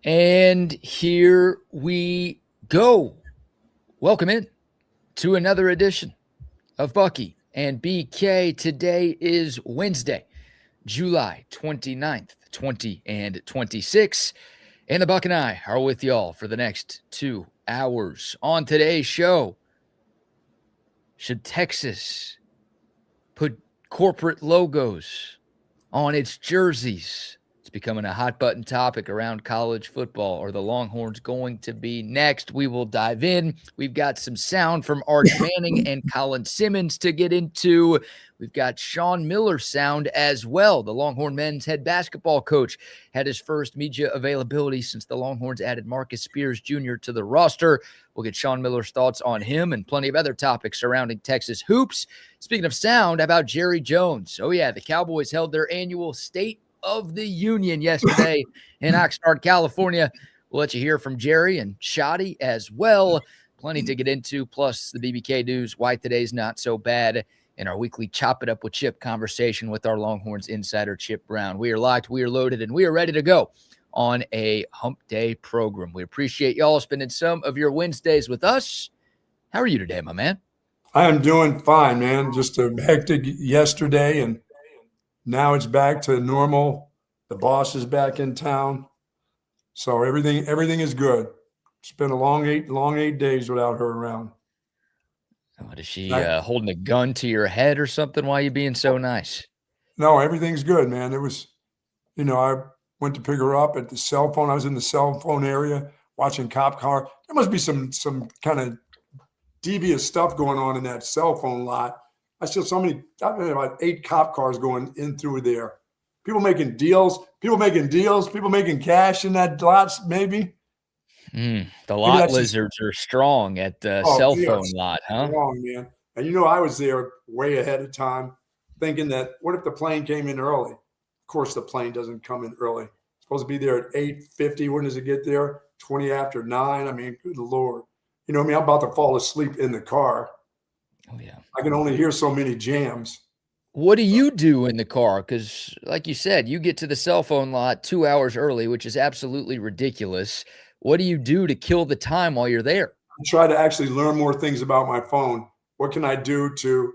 And here we go. Welcome in to another edition of Bucky and BK. Today is Wednesday, July 29th, 2026. And the Buck and I are with y'all for the next 2 hours. On today's show, should Texas put corporate logos on its jerseys? It's becoming a hot button topic around college football. Are the Longhorns going to be next? We will dive in. We've got some sound from Arch Manning and Colin Simmons to get into. We've got Sean Miller's sound as well. The Longhorn men's head basketball coach had his first media availability since the Longhorns added Marcus Spears Jr. to the roster. We'll get Sean Miller's thoughts on him and plenty of other topics surrounding Texas hoops. Speaking of sound, how about Jerry Jones? Oh, yeah, the Cowboys held their annual State of the Union yesterday in Oxnard, California. We'll let you hear from Jerry and Shoddy as well. Plenty to get into, plus the BBK news, why today's not so bad, and our weekly Chop It Up with Chip conversation with our Longhorns insider, Chip Brown. We are locked, we are loaded, and we are ready to go on a hump day program. We appreciate y'all spending some of your Wednesdays with us. How are you today, my man? I am doing fine, man. Just a hectic yesterday, and now it's back to normal. The boss is back in town, so everything is good. It's been a long 8 days without her around. What is she holding a gun to your head or something? Why are you being so nice? No, everything's good, man. It was, I went to pick her up at the cell phone. I was in the cell phone area watching cop car. There must be some kind of devious stuff going on in that cell phone lot. I saw about 8 cop cars going in through there. People making deals, people making cash in that lot, maybe. The lot lizards are strong at the cell phone lot, huh? Strong, man. And I was there way ahead of time thinking that what if the plane came in early? Of course, the plane doesn't come in early. It's supposed to be there at 8:50. When does it get there? 20 after 9. I mean, good Lord. I'm about to fall asleep in the car. Oh, yeah. I can only hear so many jams. What do you do in the car? Because, like you said, you get to the cell phone lot 2 hours early, which is absolutely ridiculous. What do you do to kill the time while you're there? I try to actually learn more things about my phone. What can I do to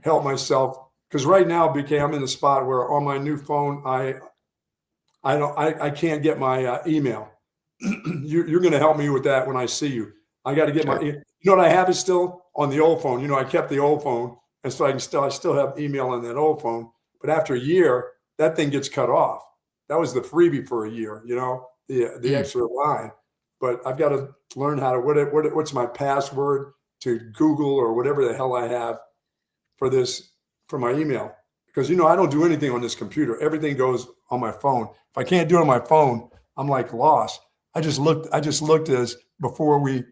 help myself? Because right now, BK, I'm in a spot where on my new phone, I can't get my email. You're going to help me with that when I see you. I got to get my. What I have is still on the old phone. I kept the old phone, and so I still have email on that old phone. But after a year, that thing gets cut off. That was the freebie for a year. The extra line. But I've got to learn how to what's my password to Google or whatever the hell I have for my email, because I don't do anything on this computer. Everything goes on my phone. If I can't do it on my phone, I'm like lost. I just looked as before we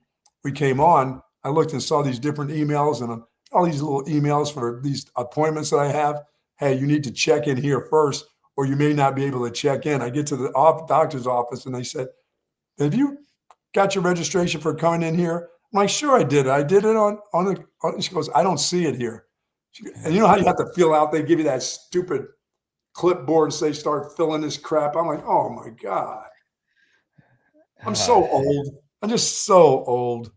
came on. I looked and saw these different emails and all these little emails for these appointments that I have. Hey, you need to check in here first, or you may not be able to check in. I get to the doctor's office and they said, have you got your registration for coming in here? I'm like, sure I did. I did it on she goes, I don't see it here. And you know how you have to fill out? They give you that stupid clipboard and say, start filling this crap. I'm like, oh my God. I'm so old. I'm just so old.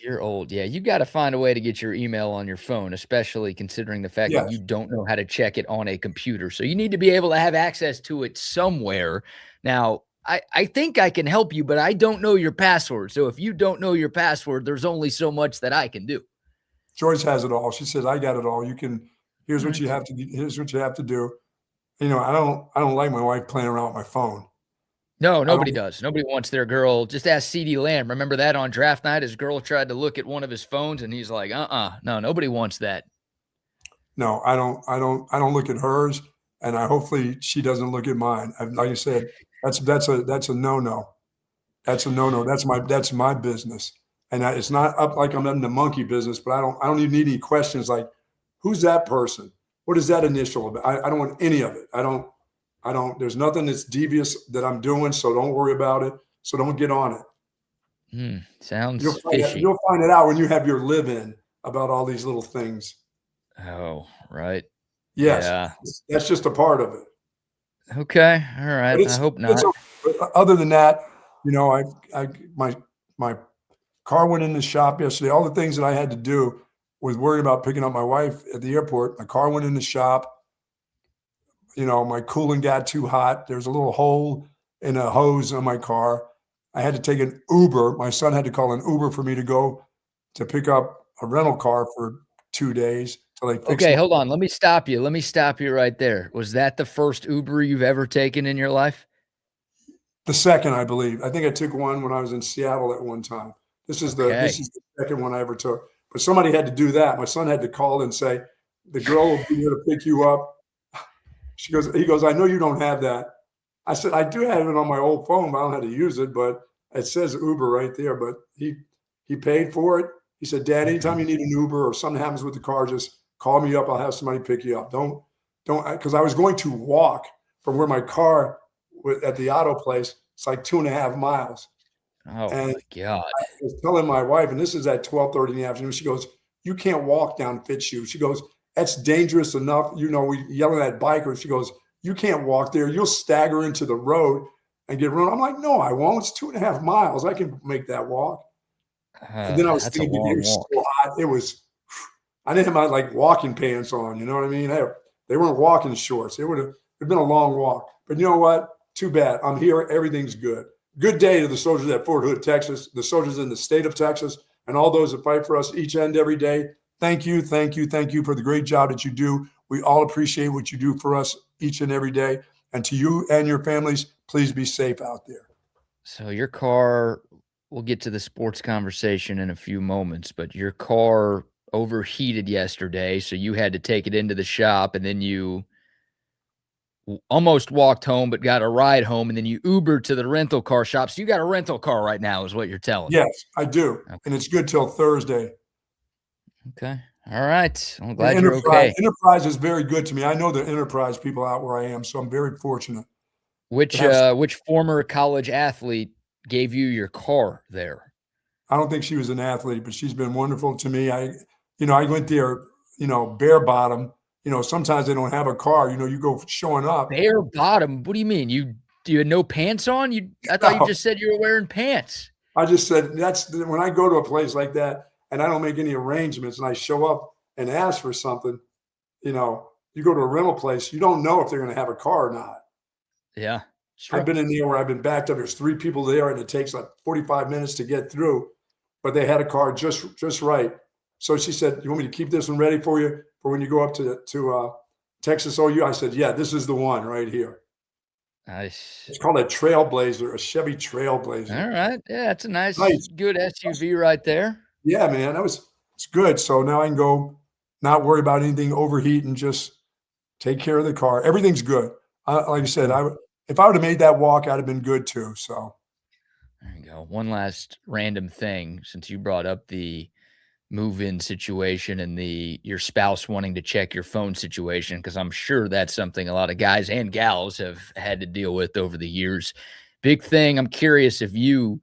You're old. Yeah, you got to find a way to get your email on your phone, especially considering the fact that you don't know how to check it on a computer. So you need to be able to have access to it somewhere. Now, I think I can help you, but I don't know your password. So if you don't know your password, there's only so much that I can do. Joyce has it all. She says, I got it all. Here's what you have to do. I don't like my wife playing around with my phone. No, nobody does. Nobody wants their girl. Just ask CeeDee Lamb. Remember that on draft night? His girl tried to look at one of his phones, and he's like, no, nobody wants that. No, I don't look at hers, and hopefully she doesn't look at mine. Like I said, that's a no-no. That's a no-no. That's my business, and it's not up like I'm in the monkey business. But I don't even need any questions like, who's that person? What is that initial about? I don't want any of it. I don't. There's nothing that's devious that I'm doing, so don't worry about it. So don't get on it. Sounds fishy. You'll find it out when you have your live-in about all these little things. Oh, right. Yes, yeah. That's just a part of it. Okay, all right. I hope not. Other than that, You know, my car went in the shop yesterday. All the things that I had to do was worried about picking up my wife at the airport. My car went in the shop. You know, my coolant got too hot. There's a little hole in a hose on my car. I had to take an Uber. My son had to call an Uber for me to go to pick up a rental car for 2 days till they fixed Okay, it. hold on. Let me stop you. Let me stop you right there. Was that the first Uber you've ever taken in your life? The second, I believe. I think I took one when I was in Seattle at one time. This is Okay. the second one I ever took. But somebody had to do that. My son had to call and say, "The girl will be here to pick you up." He goes, "I know you don't have that." I said, "I do have it on my old phone, but I don't know how to use it, but it says Uber right there." But he paid for it. He said, "Dad, anytime you need an Uber or something happens with the car, just call me up. I'll have somebody pick you up. Don't," because I was going to walk from where my car at the auto place. It's like 2.5 miles. Oh And my God. I was telling my wife, and this is at 12:30 in the afternoon. She goes, "You can't walk down Fitzhugh." She goes, "That's dangerous enough." You know, we yelling at bikers. She goes, "You can't walk there. You'll stagger into the road and get run." I'm like, "No, I won't. It's 2.5 miles. I can make that walk." And then I was That's a thinking, it long was walk. so hot. It was, I didn't have my like walking pants on. You know what I mean? They weren't walking shorts. It would have been a long walk. But you know what? Too bad. I'm here. Everything's good. Good day to the soldiers at Fort Hood, Texas, the soldiers in the state of Texas, and all those that fight for us each and every day. Thank you, thank you, thank you for the great job that you do. We all appreciate what you do for us each and every day. And to you and your families, please be safe out there. So your car, we'll get to the sports conversation in a few moments, but your car overheated yesterday, so you had to take it into the shop, and then you almost walked home, but got a ride home, and then you Ubered to the rental car shop. So you got a rental car right now, is what you're telling me. Yes, I do. Okay. And it's good till Thursday. Okay. All right. I'm And glad you're okay. Enterprise is very good to me. I know the Enterprise people out where I am, so I'm very fortunate to have. Which former college athlete gave you your car there? I don't think she was an athlete, but she's been wonderful to me. I went there, bare bottom. Sometimes they don't have a car. You go showing up. Bare bottom? What do you mean? You had no pants on? I thought you just said you were wearing pants. I just said that's when I go to a place like that and I don't make any arrangements and I show up and ask for something. You go to a rental place, you don't know if they're going to have a car or not. Yeah, sure. I've been in there where I've been backed up. There's 3 people there, and it takes like 45 minutes to get through. But they had a car just right. So she said, "You want me to keep this one ready for you for when you go up to Texas OU?" I said, "Yeah, this is the one right here." Nice. It's called a Trailblazer, a Chevy Trailblazer. All right. Yeah, that's a nice, Nice. good SUV right there. Yeah, man, it's good. So now I can go, not worry about anything overheating, just take care of the car. Everything's good. Like I said, if I would have made that walk, I'd have been good too. So There you go. One last random thing, since you brought up the move-in situation and your spouse wanting to check your phone situation, because I'm sure that's something a lot of guys and gals have had to deal with over the years. Big thing. I'm curious if you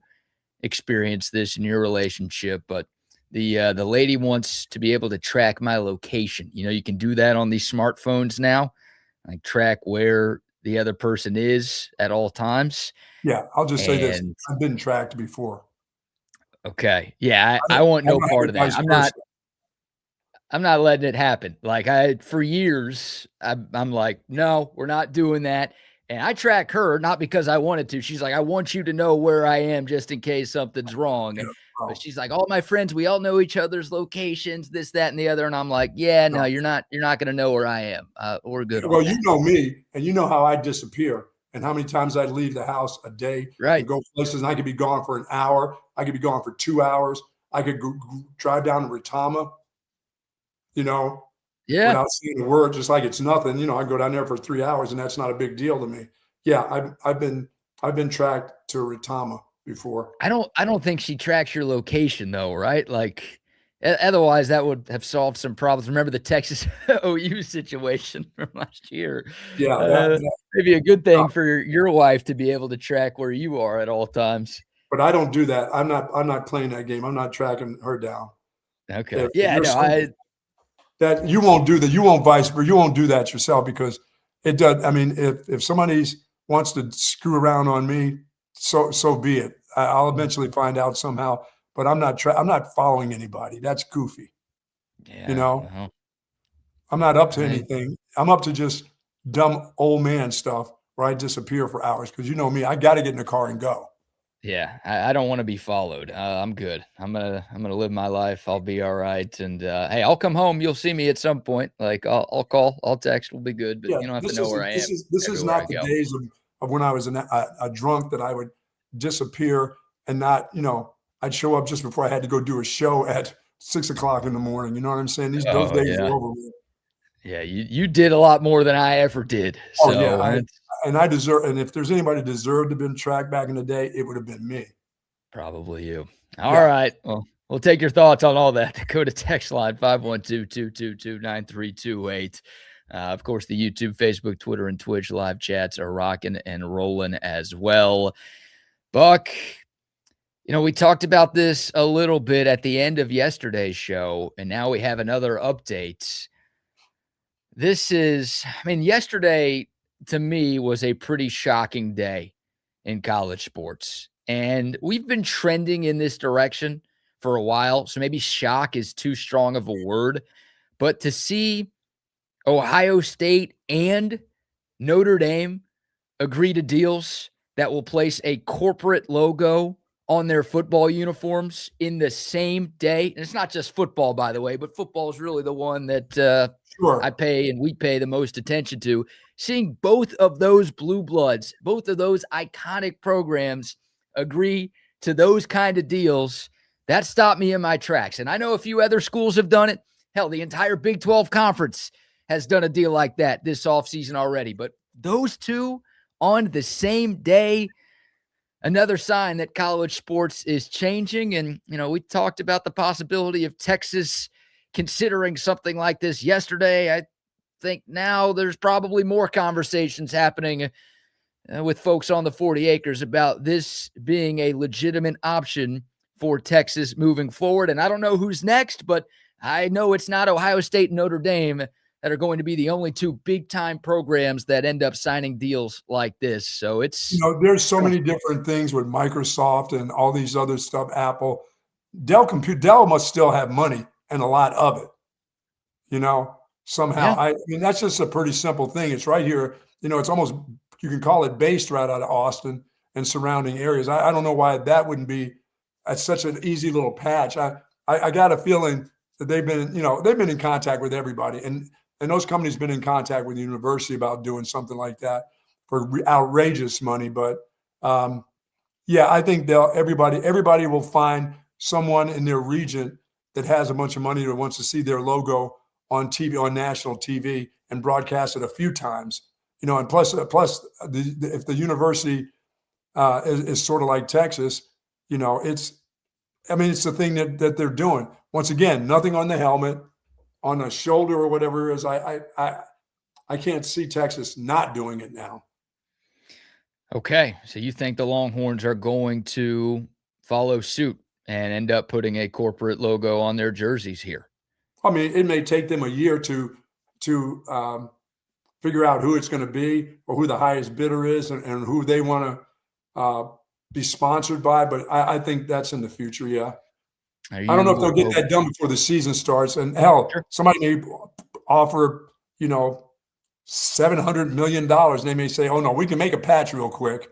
experienced this in your relationship, but the lady wants to be able to track my location. You can do that on these smartphones now, like track where the other person is at all times. yeah, I'll just say this: And I've been tracked before. okay, yeah, I I want don't no have part it of that. vice versa. I'm not letting it happen. Like for years, I'm like, no, we're not doing that. And I track her, not because I wanted to. She's like, I want you to know where I am just in case something's wrong. Yeah, But no, she's like, all my friends, we all know each other's locations, this, that, and the other. And I'm like, yeah, no, no. you're not going to know where I am. We're good on Well, you that. know me, and you know how I disappear, and how many times I'd leave the house a day and Right. go places, and I could be gone for an hour. I could be gone for 2 hours. I could drive down to Retama, you know, Yeah. without saying a word, just like it's nothing. I go down there for 3 hours, and that's not a big deal to me. Yeah, I've been tracked to Retama before. I don't think she tracks your location though, right? Like otherwise that would have solved some problems. Remember the Texas OU situation from last year. Yeah, Maybe a good thing for your wife to be able to track where you are at all times. but I don't do that. I'm not playing that game. I'm not tracking her down. Okay. If Yeah, you're no, somebody that you won't do that, you won't do that yourself, because it does. I mean, if somebody wants to screw around on me, so be it. I'll eventually find out somehow, but I'm not following anybody. That's goofy. You Yeah. know, Well, I'm not up to I- anything. I'm up to just dumb old man stuff where I disappear for hours because you know me, I got to get in the car and go. yeah, I don't want to be followed. I'm good. I'm gonna live my life. I'll be all right. And hey, I'll come home. You'll see me at some point. Like I'll call, I'll text. We'll be good. But Yeah, you don't have to know where I am this is everywhere I not the go. days of when I was a drunk that I would disappear and not, I'd show up just before I had to go do a show at 6 o'clock in the morning. You know what I'm saying? Those Oh days are yeah, over. Man. yeah. You did a lot more than I ever did. Oh yeah, So I deserve. And if there's anybody deserved to have been tracked back in the day, it would have been me. probably you. All Yeah. right. Well, we'll take your thoughts on all that. Go to text line 512-222-9328. Of course, the YouTube, Facebook, Twitter, and Twitch live chats are rocking and rolling as well. Buck, we talked about this a little bit at the end of yesterday's show, and now we have another update. Yesterday to me was a pretty shocking day in college sports. And we've been trending in this direction for a while. So maybe shock is too strong of a word. But to see Ohio State and Notre Dame agree to deals that will place a corporate logo on their football uniforms in the same day. And it's not just football, by the way, but football is really the one that Sure. I pay and we pay the most attention to. Seeing both of those blue bloods, both of those iconic programs agree to those kind of deals, that stopped me in my tracks. And I know a few other schools have done it. Hell, the entire Big 12 conference has done a deal like that this offseason already. But those two on the same day, another sign that college sports is changing. And, we talked about the possibility of Texas considering something like this yesterday. I think now there's probably more conversations happening with folks on the 40 acres about this being a legitimate option for Texas moving forward. And I don't know who's next, but I know it's not Ohio State and Notre Dame that are going to be the only two big-time programs that end up signing deals like this. So it's there's so many different things with Microsoft and all these other stuff, Apple. Dell must still have money and a lot of it, somehow. Yeah. That's just a pretty simple thing. It's right here. It's almost, you can call it based right out of Austin and surrounding areas. I don't know why that wouldn't be at such an easy little patch. I got a feeling that they've been in contact with everybody. And those companies have been in contact with the university about doing something like that for outrageous money. But yeah, I think everybody will find someone in their region that has a bunch of money that wants to see their logo on TV, on national TV, and broadcast it a few times. And plus, if the university is sort of like Texas, it's the thing that they're doing. Once again, nothing on the helmet, on the shoulder or whatever it is. I can't see Texas not doing it now. Okay. So you think the Longhorns are going to follow suit and end up putting a corporate logo on their jerseys here? It may take them a year to figure out who it's going to be or who the highest bidder is and who they want to be sponsored by. But I think that's in the future. Yeah. I don't know if they'll get that done before the season starts. And hell, Sure. Somebody may offer, $700 million. And they may say, oh no, we can make a patch real quick.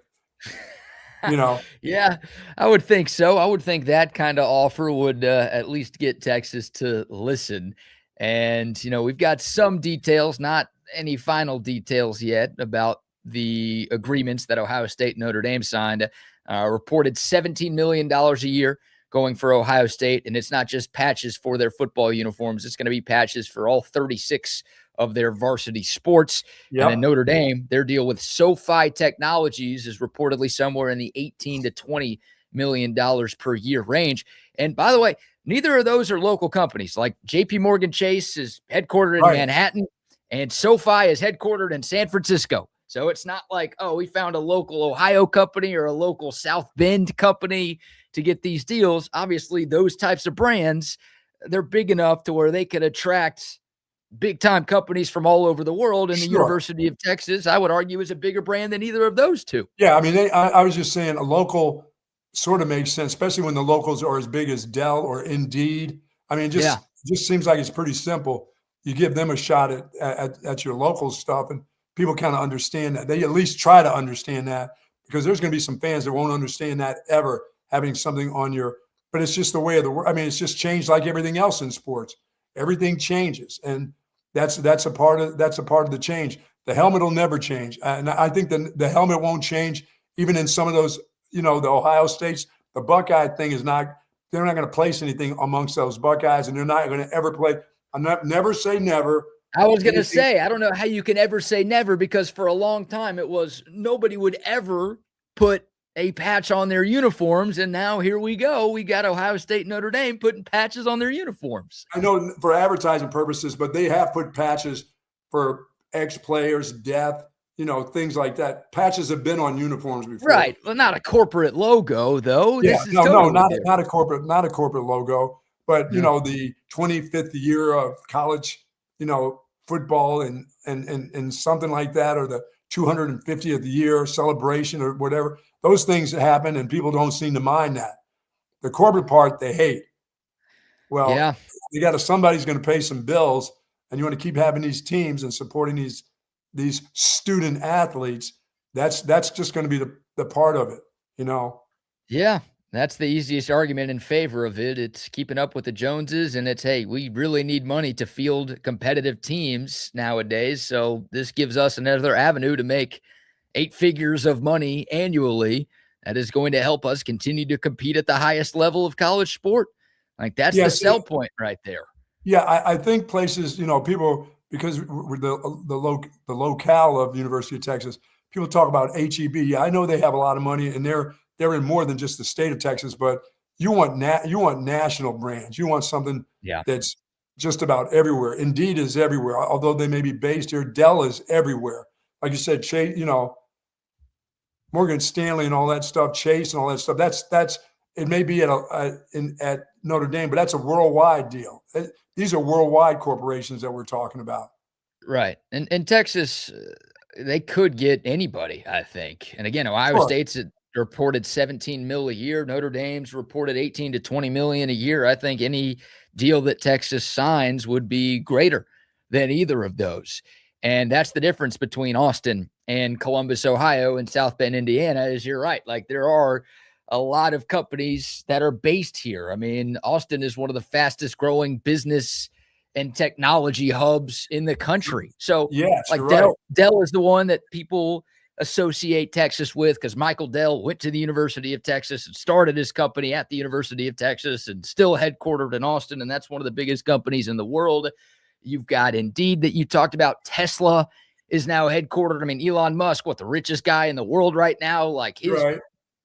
Yeah, I would think so. I would think that kind of offer would at least get Texas to listen. And, we've got some details, not any final details yet about the agreements that Ohio State and Notre Dame signed. Reported $17 million a year going for Ohio State. And it's not just patches for their football uniforms. It's going to be patches for all 36 of their varsity sports. Yep. And then Notre Dame, their deal with SoFi Technologies is reportedly somewhere in the $18 to $20 million per year range. And by the way, neither of those are local companies. Like JP Morgan Chase is headquartered in Manhattan and SoFi is headquartered in San Francisco. So it's not like, oh, we found a local Ohio company or a local South Bend company to get these deals. Obviously, those types of brands, they're big enough to where they could attract big time companies from all over the world, and the Sure. University of Texas, I would argue, is a bigger brand than either of those two. Yeah, I mean, I was just saying a local sort of makes sense, especially when the locals are as big as Dell or Indeed. I mean, just seems like it's pretty simple. You give them a shot at your local stuff, and people kind of understand that. They at least try to understand that, because there's going to be some fans that won't understand that ever, having something on your. But it's just the way of the world. I mean, it's just changed like everything else in sports. Everything changes, and that's a part of the change. The helmet will never change, and I think the helmet won't change even in some of those. The Ohio States, the Buckeye thing is not. They're not going to place anything amongst those Buckeyes, and they're not going to ever play. Never say never. I was going to say, I don't know how you can ever say never, because for a long time it was nobody would ever put a patch on their uniforms, and now here we go. We got Ohio State, Notre Dame putting patches on their uniforms. I know for advertising purposes, but they have put patches for ex-players, death, things like that. Patches have been on uniforms before. Right. Well, not a corporate logo, though. Yeah, not a corporate logo. But the 25th year of college, football and something like that, or the 250th year celebration or whatever, those things happen, and people don't seem to mind that. The corporate part they hate. Well, yeah, somebody's going to pay some bills, and you want to keep having these teams and supporting these student athletes. That's just going to be the part of it, Yeah. That's the easiest argument in favor of it. It's keeping up with the Joneses, and it's, hey, we really need money to field competitive teams nowadays. So this gives us another avenue to make 8 figures of money annually. That is going to help us continue to compete at the highest level of college sport. Like, that's the sell point right there. Yeah, I think places, people, because we're the locale of University of Texas, people talk about HEB. Yeah, I know they have a lot of money, and they're in more than just the state of Texas, but you want national brands. You want something that's just about everywhere. Indeed is everywhere, although they may be based here. Dell is everywhere. Like you said, Chase, Morgan Stanley and all that stuff, Chase and all that stuff. That's it may be at Notre Dame, but that's a worldwide deal. These are worldwide corporations that we're talking about. Right. And Texas, they could get anybody, I think. And again, Ohio State's reported 17 mil a year. Notre Dame's reported 18 to 20 million a year. I think any deal that Texas signs would be greater than either of those. And that's the difference between Austin and Columbus, Ohio, and South Bend, Indiana, is you're right. Like, there are a lot of companies that are based here. I mean, Austin is one of the fastest growing business and technology hubs in the country. So like Dell is the one that people associate Texas with, because Michael Dell went to the University of Texas and started his company at the University of Texas and still headquartered in Austin. And that's one of the biggest companies in the world. You've got Indeed that you talked about. Tesla is now headquartered. I mean, Elon Musk, the richest guy in the world right now, like his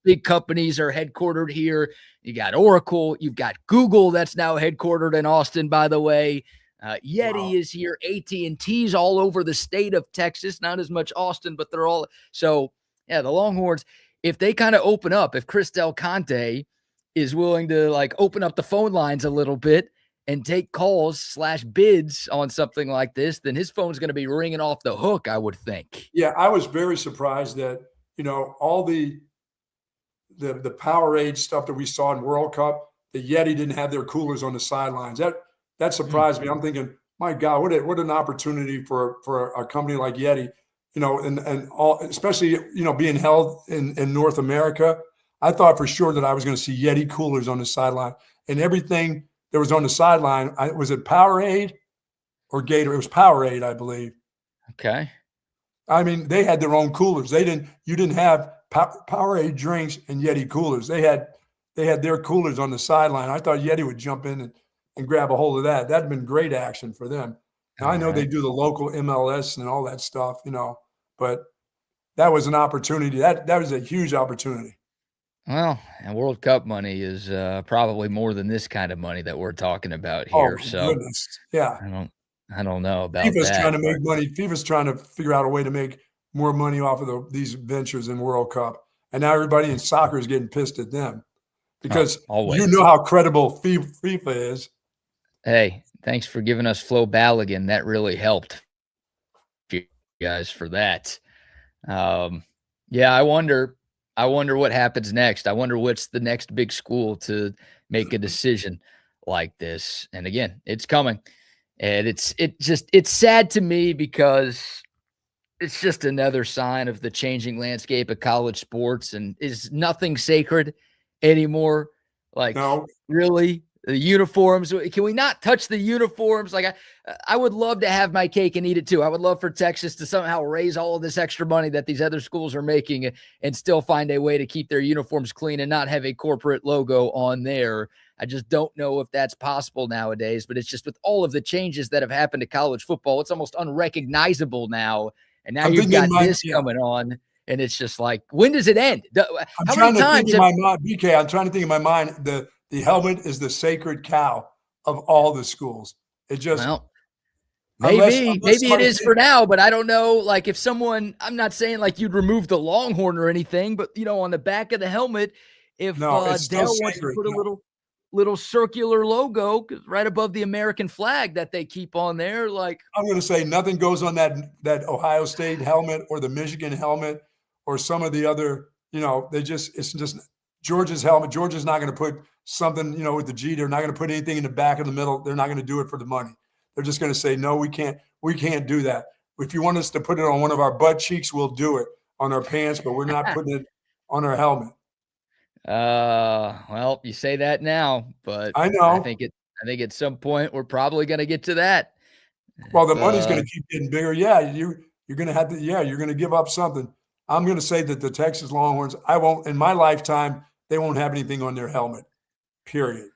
big companies are headquartered here. You got Oracle, you've got Google that's now headquartered in Austin, by the way. Yeti is here. AT&T's all over the state of Texas, not as much Austin, but they're all. So yeah, the Longhorns, if they kind of open up, if Chris Del Conte is willing to like open up the phone lines a little bit and take calls / bids on something like this, then his phone's going to be ringing off the hook, I would think. Yeah, I was very surprised that, all the Powerade stuff that we saw in World Cup, the Yeti didn't have their coolers on the sidelines. That surprised me. I'm thinking, my God, what an opportunity for a company like Yeti, and all, especially, being held in North America. I thought for sure that I was going to see Yeti coolers on the sideline, and everything that was on the sideline. Was it Powerade or Gator? It was Powerade, I believe. Okay. I mean, they had their own coolers. You didn't have Powerade drinks and Yeti coolers. They had their coolers on the sideline. I thought Yeti would jump in and grab a hold of that. That'd been great action for them. Now, I know they do the local MLS and all that stuff, but that was an opportunity. That was a huge opportunity. Well, and World Cup money is probably more than this kind of money that we're talking about here. Goodness. Yeah. I don't know about FIFA's that. Trying to make money. FIFA's trying to figure out a way to make more money off of these ventures in World Cup. And now everybody in soccer is getting pissed at them because you know how credible FIFA is. Hey, thanks for giving us Flo Balogun. That really helped you guys for that. Yeah, I wonder what happens next. I wonder what's the next big school to make a decision like this. And again, it's coming. And it's sad to me because it's just another sign of the changing landscape of college sports, and is nothing sacred anymore. Like, No, really? The uniforms? Can we not touch the uniforms? Like, I would love to have my cake and eat it too. I would love for Texas to somehow raise all of this extra money that these other schools are making and still find a way to keep their uniforms clean and not have a corporate logo on there. I just don't know if that's possible nowadays, but it's just with all of the changes that have happened to college football, it's almost unrecognizable now. And now I'm you've thinking got my this coming on, and it's just like, when does it end? I'm How many trying to think times in my mind, BK. I'm trying to think in my mind. The helmet is the sacred cow of all the schools. It just well, unless maybe it somebody is for now, but I don't know. Like, if someone, I'm not saying like you'd remove the Longhorn or anything, but on the back of the helmet, if no, it's still Dell wants to sacred. put a little circular logo right above the American flag that they keep on there, like, I'm going to say nothing goes on that Ohio State helmet or the Michigan helmet or some of the other. It's just Georgia's helmet. Georgia's not going to put something with the G. They're not going to put anything in the back of the middle. They're not going to do it for the money. They're just going to say, no, we can't do that. If you want us to put it on one of our butt cheeks, we'll do it on our pants, but we're not putting it on our helmet. well, you say that now, but I I know. think at some point we're probably going to get to that. Well, If, the money's going to keep getting bigger. Yeah, you're going to have to. Yeah, you're going to give up something. I'm going to say that the Texas Longhorns, I won't in my lifetime, they won't have anything on their helmet. Period.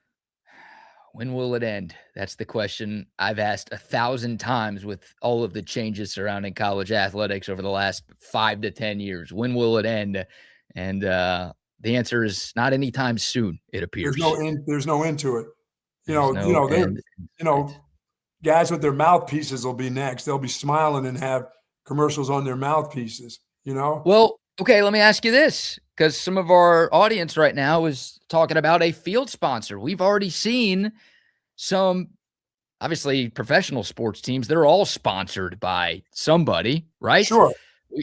When will it end? That's the question I've asked 1,000 times with all of the changes surrounding college athletics over the last 5 to 10 years. When will it end? And the answer is not anytime soon, it There's appears. no end. There's no end to it. There's no end. You know, guys with their mouthpieces will be next. They'll be smiling and have commercials on their mouthpieces. Well, okay, let me ask you this, because some of our audience right now is talking about a field sponsor. We've already seen some, obviously, professional sports teams. They're all sponsored by somebody, right? Sure.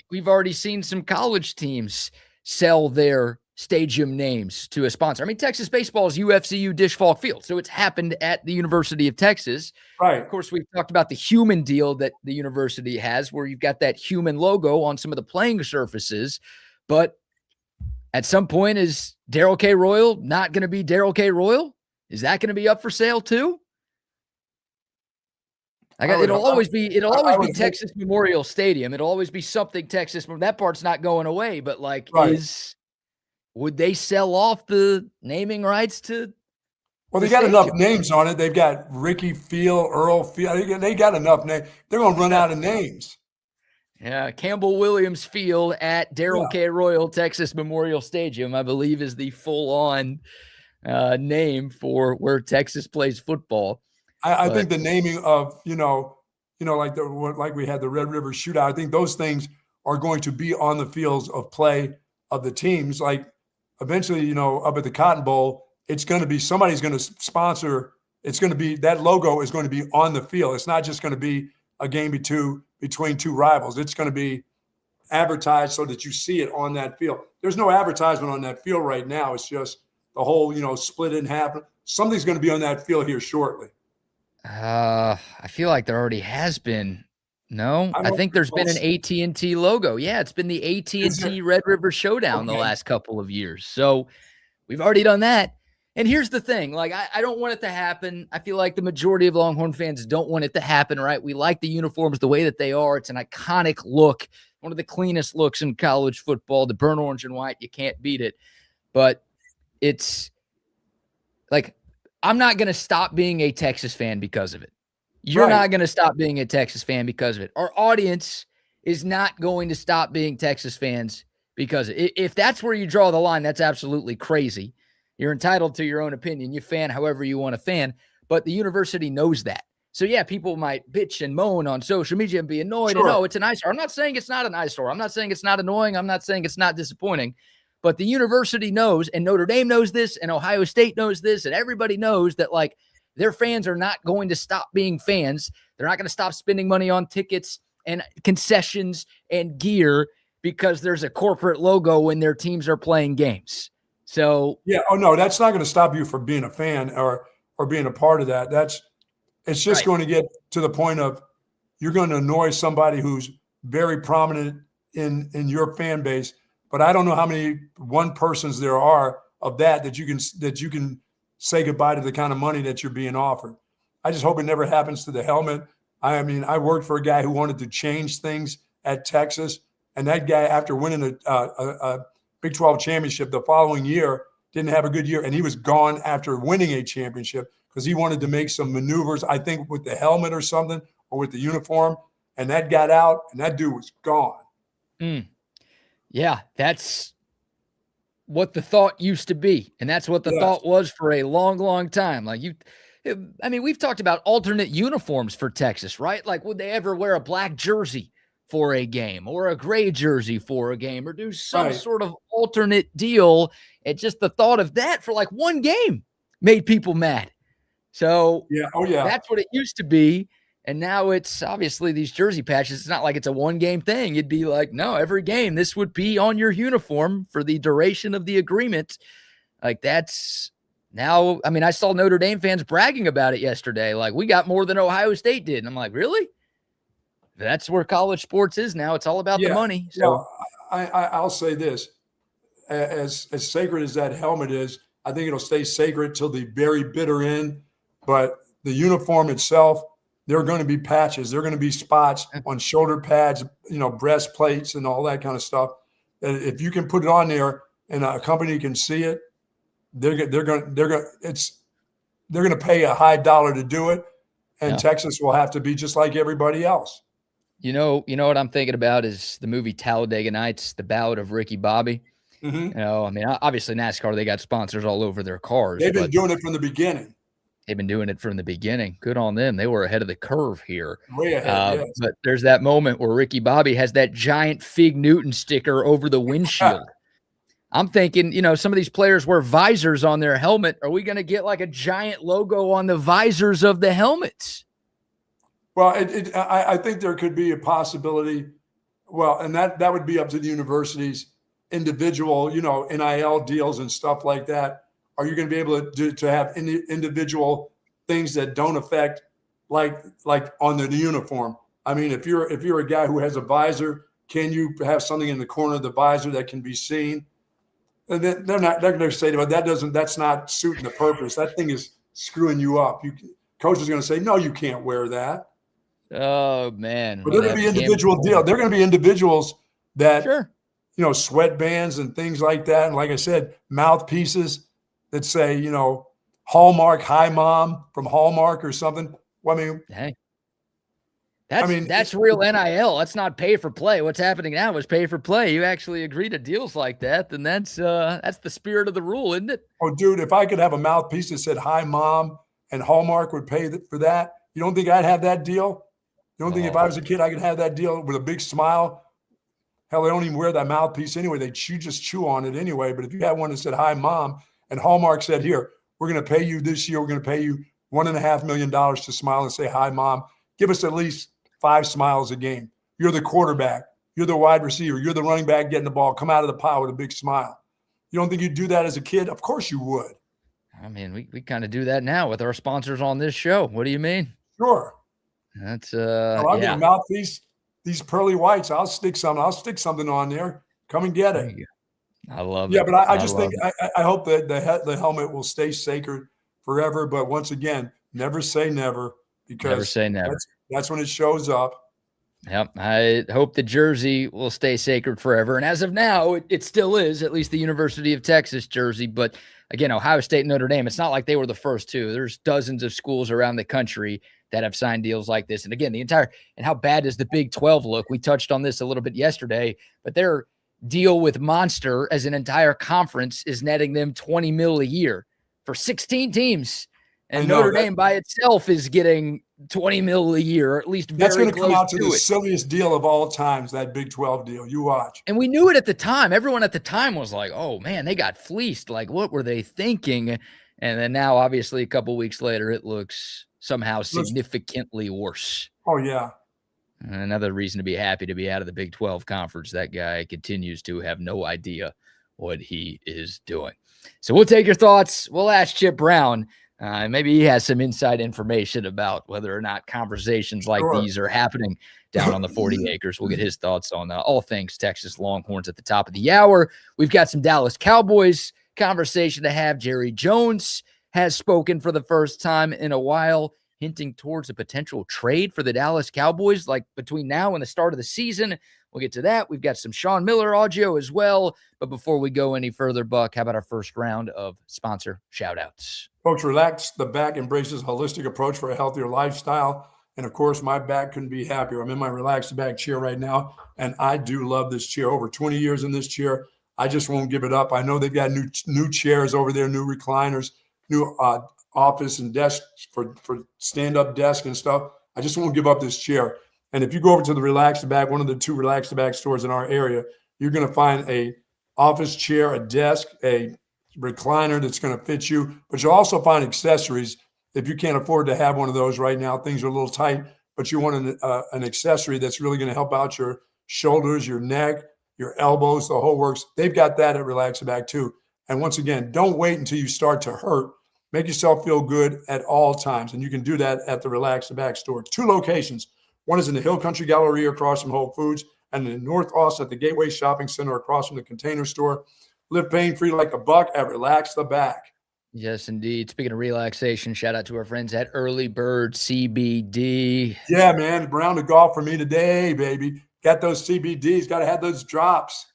We've already seen some college teams sell their stadium names to a sponsor. I mean, Texas baseball is UFCU Dish Falk Field, so it's happened at the University of Texas. Right. Of course, we've talked about the human deal that the university has, where you've got that human logo on some of the playing surfaces. But at some point, is Darrell K. Royal not going to be Darrell K. Royal? Is that going to be up for sale too? It'll always be Texas Memorial Stadium. It'll always be something Texas. That part's not going away. But would they sell off the naming rights to? Well, they got enough names on it. They've got Ricky Field, Earl Field. They got enough names. They're going to run out of names. Yeah, Campbell Williams Field at Darrell K. Royal Texas Memorial Stadium, I believe, is the full-on name for where Texas plays football. I think the naming of like we had the Red River Shootout. I think those things are going to be on the fields of play of the teams. Like eventually, up at the Cotton Bowl, it's going to be somebody's going to sponsor. It's going to be that logo is going to be on the field. It's not just going to be a game between two rivals. It's going to be advertised so that you see it on that field. There's no advertisement on that field right now. It's just the whole split in half. Something's going to be on that field here shortly. I feel like there already has been. No, I think there's been an AT&T logo. Yeah, it's been the AT&T Red River Showdown the last couple of years. So we've already done that. And here's the thing. Like, I don't want it to happen. I feel like the majority of Longhorn fans don't want it to happen, right? We like the uniforms the way that they are. It's an iconic look, one of the cleanest looks in college football. The burnt orange and white, you can't beat it. But it's like, I'm not going to stop being a Texas fan because of it. You're not going to stop being a Texas fan because of it. Our audience is not going to stop being Texas fans because of it. If that's where you draw the line, that's absolutely crazy. You're entitled to your own opinion. You fan however you want to fan, but the university knows that. So, yeah, people might bitch and moan on social media and be annoyed. Sure. And, it's an eyesore. I'm not saying it's not an eyesore. I'm not saying it's not annoying. I'm not saying it's not disappointing. But the university knows, and Notre Dame knows this, and Ohio State knows this, and everybody knows that, like, their fans are not going to stop being fans. They're not going to stop spending money on tickets and concessions and gear because there's a corporate logo when their teams are playing games. So yeah, oh no, that's not going to stop you from being a fan or being a part of that. It's just going to get to the point of you're going to annoy somebody who's very prominent in your fan base. But I don't know how many one persons there are of that you can say goodbye to the kind of money that you're being offered. I just hope it never happens to the helmet. I mean, I worked for a guy who wanted to change things at Texas, and that guy, after winning a Big 12 championship the following year, didn't have a good year, and he was gone after winning a championship because he wanted to make some maneuvers, I think, with the helmet or something, or with the uniform, and that got out, and that dude was gone. Yeah, that's what the thought used to be, and that's what the thought was for a long, long time. Like we've talked about alternate uniforms for Texas, right? Like, would they ever wear a black jersey for a game or a gray jersey for a game or do some sort of alternate deal? And just the thought of that for like one game made people mad. So that's what it used to be. And now it's obviously these jersey patches. It's not like it's a one-game thing. It'd be like, no, every game this would be on your uniform for the duration of the agreement. Like that's now, I mean, I saw Notre Dame fans bragging about it yesterday. Like, we got more than Ohio State did. And I'm like, really? That's where college sports is now. It's all about the money. So well, I'll say this. As sacred as that helmet is, I think it'll stay sacred till the very bitter end. But the uniform itself, there are going to be patches. There are going to be spots on shoulder pads, breastplates and all that kind of stuff. And if you can put it on there and a company can see it, they're going to pay a high dollar to do it. And Texas will have to be just like everybody else. You know what I'm thinking about is the movie Talladega Nights, The Ballad of Ricky Bobby. Mm-hmm. I mean, obviously NASCAR, they got sponsors all over their cars. They've been doing it from the beginning. They've been doing it from the beginning. Good on them. They were ahead of the curve here. Way ahead, yes. But there's that moment where Ricky Bobby has that giant Fig Newton sticker over the windshield. I'm thinking, some of these players wear visors on their helmet. Are we going to get like a giant logo on the visors of the helmets? Well, I think there could be a possibility. Well, and that would be up to the universities, individual, NIL deals and stuff like that. Are you going to be able to have individual things that don't affect like on the uniform? I mean, if you're a guy who has a visor, can you have something in the corner of the visor that can be seen? And they're going to say, well, that's not suiting the purpose. That thing is screwing you up. Coach is going to say, no, you can't wear that. Oh man! But they're going to be individual deal. They're going to be individuals that sweatbands and things like that, and like I said, mouthpieces that say, Hallmark, hi mom from Hallmark or something. Well, I mean, hey, that's real NIL. That's not pay for play. What's happening now is pay for play. You actually agree to deals like that, then that's the spirit of the rule, isn't it? Oh, dude, if I could have a mouthpiece that said hi mom and Hallmark would pay for that, you don't think I'd have that deal? You don't think if I was a kid I could have that deal with a big smile? Hell, they don't even wear that mouthpiece anyway. They just chew on it anyway. But if you had one that said hi mom and Hallmark said, here, we're going to pay you this year, we're going to pay you $1.5 million to smile and say hi mom. Give us at least 5 smiles a game. You're the quarterback. You're the wide receiver. You're the running back getting the ball. Come out of the pile with a big smile. You don't think you'd do that as a kid? Of course you would. I mean, we kind of do that now with our sponsors on this show. What do you mean? Sure. That's I'll get a mouthpiece. These pearly whites. I'll stick something on there. Come and get it. I love it. Yeah, but I just think I hope that the helmet will stay sacred forever. But once again, never say never, because never say never. That's when it shows up. Yep. I hope the jersey will stay sacred forever. And as of now, it still is, at least the University of Texas jersey. But again, Ohio State and Notre Dame, it's not like they were the first two. There's dozens of schools around the country that have signed deals like this. And again, and how bad does the Big 12 look? We touched on this a little bit yesterday, but their deal with Monster as an entire conference is netting them $20 million a year for 16 teams. And Notre Dame by itself is getting $20 million a year, or at least very close to it. That's going to come out to the silliest deal of all times, that Big 12 deal. You watch. And we knew it at the time. Everyone at the time was like, oh, man, they got fleeced. Like, what were they thinking? And then now, obviously, a couple weeks later, it looks somehow significantly worse. Oh, yeah. Another reason to be happy to be out of the Big 12 conference. That guy continues to have no idea what he is doing. So we'll take your thoughts. We'll ask Chip Brown. Maybe he has some inside information about whether or not conversations like these are happening down on the 40 acres. We'll get his thoughts on all things Texas Longhorns at the top of the hour. We've got some Dallas Cowboys conversation to have. Jerry Jones has spoken for the first time in a while, hinting towards a potential trade for the Dallas Cowboys, like between now and the start of the season. We'll get to that. We've got some Sean Miller audio as well. But before we go any further, Buck, how about our first round of sponsor shout-outs? Folks, Relax the Back embraces a holistic approach for a healthier lifestyle. And, of course, my back couldn't be happier. I'm in my Relax the Back chair right now, and I do love this chair. Over 20 years in this chair. I just won't give it up. I know they've got new chairs over there, new recliners, new office and desk for stand-up desk and stuff. I just won't give up this chair. And if you go over to the Relax the Back, one of the 2 Relax the Back stores in our area, you're going to find a office chair, a desk, a recliner that's going to fit you. But you'll also find accessories. If you can't afford to have one of those right now, things are a little tight, but you want an accessory that's really going to help out your shoulders, your neck, your elbows, the whole works. They've got that at Relax the Back too. And once again, don't wait until you start to hurt. Make yourself feel good at all times. And you can do that at the Relax the Back store. 2 locations. One is in the Hill Country Galleria across from Whole Foods, and in North Austin at the Gateway Shopping Center across from the Container Store. Live pain-free like a buck at Relax the Back. Yes, indeed. Speaking of relaxation, shout out to our friends at Early Bird CBD. Yeah, man. Round of golf for me today, baby. Got those CBDs. Got to have those drops.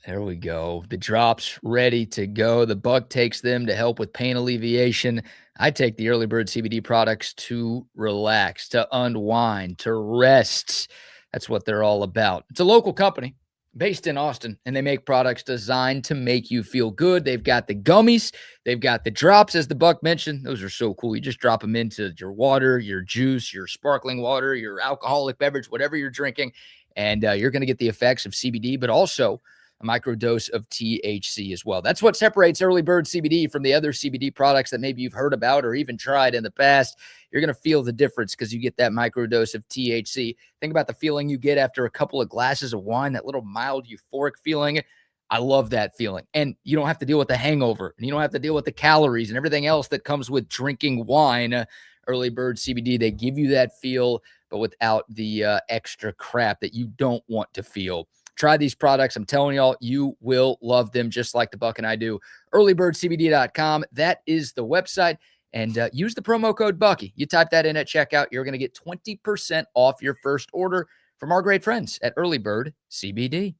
There we go. The drops ready to go. The Buck takes them to help with pain alleviation. I take the Early Bird CBD products to relax, to unwind, to rest. That's what they're all about. It's a local company based in Austin, and they make products designed to make you feel good. They've got the gummies. They've got the drops, as the Buck mentioned. Those are so cool. You just drop them into your water, your juice, your sparkling water, your alcoholic beverage, whatever you're drinking, and you're going to get the effects of CBD, but also a microdose of THC as well. That's what separates Early Bird CBD from the other CBD products that maybe you've heard about or even tried in the past. You're going to feel the difference because you get that microdose of THC. Think about the feeling you get after a couple of glasses of wine, that little mild euphoric feeling. I love that feeling. And you don't have to deal with the hangover, and you don't have to deal with the calories and everything else that comes with drinking wine. Early Bird CBD, they give you that feel, but without the extra crap that you don't want to feel. Try these products. I'm telling y'all, you will love them just like the Buck and I do. Earlybirdcbd.com. That is the website. And use the promo code Bucky. You type that in at checkout. You're going to get 20% off your first order from our great friends at Early Bird CBD.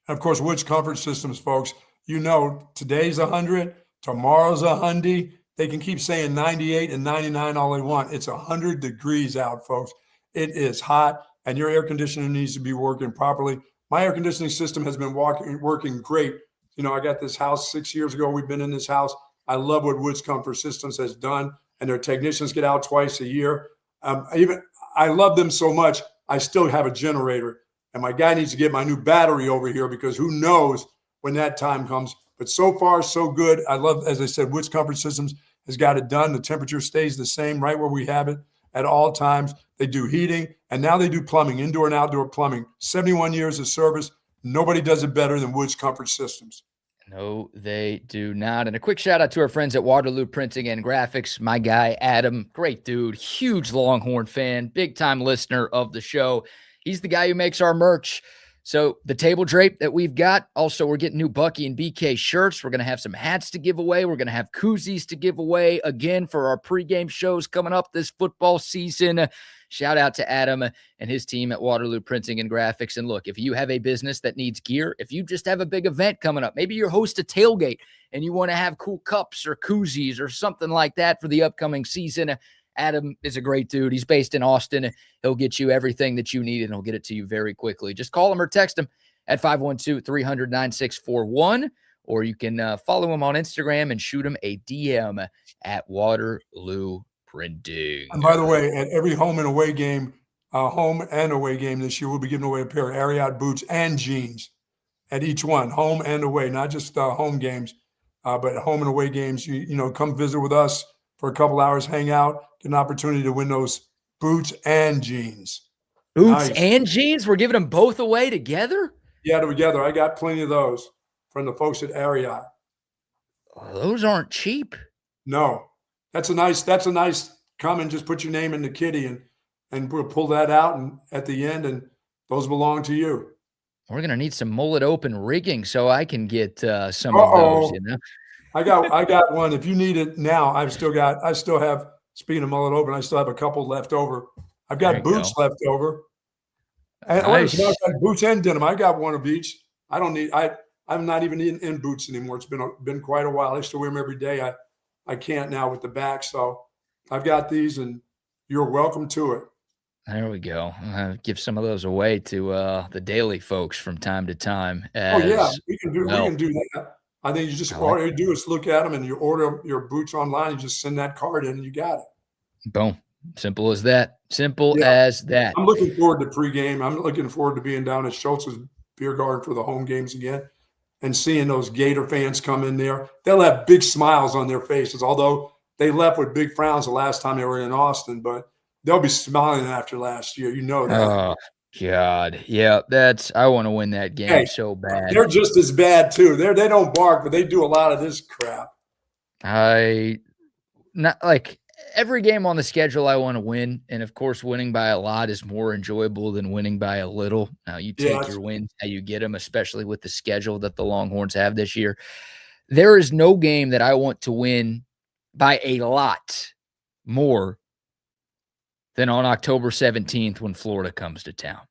Of course, Woods Comfort Systems, folks. You know, today's 100, tomorrow's 100. They can keep saying 98 and 99 all they want. It's 100 degrees out, folks. It is hot, and your air conditioner needs to be working properly. My air conditioning system has been working great. You know, I got this house 6 years ago. We've been in this house. I love what Woods Comfort Systems has done, and their technicians get out twice a year. I love them so much, I still have a generator, and my guy needs to get my new battery over here because who knows when that time comes. But so far, so good. I love, as I said, Woods Comfort Systems has got it done. The temperature stays the same right where we have it at all times. They do heating, and now they do plumbing, indoor and outdoor plumbing. 71 years of service. Nobody does it better than Woods Comfort Systems. No, they do not. And a quick shout out to our friends at Waterloo Printing and Graphics. My guy, Adam, great dude, huge Longhorn fan, big time listener of the show. He's the guy who makes our merch. So the table drape that we've got, also we're getting new Bucky and BK shirts. We're going to have some hats to give away. We're going to have koozies to give away again for our pregame shows coming up this football season. Shout out to Adam and his team at Waterloo Printing and Graphics. And look, if you have a business that needs gear, if you just have a big event coming up, maybe you're host a tailgate and you want to have cool cups or koozies or something like that for the upcoming season, Adam is a great dude. He's based in Austin. He'll get you everything that you need, and he'll get it to you very quickly. Just call him or text him at 512-300-9641, or you can follow him on Instagram and shoot him a DM at Waterloo Printing. And by the way, at every home and away game this year, we'll be giving away a pair of Ariat boots and jeans at each one, home and away, not just home games. But home and away games, you know, come visit with us for a couple hours, hang out, get an opportunity to win those boots and jeans. Boots Nice. and jeans? We're giving them both away together? Yeah, together. I got plenty of those from the folks at Ariat. Oh, those aren't cheap. No, that's a nice comment. Just put your name in the kitty and we'll pull that out and at the end, and those belong to you. We're gonna need some mullet open rigging so I can get some of Uh-oh. those, you know. I got one. If you need it now, I still have, speaking of mullet open, I still have a couple left over. I've There got you boots go. left over. And Nice. I've got boots and denim. I got one of each. I'm not even in boots anymore. It's been quite a while. I used to wear them every day. I can't now with the back. So I've got these, and you're welcome to it. There we go. Give some of those away to the daily folks from time to time. Oh yeah, As we can well. do that. I think you just I all like you do is look at them and you order your boots online and just send that card in and you got it. Boom. Simple as that. Simple Yeah. as that. I'm looking forward to pregame. I'm looking forward to being down at Schultz's Beer Garden for the home games again and seeing those Gator fans come in there. They'll have big smiles on their faces, although they left with big frowns the last time they were in Austin, but they'll be smiling after last year. You know that. Oh God. Yeah, I want to win that game Hey, so bad. they're just as bad too. They don't bark, but they do a lot of this crap. Not like every game on the schedule I want to win, and of course winning by a lot is more enjoyable than winning by a little. Now you take your wins how you get them, especially with the schedule that the Longhorns have this year. There is no game that I want to win by a lot more than on October 17th when Florida comes to town.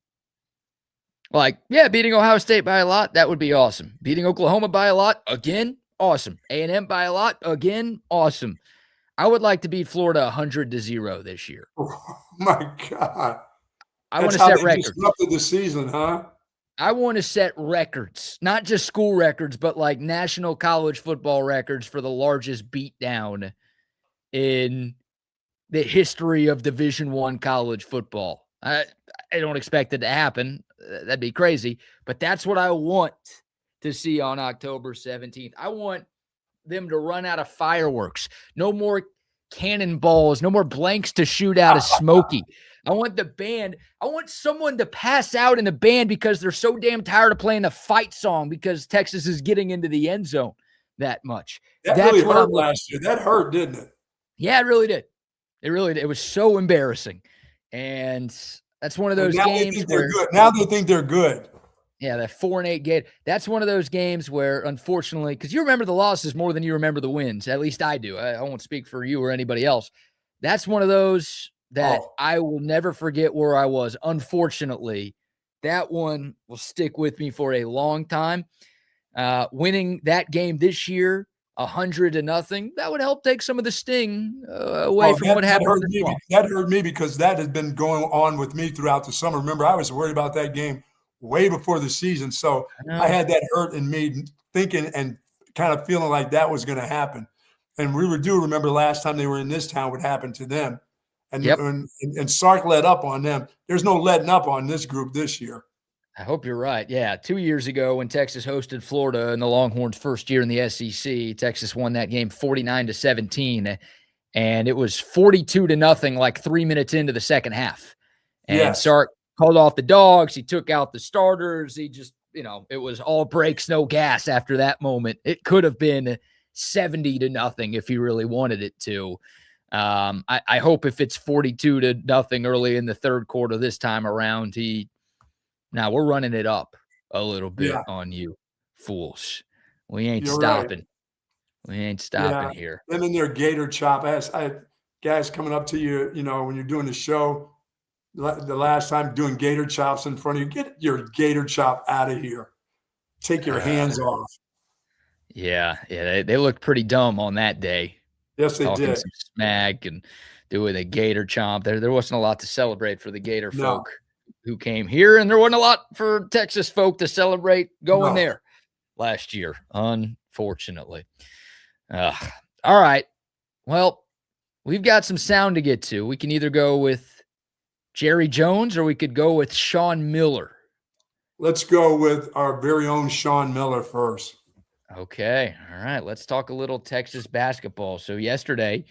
Like, yeah, beating Ohio State by a lot, that would be awesome. Beating Oklahoma by a lot, again, awesome. A&M by a lot, again, awesome. I would like to beat Florida 100-0 this year. Oh my God. I want to set records. Disrupted the season, huh? I want to set records, not just school records, but like national college football records for the largest beatdown in the history of Division I college football. I don't expect it to happen. That'd be crazy, but that's what I want to see on October 17th. I want them to run out of fireworks. No more cannonballs, no more blanks to shoot out of Smokey. I want the band. I want someone to pass out in the band because they're so damn tired of playing the fight song because Texas is getting into the end zone that much. That's really hurt last year. That hurt, didn't it? Yeah, it really did. It really did. It was so embarrassing. And that's one of those games where now they think they're good. Yeah, that 4-8 gate. That's one of those games where, unfortunately, because you remember the losses more than you remember the wins. At least I do. I won't speak for you or anybody else. That's one of those that I will never forget where I was. Unfortunately, that one will stick with me for a long time. Winning that game this year, 100-0, that would help take some of the sting away from what happened. That hurt me because that had been going on with me throughout the summer. Remember, I was worried about that game way before the season. So I had that hurt in me thinking and kind of feeling like that was going to happen. And we remember last time they were in this town what happened to them. And Sark let up on them. There's no letting up on this group this year. I hope you're right. Yeah, 2 years ago when Texas hosted Florida in the Longhorns' first year in the SEC, Texas won that game 49-17, and it was 42-0 like 3 minutes into the second half. And Sark called off the dogs. He took out the starters. He just, it was all brakes, no gas after that moment. It could have been 70-0 if he really wanted it to. I hope if it's 42-0 early in the third quarter this time around, now we're running it up a little bit on you fools. We ain't stopping. Right. We ain't stopping here. Them in their gator chop. I had guys coming up to you, when you're doing the show, the last time doing gator chops in front of you, get your gator chop out of here. Take your hands off. Yeah. They looked pretty dumb on that day. Yes, they talking did. Some smack and doing a gator chomp. There wasn't a lot to celebrate for the gator folk who came here, and there wasn't a lot for Texas folk to celebrate going there last year, unfortunately. All right. Well, we've got some sound to get to. We can either go with Jerry Jones or we could go with Sean Miller. Let's go with our very own Sean Miller first. Okay. All right. Let's talk a little Texas basketball. So yesterday,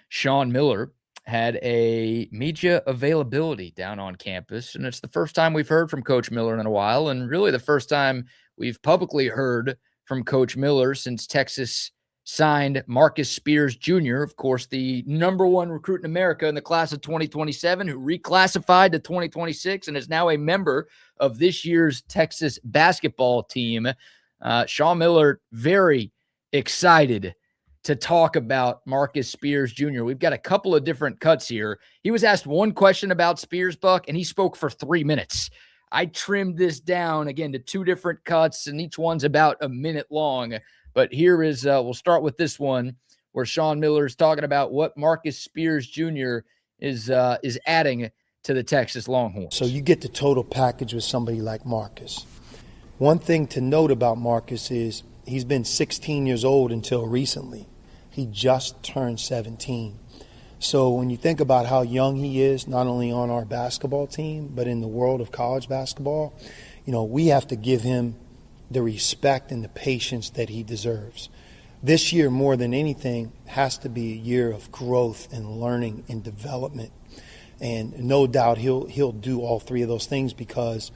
Sean Miller had a media availability down on campus, and it's the first time we've heard from Coach Miller in a while, and really the first time we've publicly heard from Coach Miller since Texas signed Marcus Spears Jr., of course, the #1 recruit in America in the class of 2027, who reclassified to 2026 and is now a member of this year's Texas basketball team. Sean Miller, very excited to talk about Marcus Spears Jr. We've got a couple of different cuts here. He was asked one question about Spears, Buck, and he spoke for 3 minutes. I trimmed this down, again, to 2 different cuts, and each one's about a minute long. But here is, we'll start with this one, where Sean Miller is talking about what Marcus Spears Jr. is adding to the Texas Longhorns. So you get the total package with somebody like Marcus. One thing to note about Marcus is he's been 16 years old until recently. He just turned 17. So when you think about how young he is, not only on our basketball team, but in the world of college basketball, we have to give him the respect and the patience that he deserves. This year, more than anything, has to be a year of growth and learning and development. And no doubt he'll do all 3 of those things, because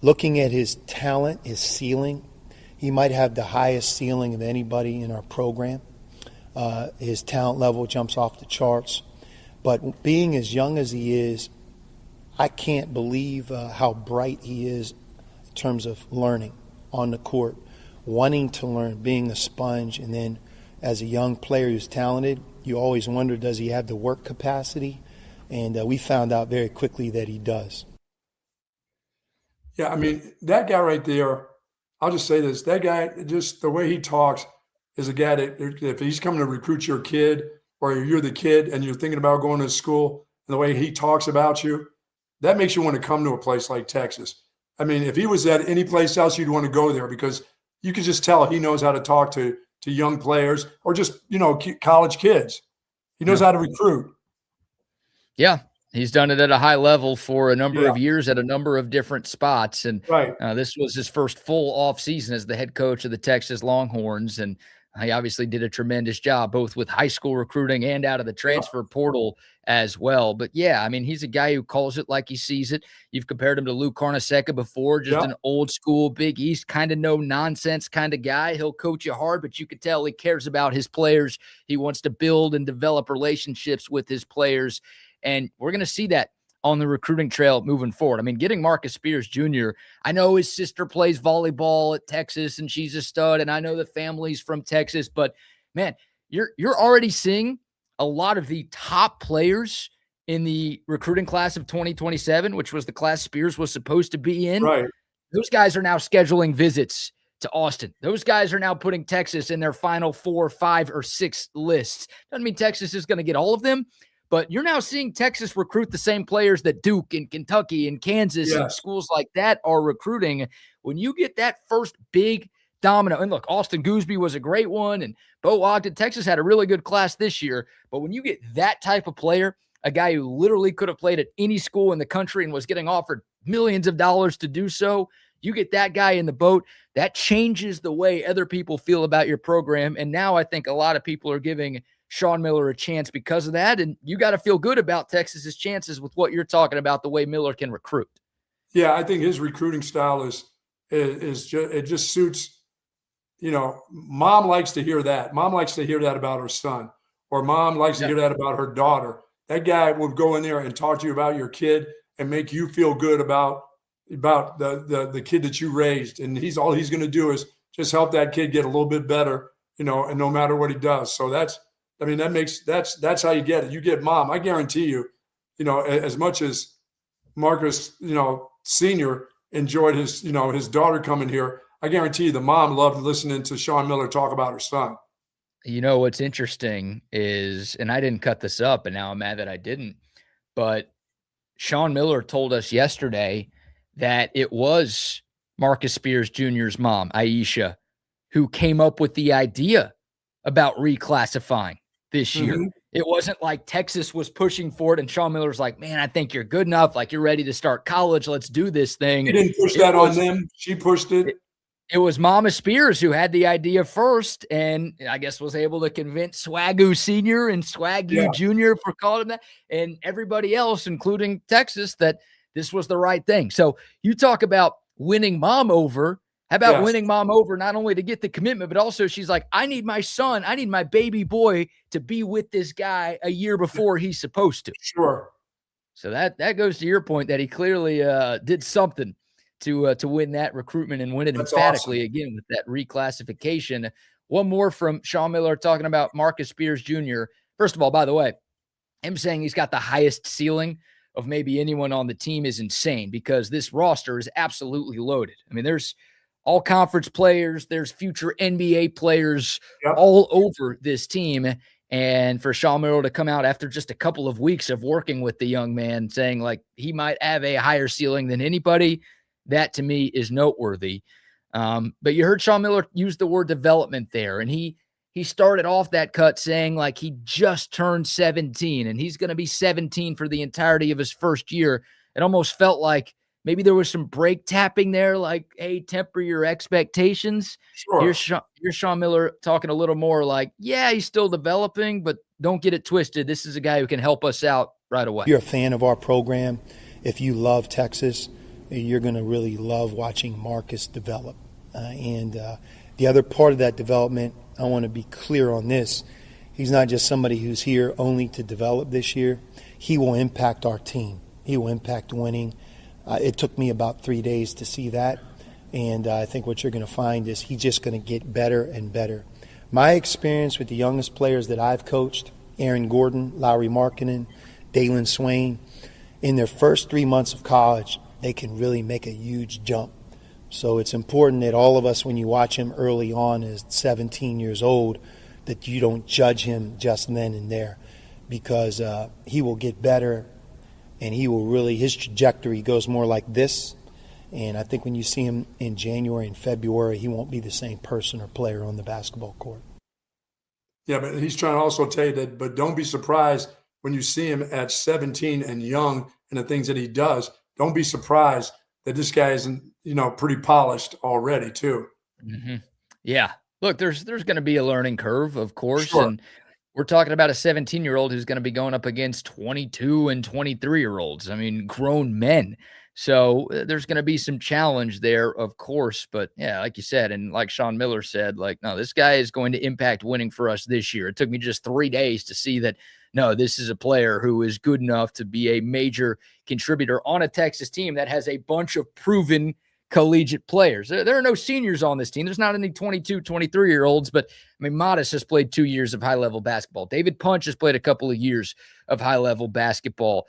looking at his talent, his ceiling, he might have the highest ceiling of anybody in our program. His talent level jumps off the charts. But being as young as he is, I can't believe how bright he is in terms of learning on the court, wanting to learn, being a sponge. And then as a young player who's talented, you always wonder, does he have the work capacity? And we found out very quickly that he does. Yeah, I mean, that guy right there, I'll just say this, that guy, just the way he talks, is a guy that if he's coming to recruit your kid, or you're the kid and you're thinking about going to school, and the way he talks about you, that makes you want to come to a place like Texas. I mean, if he was at any place else, you'd want to go there, because you could just tell he knows how to talk to young players, or just, college kids. He knows how to recruit. Yeah. He's done it at a high level for a number of years at a number of different spots. And this was his first full off season as the head coach of the Texas Longhorns. And he obviously did a tremendous job, both with high school recruiting and out of the transfer portal as well. But yeah, I mean, he's a guy who calls it like he sees it. You've compared him to Luke Carnesecca before, just an old school Big East kind of no nonsense kind of guy. He'll coach you hard, but you could tell he cares about his players. He wants to build and develop relationships with his players. And we're going to see that on the recruiting trail moving forward. I mean, getting Marcus Spears Jr., I know his sister plays volleyball at Texas and she's a stud, and I know the family's from Texas, but man, you're already seeing a lot of the top players in the recruiting class of 2027, which was the class Spears was supposed to be in. Right. Those guys are now scheduling visits to Austin. Those guys are now putting Texas in their final 4, 5, or 6 lists. Doesn't mean Texas is going to get all of them, but you're now seeing Texas recruit the same players that Duke and Kentucky and Kansas and schools like that are recruiting. When you get that first big domino, and look, Austin Gooseby was a great one, and Bo Ogden, Texas had a really good class this year. But when you get that type of player, a guy who literally could have played at any school in the country and was getting offered millions of dollars to do so, you get that guy in the boat, that changes the way other people feel about your program. And now I think a lot of people are giving Sean Miller a chance because of that. And you got to feel good about Texas's chances with what you're talking about, the way Miller can recruit. Yeah, I think his recruiting style is it just suits, mom likes to hear that. Mom likes to hear that about her son, or mom likes to hear that about her daughter. That guy will go in there and talk to you about your kid and make you feel good about the kid that you raised. And all he's going to do is just help that kid get a little bit better, and no matter what he does. So that's how you get it. You get mom. I guarantee you, as much as Marcus, Senior enjoyed his daughter coming here, I guarantee you the mom loved listening to Sean Miller talk about her son. What's interesting is, and I didn't cut this up, and now I'm mad that I didn't, but Sean Miller told us yesterday that it was Marcus Spears Jr.'s mom, Aisha, who came up with the idea about reclassifying this year. Mm-hmm. It wasn't like Texas was pushing for it and Sean Miller's like, man, I think you're good enough. Like, you're ready to start college. Let's do this thing. He didn't push that on them. She pushed it. It was Mama Spears who had the idea first, and I guess was able to convince Swagoo Sr. and Swagoo Jr. for calling him that, and everybody else, including Texas, that this was the right thing. So you talk about winning Mom over. How about winning Mom over not only to get the commitment, but also she's like, I need my son, I need my baby boy to be with this guy a year before he's supposed to. Sure. So that goes to your point that he clearly did something to win that recruitment and win it emphatically again with that reclassification. One more from Sean Miller talking about Marcus Spears Jr. First of all, by the way, him saying he's got the highest ceiling of maybe anyone on the team is insane because this roster is absolutely loaded. I mean, there's all conference players, there's future NBA players all over this team. And for Sean Miller to come out after just a couple of weeks of working with the young man saying like he might have a higher ceiling than anybody, that to me is noteworthy. But you heard Sean Miller use the word development there. And he started off that cut saying like he just turned 17 and he's going to be 17 for the entirety of his first year. It almost felt like maybe there was some break tapping there, like, hey, temper your expectations. Sure. Here's Sean Miller talking a little more like, yeah, he's still developing, but don't get it twisted. This is a guy who can help us out right away. If you're a fan of our program, if you love Texas, you're going to really love watching Marcus develop. And the other part of that development, I want to be clear on this. He's not just somebody who's here only to develop this year. He will impact our team. He will impact winning. It took me about 3 days to see that, and I think what you're going to find is he's just going to get better and better. My experience with the youngest players that I've coached, Aaron Gordon, Lowry Markkinen, Dalen Swain, in their first 3 months of college, they can really make a huge jump. So it's important that all of us, when you watch him early on as 17 years old, that you don't judge him just then and there because he will get better. And he will really, his trajectory goes more like this. And I think when you see him in January and February, he won't be the same person or player on the basketball court. Yeah, but he's trying to also tell you that, but don't be surprised when you see him at 17 and young and the things that he does. Don't be surprised that this guy isn't, pretty polished already too. Mm-hmm. Yeah. Look, there's going to be a learning curve, of course. Sure. And we're talking about a 17-year-old who's going to be going up against 22 and 23-year-olds. I mean, grown men. So there's going to be some challenge there, of course. But yeah, like you said, and like Sean Miller said, like, no, this guy is going to impact winning for us this year. It took me just 3 days to see that, no, this is a player who is good enough to be a major contributor on a Texas team that has a bunch of proven collegiate players. There are no seniors on this team. There's not any 22, 23-year-olds, but I mean, Modest has played 2 years of high-level basketball. David Punch has played a couple of years of high-level basketball.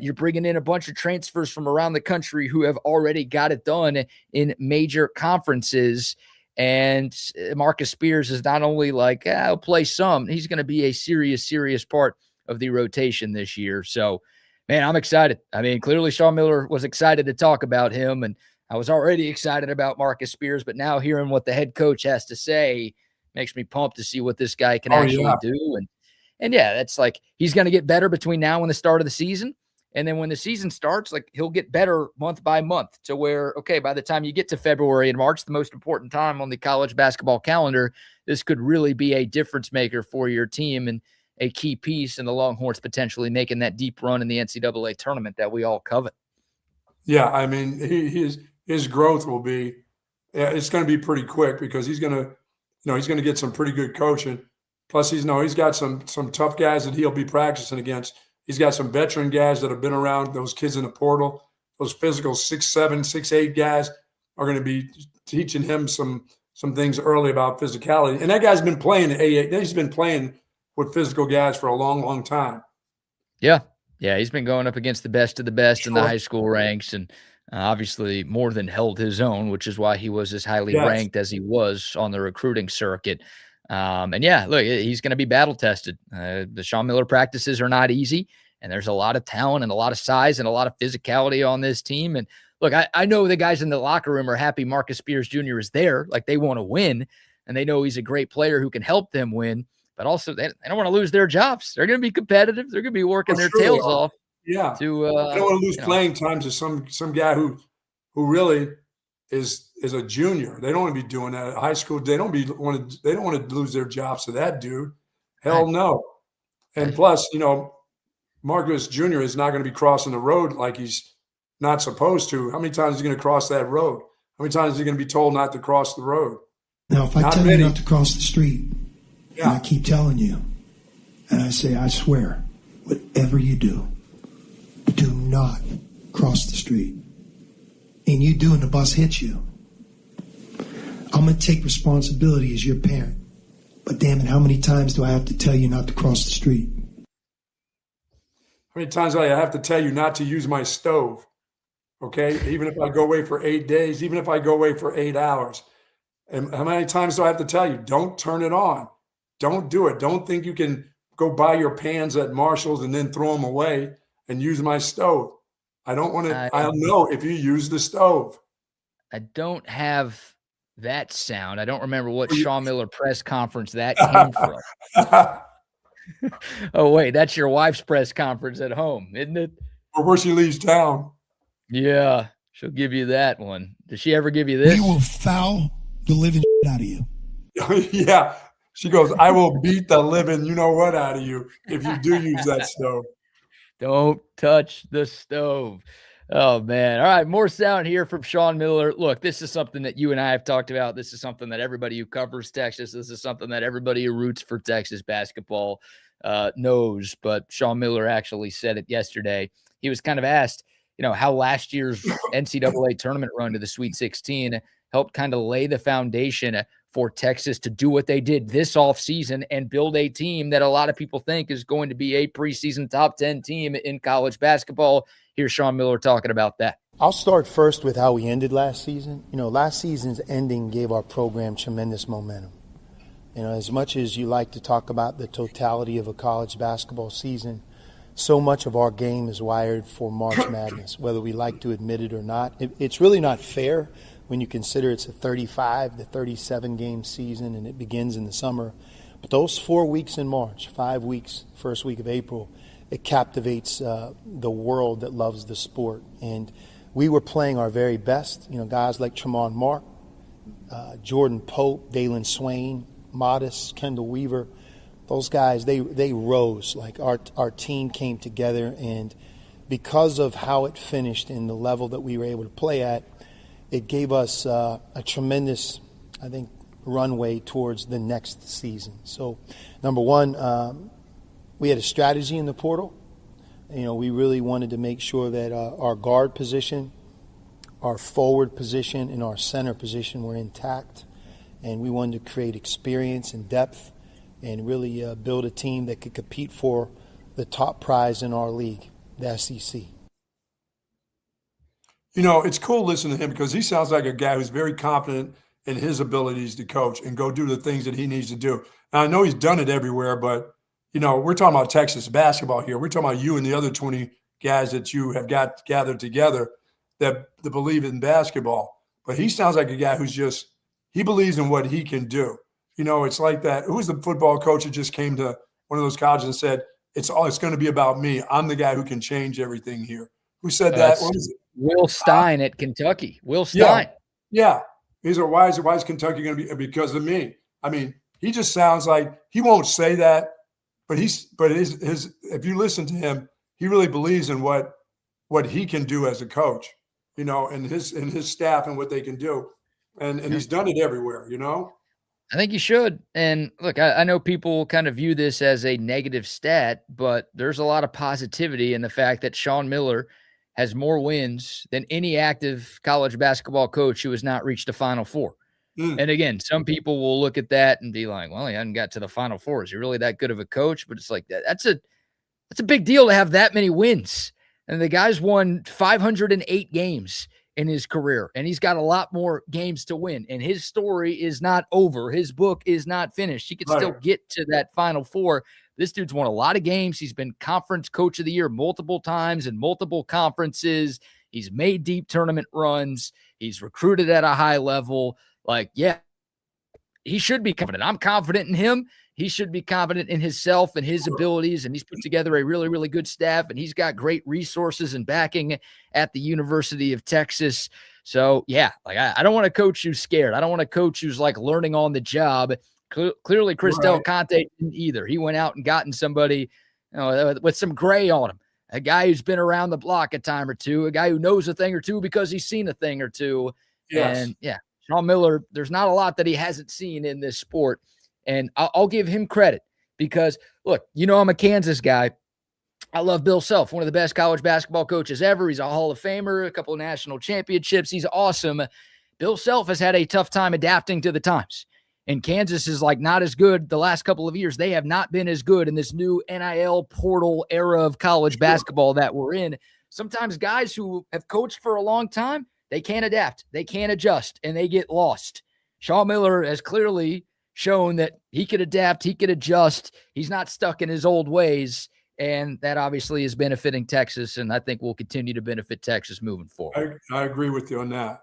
You're bringing in a bunch of transfers from around the country who have already got it done in major conferences. And Marcus Spears is not only like, I'll play some, he's going to be a serious part of the rotation this year. So, man, I'm excited. I mean, clearly Sean Miller was excited to talk about him, and I was already excited about Marcus Spears, but now hearing what the head coach has to say makes me pumped to see what this guy can actually do. And yeah, that's like, he's going to get better between now and the start of the season. And then when the season starts, like, he'll get better month by month to where, okay, by the time you get to February and March, the most important time on the college basketball calendar, this could really be a difference maker for your team and a key piece in the Longhorns potentially making that deep run in the NCAA tournament that we all covet. Yeah, I mean, his growth will be, it's going to be pretty quick because he's going to get some pretty good coaching. Plus, he's got some tough guys that he'll be practicing against. He's got some veteran guys that have been around, those kids in the portal, those physical 6'7", 6'8" guys are going to be teaching him some things early about physicality. And that guy's been playing at A8. He's been playing with physical guys for a long, long time. Yeah. Yeah, he's been going up against the best of the best in the high school ranks and obviously more than held his own, which is why he was as highly ranked as he was on the recruiting circuit. And yeah, look, he's going to be battle tested. The Sean Miller practices are not easy, and there's a lot of talent and a lot of size and a lot of physicality on this team. And look, I know the guys in the locker room are happy Marcus Spears Jr. is there. Like, they want to win, and they know he's a great player who can help them win. But also, they don't want to lose their jobs. They're going to be competitive. They're going to be working their tails off. Yeah. To I don't want to lose playing time to some guy who really is a junior. They don't want to be doing that at high school. They don't want to lose their jobs to that dude. Hell no. And plus, Marcus Jr. is not going to be crossing the road like he's not supposed to. How many times is he going to cross that road? How many times is he going to be told not to cross the road? Now, if I tell you not to cross the street, and I keep telling you, and I say, I swear, whatever you do not cross the street, and you do and the bus hits you, I'm going to take responsibility as your parent. But damn it, how many times do I have to tell you not to cross the street? How many times do I have to tell you not to use my stove? Okay, even if I go away for 8 days, even if I go away for 8 hours. And how many times do I have to tell you, don't turn it on? Don't do it. Don't think you can go buy your pans at Marshall's and then throw them away and use my stove. I don't want to. I'll know if you use the stove. I don't have that sound. I don't remember what Sean Miller press conference that came from. Oh, wait, that's your wife's press conference at home, isn't it? Or where she leaves town. Yeah, she'll give you that one. Does she ever give you this? We will foul the living out of you. Yeah. She goes, I will beat the living you-know-what out of you if you do use that stove. Don't touch the stove. Oh, man. All right, more sound here from Sean Miller. Look, this is something that you and I have talked about. This is something that everybody who covers Texas, this is something that everybody who roots for Texas basketball knows. But Sean Miller actually said it yesterday. He was kind of asked, how last year's NCAA tournament run to the Sweet 16 helped kind of lay the foundation for Texas to do what they did this offseason and build a team that a lot of people think is going to be a preseason top 10 team in college basketball. Here's Sean Miller talking about that. I'll start first with how we ended last season. Last season's ending gave our program tremendous momentum. As much as you like to talk about the totality of a college basketball season, so much of our game is wired for March Madness, whether we like to admit it or not. It's really not fair when you consider it's a 35 to 37 game season and it begins in the summer. But those 4 weeks in March, 5 weeks, first week of April, it captivates the world that loves the sport. And we were playing our very best. Guys like Tremont Mark, Jordan Pope, Dalen Swain, Modest, Kendall Weaver, those guys, they rose. Like our team came together, and because of how it finished and the level that we were able to play at, it gave us a tremendous, I think, runway towards the next season. So, number one, we had a strategy in the portal. We really wanted to make sure that our guard position, our forward position, and our center position were intact. And we wanted to create experience and depth and really build a team that could compete for the top prize in our league, the SEC. It's cool listening to him because he sounds like a guy who's very confident in his abilities to coach and go do the things that he needs to do. Now, I know he's done it everywhere, but, we're talking about Texas basketball here. We're talking about you and the other 20 guys that you have got gathered together that believe in basketball. But he sounds like a guy who's he believes in what he can do. It's like that. Who was the football coach that just came to one of those colleges and said, it's going to be about me. I'm the guy who can change everything here. Who said that? What is it? Will Stein at Kentucky. Will Stein. Yeah. He's why is Kentucky going to be because of me? I mean, he just sounds like he won't say that, but his if you listen to him, he really believes in what he can do as a coach, and his staff and what they can do. And he's done it everywhere, I think you should. And look, I know people kind of view this as a negative stat, but there's a lot of positivity in the fact that Sean Miller has more wins than any active college basketball coach who has not reached a Final Four. And again, some people will look at that and be like, well, he hasn't got to the Final Four. Is he really that good of a coach? But it's like, that's a big deal to have that many wins. And the guy's won 508 games in his career, and he's got a lot more games to win. And his story is not over. His book is not finished. He can still get to that Final Four. This dude's won a lot of games. He's been conference coach of the year multiple times in multiple conferences. He's made deep tournament runs. He's recruited at a high level. Like, yeah, he should be confident. I'm confident in him. he should be confident in himself and his abilities, and he's put together a really, really good staff, and he's got great resources and backing at the University of Texas. So, yeah, like I don't want to coach who's scared. I don't want to coach who's like learning on the job. Clearly, Chris Del Conte didn't either. He went out and gotten somebody with some gray on him, a guy who's been around the block a time or two, a guy who knows a thing or two because he's seen a thing or two. Yes. And, yeah, Sean Miller, there's not a lot that he hasn't seen in this sport. And I'll give him credit because, look, I'm a Kansas guy. I love Bill Self, one of the best college basketball coaches ever. He's a Hall of Famer, a couple of national championships. He's awesome. Bill Self has had a tough time adapting to the times. And Kansas is like not as good the last couple of years. They have not been as good in this new NIL portal era of college basketball that we're in. Sometimes guys who have coached for a long time, they can't adapt. They can't adjust, and they get lost. Sean Miller has clearly shown that he could adapt, he could adjust. He's not stuck in his old ways, and that obviously is benefiting Texas, and I think will continue to benefit Texas moving forward. I agree with you on that.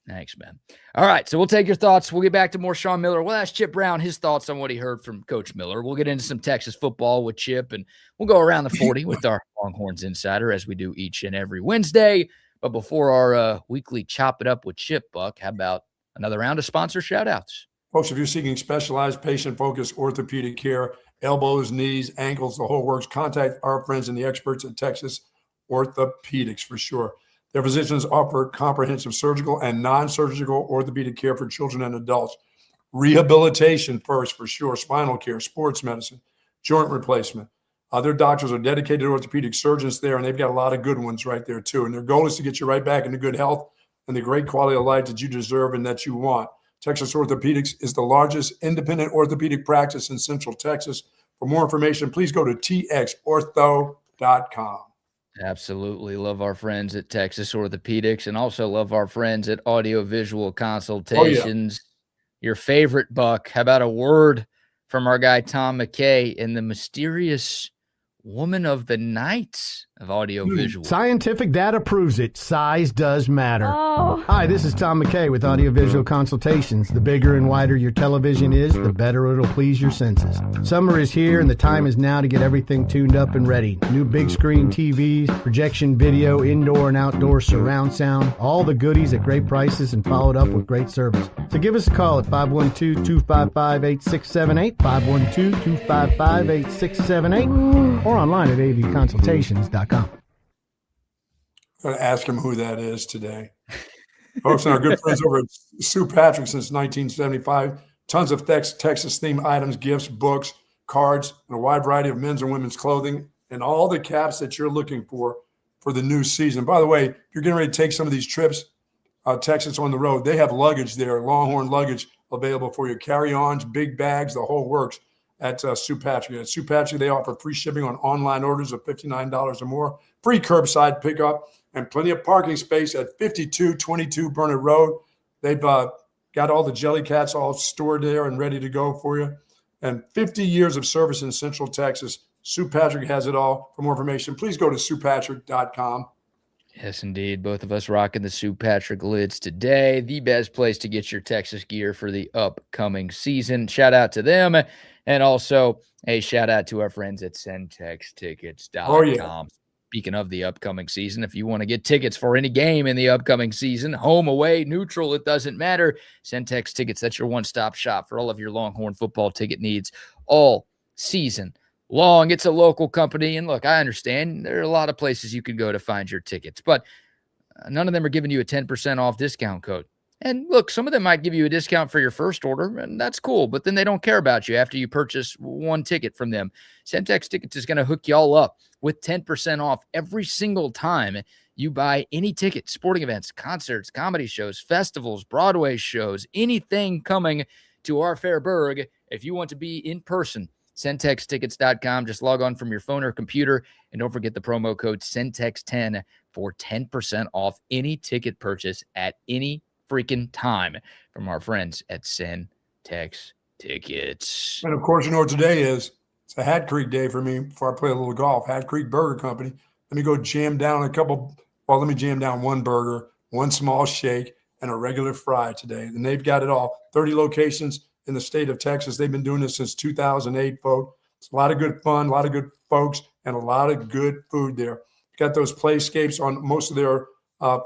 Thanks, man. All right, so we'll take your thoughts. We'll get back to more Sean Miller. We'll ask Chip Brown his thoughts on what he heard from Coach Miller. We'll get into some Texas football with Chip, and we'll go around the 40 with our Longhorns Insider as we do each and every Wednesday. But before our weekly Chop It Up with Chip, Buck, how about another round of sponsor shout-outs? Folks, if you're seeking specialized patient-focused orthopedic care, elbows, knees, ankles, the whole works, contact our friends and the experts at Texas Orthopedics for sure. Their physicians offer comprehensive surgical and non-surgical orthopedic care for children and adults. Rehabilitation first for sure, spinal care, sports medicine, joint replacement. Their doctors are dedicated orthopedic surgeons there, and they've got a lot of good ones right there too. And their goal is to get you right back into good health and the great quality of life that you deserve and that you want. Texas Orthopedics is the largest independent orthopedic practice in Central Texas. For more information, please go to txortho.com. Absolutely. Love our friends at Texas Orthopedics and also love our friends at Audiovisual Consultations. Your favorite, Buck. How about a word from our guy Tom McKay in the mysterious woman of the night of audiovisual? Scientific data proves it. Size does matter. Oh. Hi, this is Tom McKay with Audiovisual Consultations. The bigger and wider your television is, the better it'll please your senses. Summer is here and the time is now to get everything tuned up and ready. New big screen TVs, projection video, indoor and outdoor surround sound, all the goodies at great prices and followed up with great service. So give us a call at 512-255-8678, 512-255-8678, or online at avconsultations.com. I'm going to ask him who that is today. Folks, and our good friends over at Sue Patrick since 1975. Tons of Texas-themed items, gifts, books, cards, and a wide variety of men's and women's clothing, and all the caps that you're looking for the new season. By the way, if you're getting ready to take some of these trips, Texas on the road, they have luggage there, Longhorn luggage available for you, carry-ons, big bags, the whole works at Sue Patrick. At Sue Patrick, they offer free shipping on online orders of $59 or more, free curbside pickup, and plenty of parking space at 5222 Burnett Road. They've got all the Jellycats all stored there and ready to go for you. And 50 years of service in Central Texas. Sue Patrick has it all. For more information, please go to SuePatrick.com. Yes, indeed. Both of us rocking the Sue Patrick lids today. The best place to get your Texas gear for the upcoming season. Shout out to them. And also a shout out to our friends at SendTexTickets.com. Oh, yeah. Speaking of the upcoming season, if you want to get tickets for any game in the upcoming season, home, away, neutral, it doesn't matter. Centex Tickets, that's your one-stop shop for all of your Longhorn football ticket needs all season long. It's a local company, and look, I understand there are a lot of places you could go to find your tickets, but none of them are giving you a 10% off discount code. And look, some of them might give you a discount for your first order, and that's cool, but then they don't care about you after you purchase one ticket from them. Centex Tickets is going to hook you all up with 10% off every single time you buy any ticket, sporting events, concerts, comedy shows, festivals, Broadway shows, anything coming to our fair burg. If you want to be in person, CentexTickets.com. Just log on from your phone or computer, and don't forget the promo code CENTEX10 for 10% off any ticket purchase at any freaking time from our friends at Centex Tickets. And of course, you know what today is? It's a Hat Creek day for me before I play a little golf. Hat Creek Burger Company. Let me go jam down let me jam down one burger, one small shake, and a regular fry today. And they've got it all. 30 locations in the state of Texas. They've been doing this since 2008, folks. It's a lot of good fun, a lot of good folks, and a lot of good food there. Got those playscapes on most of their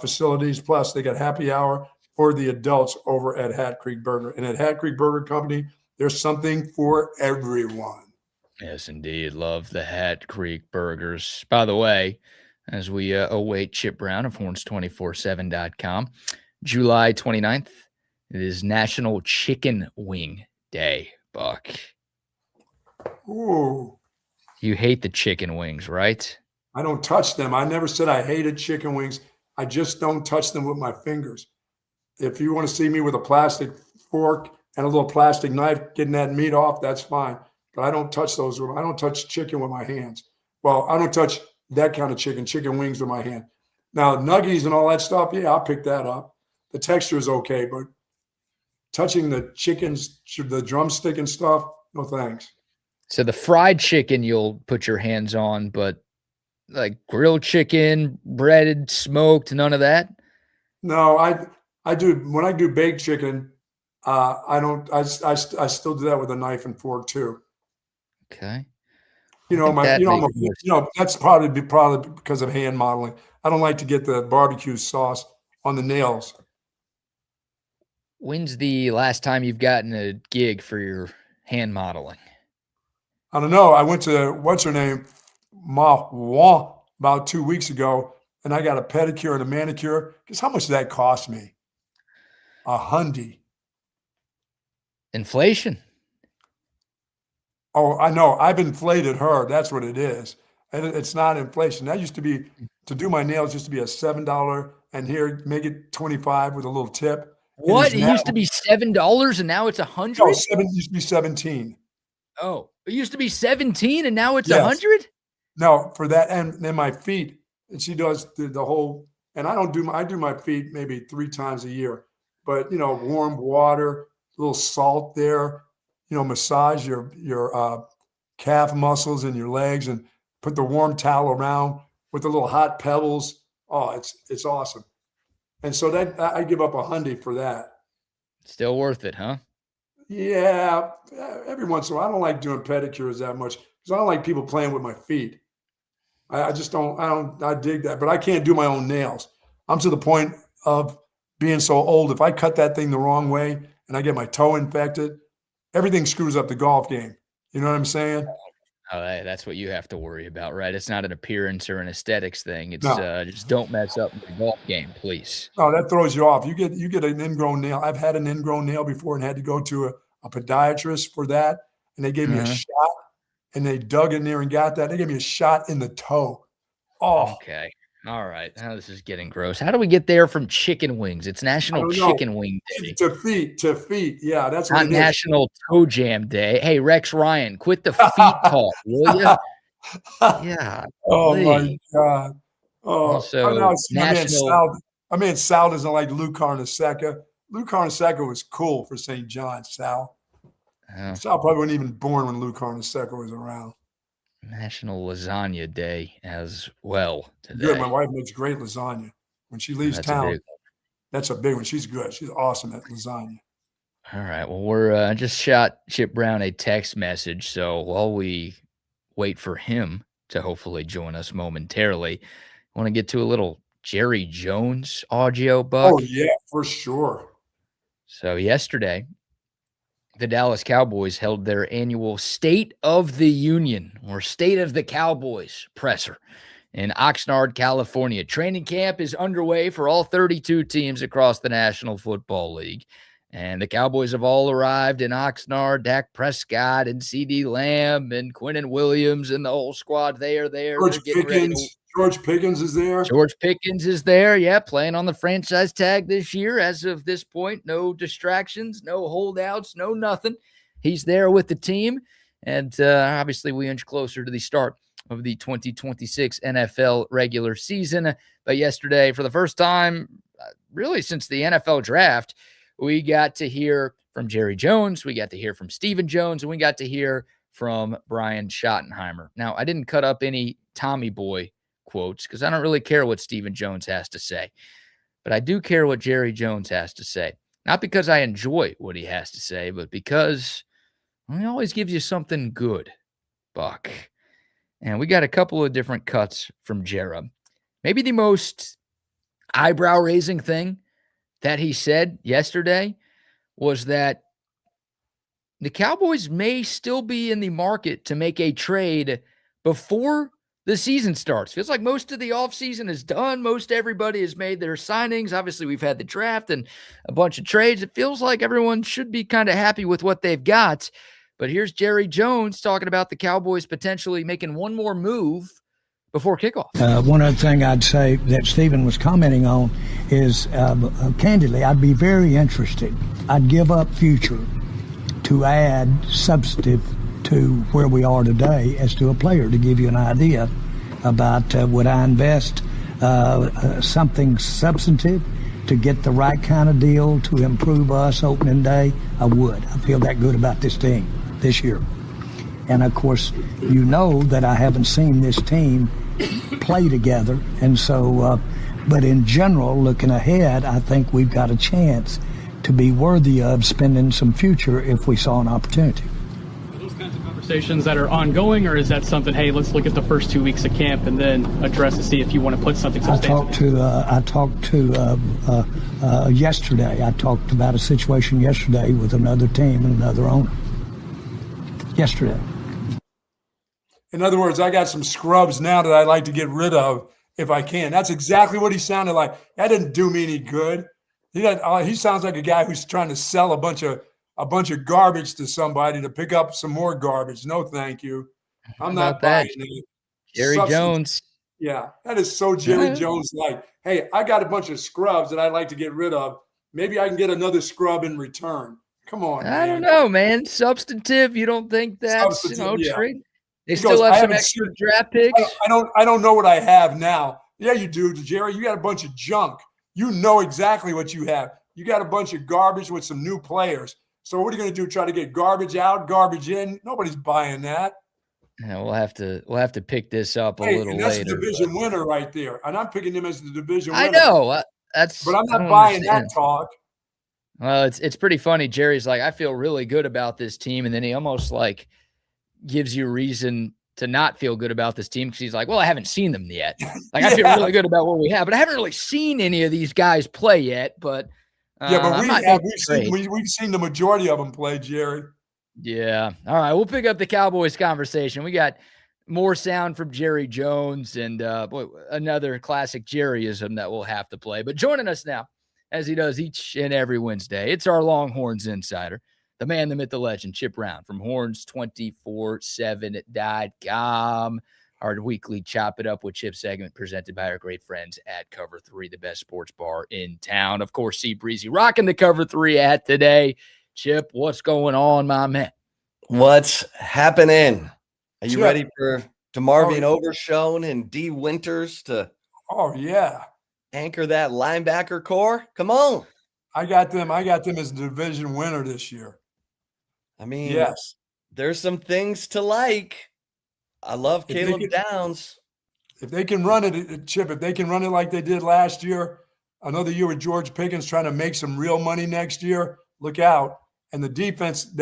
facilities. Plus, they got happy hour for the adults over at Hat Creek Burger. And at Hat Creek Burger Company, there's something for everyone. Yes, indeed. Love the Hat Creek burgers. By the way, as we await Chip Brown of horns247.com, July 29th, it is National Chicken Wing Day, Buck. Ooh. You hate the chicken wings, right? I don't touch them. I never said I hated chicken wings. I just don't touch them with my fingers. If you want to see me with a plastic fork and a little plastic knife getting that meat off, that's fine. But I don't touch those. I don't touch chicken with my hands. Well, I don't touch that kind of chicken wings with my hand. Now, nuggies and all that stuff, yeah, I'll pick that up. The texture is okay, but touching the chickens, the drumstick and stuff, no thanks. So the fried chicken you'll put your hands on, but like grilled chicken, breaded, smoked, none of that? No, I do. When I do baked chicken, I still do that with a knife and fork too. Okay. That's probably because of hand modeling. I don't like to get the barbecue sauce on the nails. When's the last time you've gotten a gig for your hand modeling? I don't know. I went to what's her name, Ma Wan, about 2 weeks ago, and I got a pedicure and a manicure. Guess how much that cost me? $100. Inflation. Oh, I know. I've inflated her. That's what it is. And it's not inflation. That used to be, to do my nails used to be a $7, and here, make it 25 with a little tip. What? It used to be $7 and now it's $100? No, it used to be 17. Oh, it used to be 17 and now it's 100? No, for that. And then my feet, and she does the whole, and I do my feet maybe 3 times a year, but warm water, a little salt there, massage your calf muscles and your legs and put the warm towel around with the little hot pebbles. Oh, it's awesome. And so that I give up $100 for that. Still worth it, huh? Yeah. Every once in a while, I don't like doing pedicures that much because I don't like people playing with my feet. I just don't, I dig that, but I can't do my own nails. I'm to the point of being so old. If I cut that thing the wrong way and I get my toe infected, everything screws up the golf game. You know what I'm saying? Oh, that's what you have to worry about, right? It's not an appearance or an aesthetics thing. It's No. Just don't mess up the golf game, please. No, that throws you off. You get an ingrown nail. I've had an ingrown nail before and had to go to a podiatrist for that. And they gave me a shot and they dug in there and got that. They gave me a shot in the toe. Oh, okay. All right. Now this is getting gross. How do we get there from chicken wings? It's National Chicken Wing Day. To feet. Yeah, that's what not National Toe Jam Day. Hey, Rex Ryan, quit the feet talk, will you? Yeah. Oh my God. Oh, also, my man Sal doesn't like Lou Carnesecca. Lou Carnesecca was cool for St. John, Sal. Sal probably wasn't even born when Lou Carnesecca was around. National Lasagna Day as well today. Good. My wife makes great lasagna. When she leaves town, that's a big one. She's good. She's awesome at lasagna. All right. Well, we're just shot Chip Brown a text message. So while we wait for him to hopefully join us momentarily, I want to get to a little Jerry Jones audio, Buck. Oh, yeah, for sure. So yesterday, the Dallas Cowboys held their annual State of the Union or State of the Cowboys presser in Oxnard, California. Training camp is underway for all 32 teams across the National Football League. And the Cowboys have all arrived in Oxnard. Dak Prescott and CeeDee Lamb and Quinnen Williams and the whole squad. They are there. George Pickens is there. George Pickens is there. Yeah, playing on the franchise tag this year. As of this point, no distractions, no holdouts, no nothing. He's there with the team. And obviously we inch closer to the start of the 2026 NFL regular season. But yesterday, for the first time, really since the NFL draft, we got to hear from Jerry Jones. We got to hear from Stephen Jones. And we got to hear from Brian Schottenheimer. Now, I didn't cut up any Tommy Boy quotes because I don't really care what Stephen Jones has to say. But I do care what Jerry Jones has to say. Not because I enjoy what he has to say, but because he always gives you something good, Buck. And we got a couple of different cuts from Jera. Maybe the most eyebrow-raising thing that he said yesterday was that the Cowboys may still be in the market to make a trade before the season starts. Feels like most of the offseason is done. Most everybody has made their signings. Obviously, we've had the draft and a bunch of trades. It feels like everyone should be kind of happy with what they've got. But here's Jerry Jones talking about the Cowboys potentially making one more move before kickoff. One other thing I'd say that Stephen was commenting on is, candidly, I'd be very interested. I'd give up future to add substantive to where we are today as to a player, to give you an idea about would I invest something substantive to get the right kind of deal to improve us opening day. I would. I feel that good about this team this year. And of course, you know that I haven't seen this team play together. And so, but in general, looking ahead, I think we've got a chance to be worthy of spending some future if we saw an opportunity. Are those kinds of conversations that are ongoing, or is that something, hey, let's look at the first 2 weeks of camp and then address to see if you want to put something substantial? I talked to yesterday. I talked about a situation yesterday with another team and another owner. Yesterday. In other words, I got some scrubs now that I'd like to get rid of if I can. That's exactly what he sounded like. That didn't do me any good. He sounds like a guy who's trying to sell a bunch of garbage to somebody to pick up some more garbage. No, thank you. I'm not buying it. Jerry Jones. Yeah, that is so Jerry Jones like. Hey, I got a bunch of scrubs that I'd like to get rid of. Maybe I can get another scrub in return. Come on, I don't know, man. Substantive. You don't think that's trade? They still have some extra draft picks. I don't know what I have now. Yeah, you do, Jerry. You got a bunch of junk. You know exactly what you have. You got a bunch of garbage with some new players. So what are you going to do? Try to get garbage out, garbage in? Nobody's buying that. Yeah, we'll have to pick this up a little that's later. That's a division winner right there, and I'm picking him as the division winner. I know but I'm not buying that talk. Well, it's pretty funny. Jerry's like, I feel really good about this team, and then he almost like gives you reason to not feel good about this team because he's like, well, I haven't seen them yet. Like, I feel really good about what we have, but I haven't really seen any of these guys play yet. But we've seen the majority of them play, Jerry. Yeah. All right, we'll pick up the Cowboys conversation. We got more sound from Jerry Jones and another classic Jerryism that we'll have to play. But joining us now, as he does each and every Wednesday, it's our Longhorns insider, the man, the myth, the legend, Chip Brown from horns247.com. Our weekly Chop It Up with Chip segment presented by our great friends at Cover 3, the best sports bar in town. Of course, C Breezy rocking the Cover 3 hat today. Chip, what's going on, my man? What's happening? Are you ready for DeMarvion Overshone and D Winters to anchor that linebacker core? Come on. I got them as the division winner this year. I mean, yes, there's some things to like. I love Caleb Downs. If they can run it, Chip, if they can run it like they did last year, another year with George Pickens trying to make some real money next year, look out. And the defense,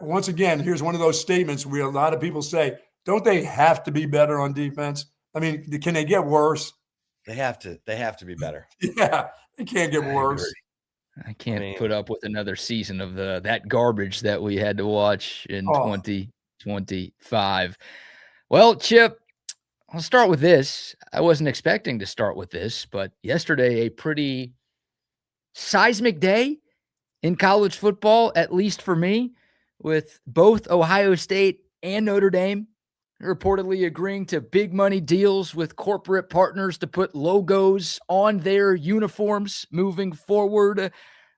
once again, here's one of those statements where a lot of people say, don't they have to be better on defense? I mean, can they get worse? They have to be better. Yeah, they can't get worse. I can't put up with another season of that garbage that we had to watch in 2025. Well, Chip, I'll start with this. I wasn't expecting to start with this, but yesterday, a pretty seismic day in college football, at least for me, with both Ohio State and Notre Dame reportedly agreeing to big money deals with corporate partners to put logos on their uniforms moving forward.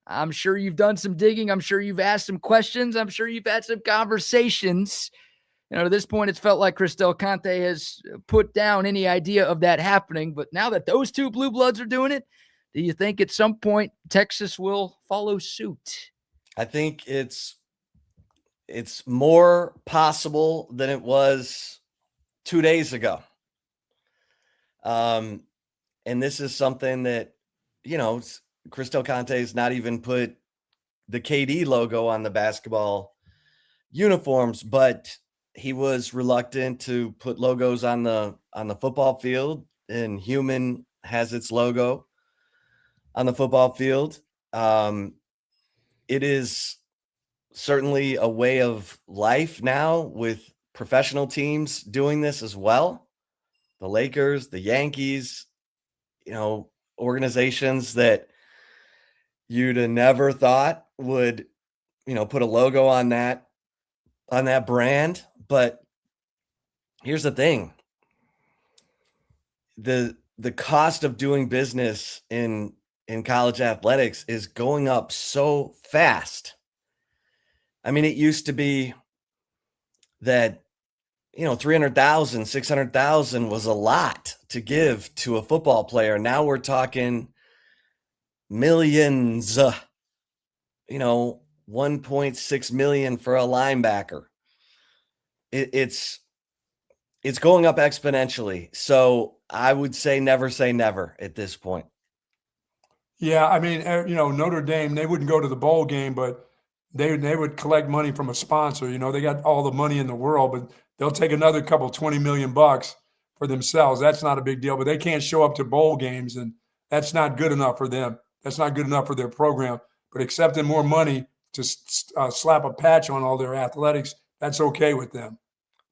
I'm sure you've done some digging. I'm sure you've asked some questions. I'm sure you've had some conversations. At this point, it's felt like Chris Del Conte has put down any idea of that happening. But now that those two blue bloods are doing it, do you think at some point Texas will follow suit? I think it's more possible than it was 2 days ago. And this is something that, Chris Del Conte's not even put the KD logo on the basketball uniforms, but he was reluctant to put logos on the football field, and Human has its logo on the football field. It is certainly a way of life now, with professional teams doing this as well. The Lakers, the Yankees, organizations that you'd have never thought would, put a logo on that brand. But here's the thing. The cost of doing business in college athletics is going up so fast. I mean, it used to be that, 300,000, 600,000 was a lot to give to a football player. Now we're talking millions, 1.6 million for a linebacker. It's going up exponentially. So I would say never at this point. Yeah. I mean, Notre Dame, they wouldn't go to the bowl game, but they would collect money from a sponsor. They got all the money in the world, but they'll take another couple $20 million for themselves. That's not a big deal, but they can't show up to bowl games, and that's not good enough for them. That's not good enough for their program. But accepting more money to slap a patch on all their athletics, that's okay with them.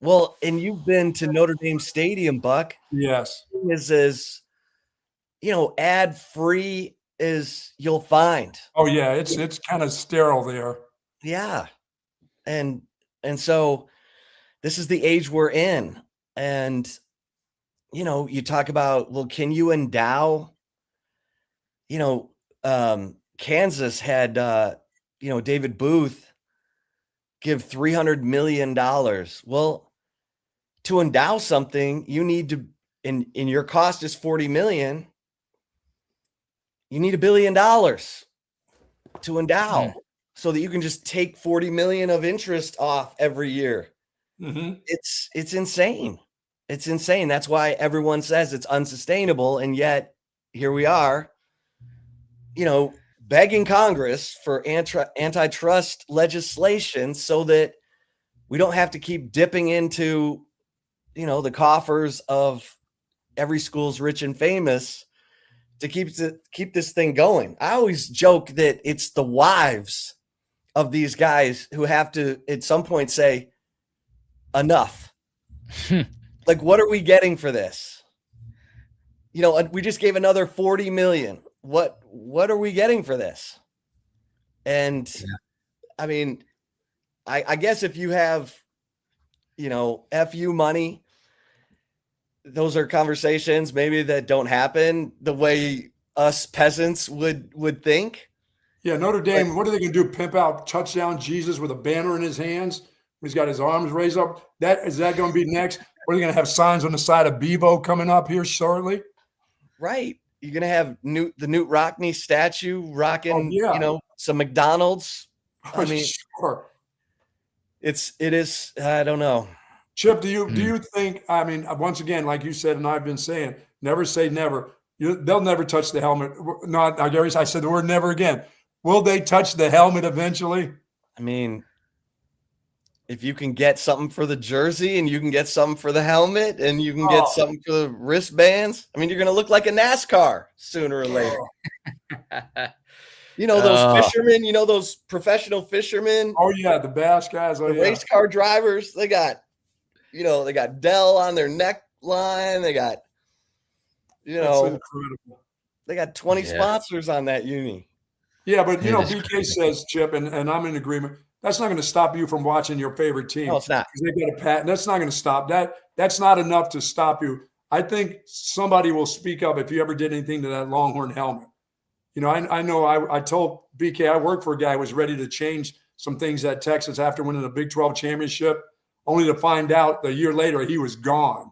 Well, and you've been to Notre Dame Stadium, Buck. Yes. Is as ad free as you'll find. Oh yeah, it's kind of sterile there. Yeah, and so this is the age we're in, and you talk about, well, can you endow? Kansas had David Booth give $300 million. Well, to endow something, you need to, and your cost is $40 million. You need $1 billion to endow, so that you can just take $40 million of interest off every year. Mm-hmm. It's insane. It's insane. That's why everyone says it's unsustainable, and yet here we are, begging Congress for antitrust legislation so that we don't have to keep dipping into, the coffers of every school's rich and famous to keep this thing going. I always joke that it's the wives of these guys who have to at some point say, enough. Like, what are we getting for this? We just gave another 40 million. What are we getting for this? And I mean, I guess if you have, FU money, those are conversations maybe that don't happen the way us peasants would think. Yeah, Notre Dame, what are they going to do? Pimp out touchdown Jesus with a banner in his hands? He's got his arms raised up. Is that going to be next? Or are they going to have signs on the side of Bevo coming up here shortly? Right. You're going to have the Newt Rockney statue rocking, some McDonald's. I mean, sure. It is, I don't know. Chip, do you think, I mean, once again, like you said, and I've been saying, never say never. They'll never touch the helmet. Not, I said the word never again. Will they touch the helmet eventually? I mean, if you can get something for the jersey and you can get something for the helmet and you can get something for the wristbands, I mean, you're going to look like a NASCAR sooner or later. Those fishermen, those professional fishermen. Oh, yeah, the bass guys. The race car drivers, they got Dell on their neckline. They got, That's incredible. They got 20 sponsors on that uni. Yeah, but, BK says, Chip, and I'm in agreement, that's not going to stop you from watching your favorite team. No, it's not. Because they got a patent. That's not going to stop that. That's not enough to stop you. I think somebody will speak up if you ever did anything to that Longhorn helmet. I know I told BK I worked for a guy who was ready to change some things at Texas after winning the Big 12 championship, only to find out a year later he was gone.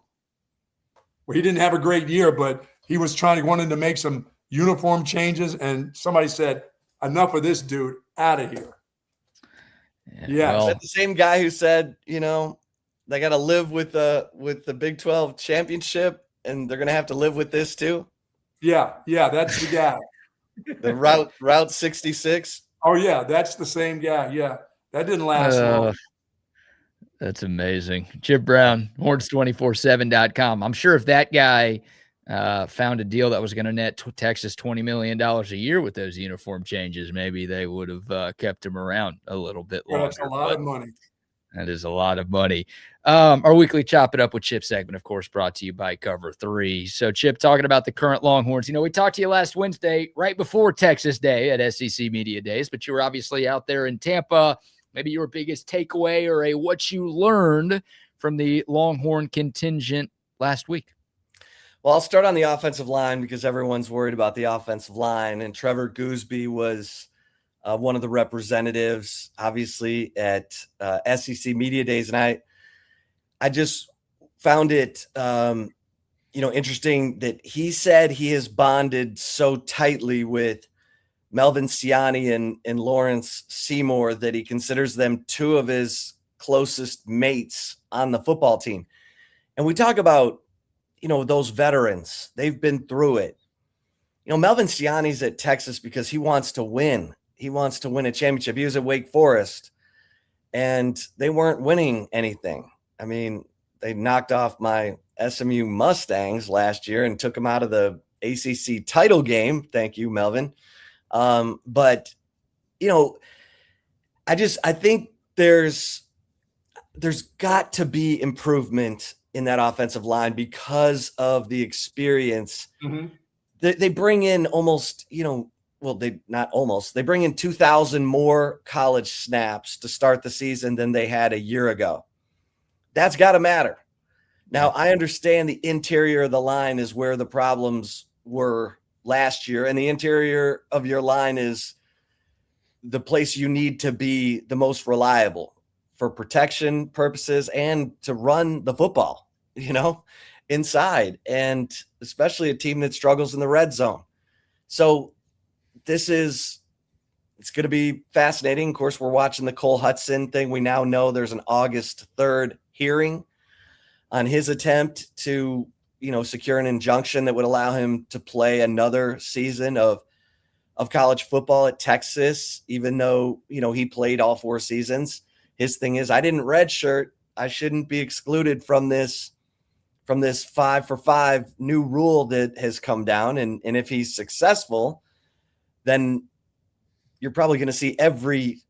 Well, he didn't have a great year, but he was wanting to make some uniform changes, and somebody said, enough of this dude, out of here. Yeah. Is that the same guy who said, they got to live with the Big 12 championship and they're going to have to live with this too? Yeah, that's the guy. The Route 66. Oh yeah, that's the same guy. Yeah, that didn't last long. That's amazing. Chip Brown, horns247.com. I'm sure if that guy found a deal that was going to net Texas $20 million a year with those uniform changes, maybe they would have kept him around a little bit longer. That's a lot of money. That is a lot of money. Our weekly Chop It Up with Chip segment, of course, brought to you by Cover 3. So, Chip, talking about the current Longhorns, we talked to you last Wednesday, right before Texas Day at SEC Media Days, but you were obviously out there in Tampa. Maybe your biggest takeaway or what you learned from the Longhorn contingent last week. Well, I'll start on the offensive line because everyone's worried about the offensive line, and Trevor Gooseby was one of the representatives, obviously, at SEC Media Days. And I just found it, interesting that he said he has bonded so tightly with Melvin Siani and Lawrence Seymour that he considers them two of his closest mates on the football team. And we talk about, those veterans. They've been through it. Melvin Siani's at Texas because he wants to win. He wants to win a championship. He was at Wake Forest, and they weren't winning anything. I mean, they knocked off my SMU Mustangs last year and took them out of the ACC title game. Thank you, Melvin. But I think there's got to be improvement in that offensive line because of the experience. Mm-hmm. They bring in almost, they bring in 2,000 more college snaps to start the season than they had a year ago. That's got to matter. Now, I understand the interior of the line is where the problems were last year, and the interior of your line is the place you need to be the most reliable for protection purposes and to run the football, inside, and especially a team that struggles in the red zone. So it's going to be fascinating. Of course, we're watching the Cole Hudson thing. We now know there's an August 3rd hearing on his attempt to, secure an injunction that would allow him to play another season of college football at Texas, even though, he played all 4 seasons. His thing is, I didn't redshirt. I shouldn't be excluded from this 5-for-5 new rule that has come down. And if he's successful, then you're probably going to see every,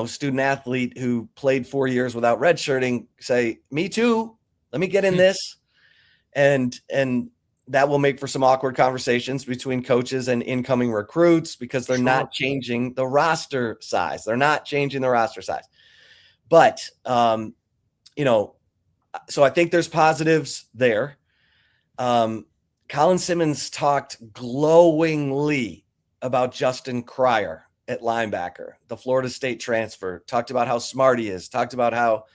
student athlete who played 4 years without redshirting say, me too, let me get in this. And that will make for some awkward conversations between coaches and incoming recruits because they're not changing the roster size. But, so I think there's positives there. Colin Simmons talked glowingly about Justin Cryer at linebacker, the Florida State transfer, talked about how smart he is, talked about how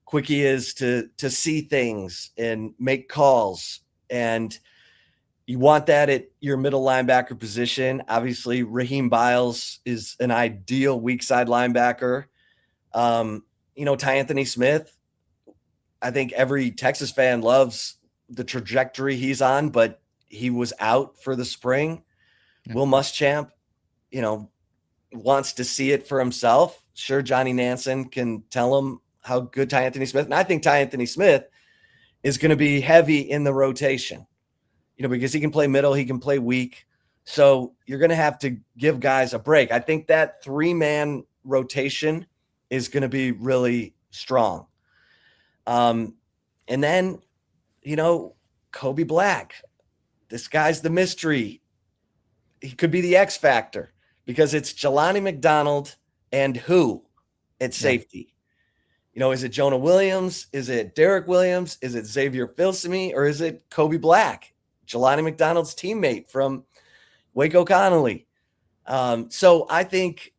quick he is to see things and make calls. And you want that at your middle linebacker position. Obviously, Raheem Biles is an ideal weak side linebacker. Ty Anthony Smith, I think every Texas fan loves the trajectory he's on, but he was out for the spring. Yeah. Will Muschamp, wants to see it for himself. Sure, Johnny Nansen can tell him how good Ty Anthony Smith. And I think Ty Anthony Smith is going to be heavy in the rotation, because he can play middle, he can play weak. So you're going to have to give guys a break. I think that 3-man rotation is going to be really strong. And then, Kobe Black, this guy's the mystery. He could be the X factor because it's Jelani McDonald and who at safety. Is it Jonah Williams? Is it Derek Williams? Is it Xavier Filsaime? Or is it Kobe Black, Jelani McDonald's teammate from Waco Connolly? So I think,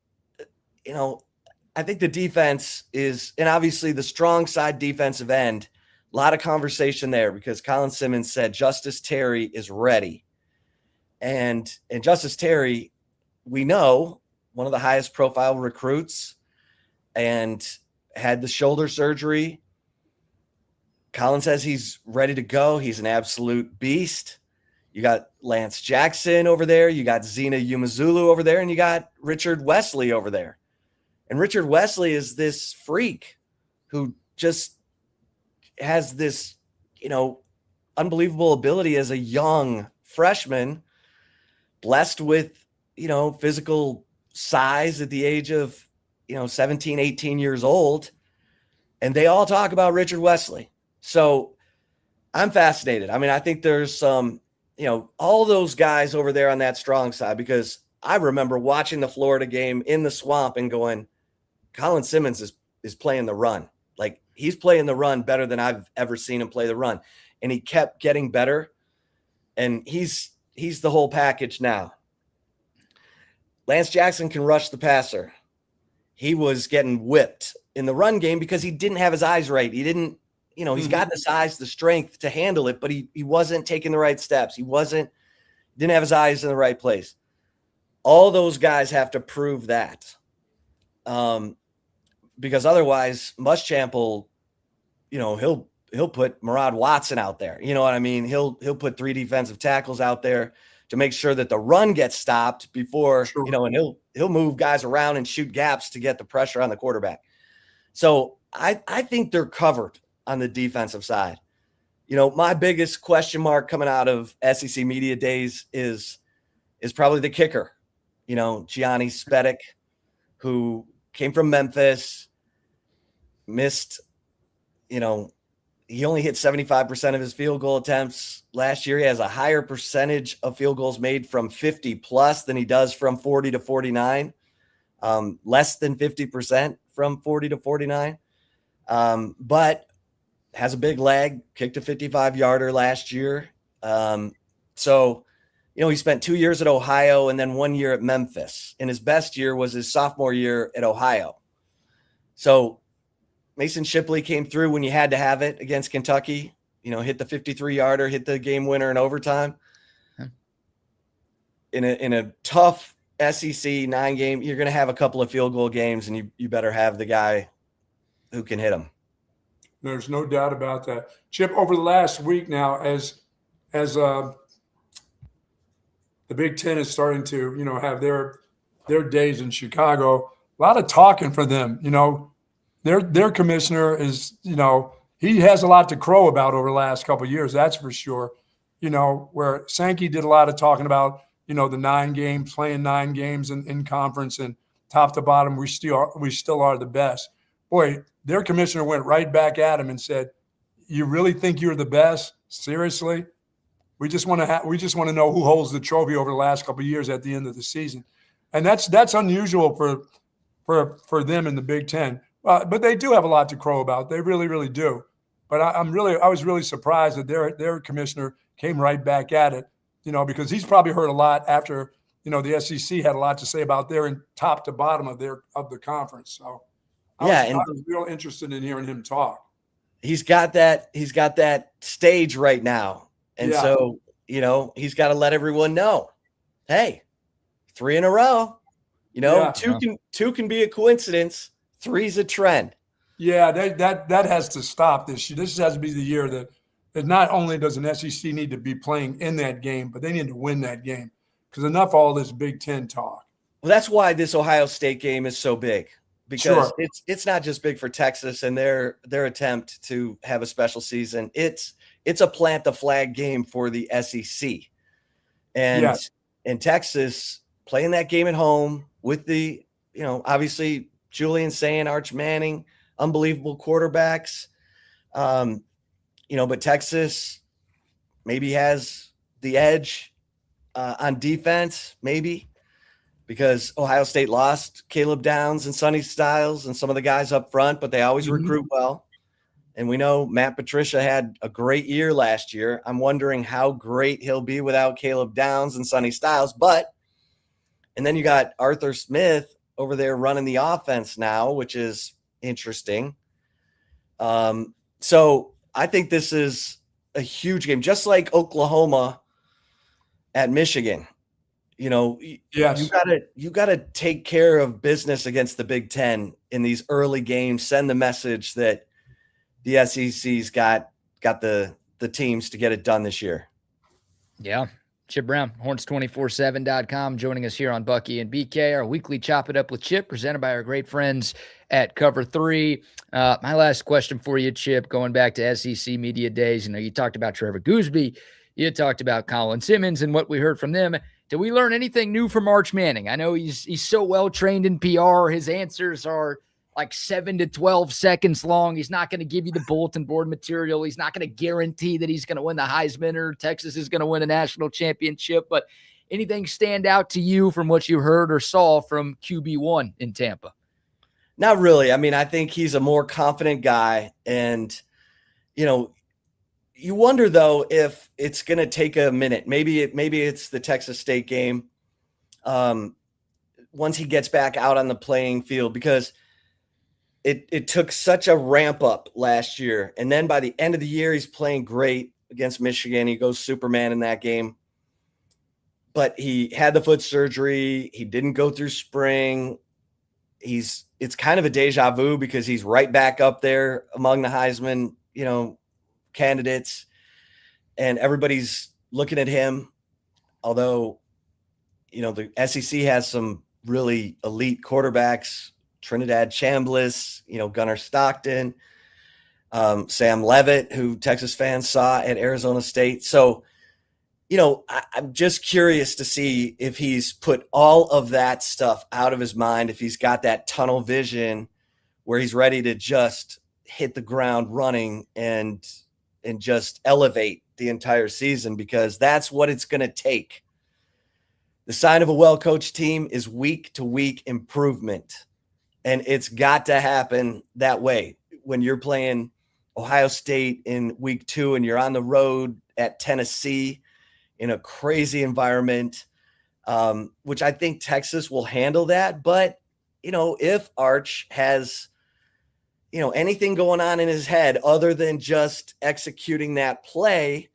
I think the defense is, and obviously the strong side defensive end, a lot of conversation there because Colin Simmons said Justice Terry is ready. And Justice Terry, we know, one of the highest profile recruits and had the shoulder surgery. Colin says he's ready to go. He's an absolute beast. You got Lance Jackson over there. You got Zena Umazulu over there, and you got Richard Wesley over there. And Richard Wesley is this freak who just has this, unbelievable ability as a young freshman, blessed with, physical size at the age of, 17, 18 years old. And they all talk about Richard Wesley. So I'm fascinated. I mean, I think there's some, all those guys over there on that strong side, because I remember watching the Florida game in the Swamp and going, Colin Simmons is playing the run. Like, he's playing the run better than I've ever seen him play the run. And he kept getting better. And he's the whole package now. Lance Jackson can rush the passer. He was getting whipped in the run game because he didn't have his eyes right. He didn't, he's got the size, the strength to handle it, but he wasn't taking the right steps. He didn't have his eyes in the right place. All those guys have to prove that. Because otherwise Muschamp will, he'll put Murad Watson out there. You know what I mean? He'll put 3 defensive tackles out there to make sure that the run gets stopped before, Sure. And he'll move guys around and shoot gaps to get the pressure on the quarterback. So I think they're covered on the defensive side. My biggest question mark coming out of SEC media days is probably the kicker, Gianni Spedic, who came from Memphis, missed, he only hit 75% of his field goal attempts last year. He has a higher percentage of field goals made from 50 plus than he does from 40 to 49, less than 50% from 40 to 49. But has a big leg, kicked a 55-yarder last year. So, he spent 2 years at Ohio and then 1 year at Memphis. And his best year was his sophomore year at Ohio. So Mason Shipley came through when you had to have it against Kentucky, hit the 53-yarder, hit the game winner in overtime. In a tough SEC 9-game, you're going to have a couple of field goal games, and you better have the guy who can hit them. There's no doubt about that. Chip, over the last week now, as the Big Ten is starting to, have their days in Chicago, a lot of talking for them. Their commissioner is, he has a lot to crow about over the last couple of years. That's for sure. Where Sankey did a lot of talking about, the 9 games, playing 9 games in conference, and top to bottom, we still are the best. Boy, their commissioner went right back at him and said, "You really think you're the best? Seriously? We just want to know who holds the trophy over the last couple of years at the end of the season." And that's unusual for them in the Big Ten. But they do have a lot to crow about. They really, really do. But I was really surprised that their commissioner came right back at it, because he's probably heard a lot after, the SEC had a lot to say about their top to bottom of the conference. So I was real interested in hearing him talk. He's got that stage right now. And so, he's got to let everyone know, hey, 3 in a row, two can be a coincidence. 3's a trend. Yeah, that has to stop this year. This has to be the year that not only does an SEC need to be playing in that game, but they need to win that game, because enough all this Big Ten talk. Well, that's why this Ohio State game is so big, because it's not just big for Texas and their attempt to have a special season. It's a plant the flag game for the SEC, and Texas playing that game at home with the obviously Julian Sayin, Arch Manning, unbelievable quarterbacks. But Texas maybe has the edge on defense, maybe, because Ohio State lost Caleb Downs and Sonny Styles and some of the guys up front, but they always recruit well. And we know Matt Patricia had a great year last year. I'm wondering how great he'll be without Caleb Downs and Sonny Styles. And then you got Arthur Smith over there running the offense now, which is interesting. So I think this is a huge game, just like Oklahoma at Michigan. Yes. You gotta take care of business against the Big Ten in these early games. Send the message that the SEC's got the teams to get it done this year. Yeah. Chip Brown, horns247.com, joining us here on Bucky and BK, our weekly Chop It Up with Chip, presented by our great friends at Cover 3. My last question for you, Chip, going back to SEC media days. You talked about Trevor Gooseby. You talked about Colin Simmons and what we heard from them. Did we learn anything new from Arch Manning? I know he's so well trained in PR. His answers are like 7 to 12 seconds long. He's not going to give you the bulletin board material. He's not going to guarantee that he's going to win the Heisman or Texas is going to win a national championship. But anything stand out to you from what you heard or saw from QB1 in Tampa? Not really. I mean, I think he's a more confident guy. And, you wonder, though, if it's going to take a minute. Maybe it's the Texas State game once he gets back out on the playing field, because it took such a ramp up last year. And then by the end of the year, he's playing great against Michigan. He goes Superman in that game. But he had the foot surgery. He didn't go through spring. It's kind of a deja vu because he's right back up there among the Heisman, candidates. And everybody's looking at him. Although, the SEC has some really elite quarterbacks. Trinidad Chambliss, Gunnar Stockton, Sam Levitt, who Texas fans saw at Arizona State. So, I'm just curious to see if he's put all of that stuff out of his mind, if he's got that tunnel vision where he's ready to just hit the ground running and just elevate the entire season, because that's what it's going to take. The sign of a well-coached team is week-to-week improvement. And it's got to happen that way. When you're playing Ohio State in week 2 and you're on the road at Tennessee in a crazy environment, which I think Texas will handle that. But, if Arch has, anything going on in his head other than just executing that play,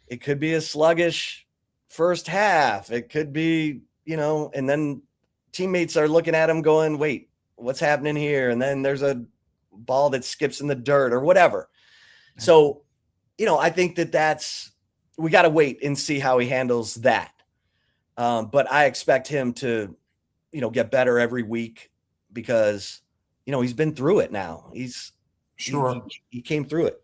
it could be a sluggish first half. It could be, and then teammates are looking at him going, wait, what's happening here? And then there's a ball that skips in the dirt or whatever. So, I think we got to wait and see how he handles that. But I expect him to, get better every week because, he's been through it now. He came through it.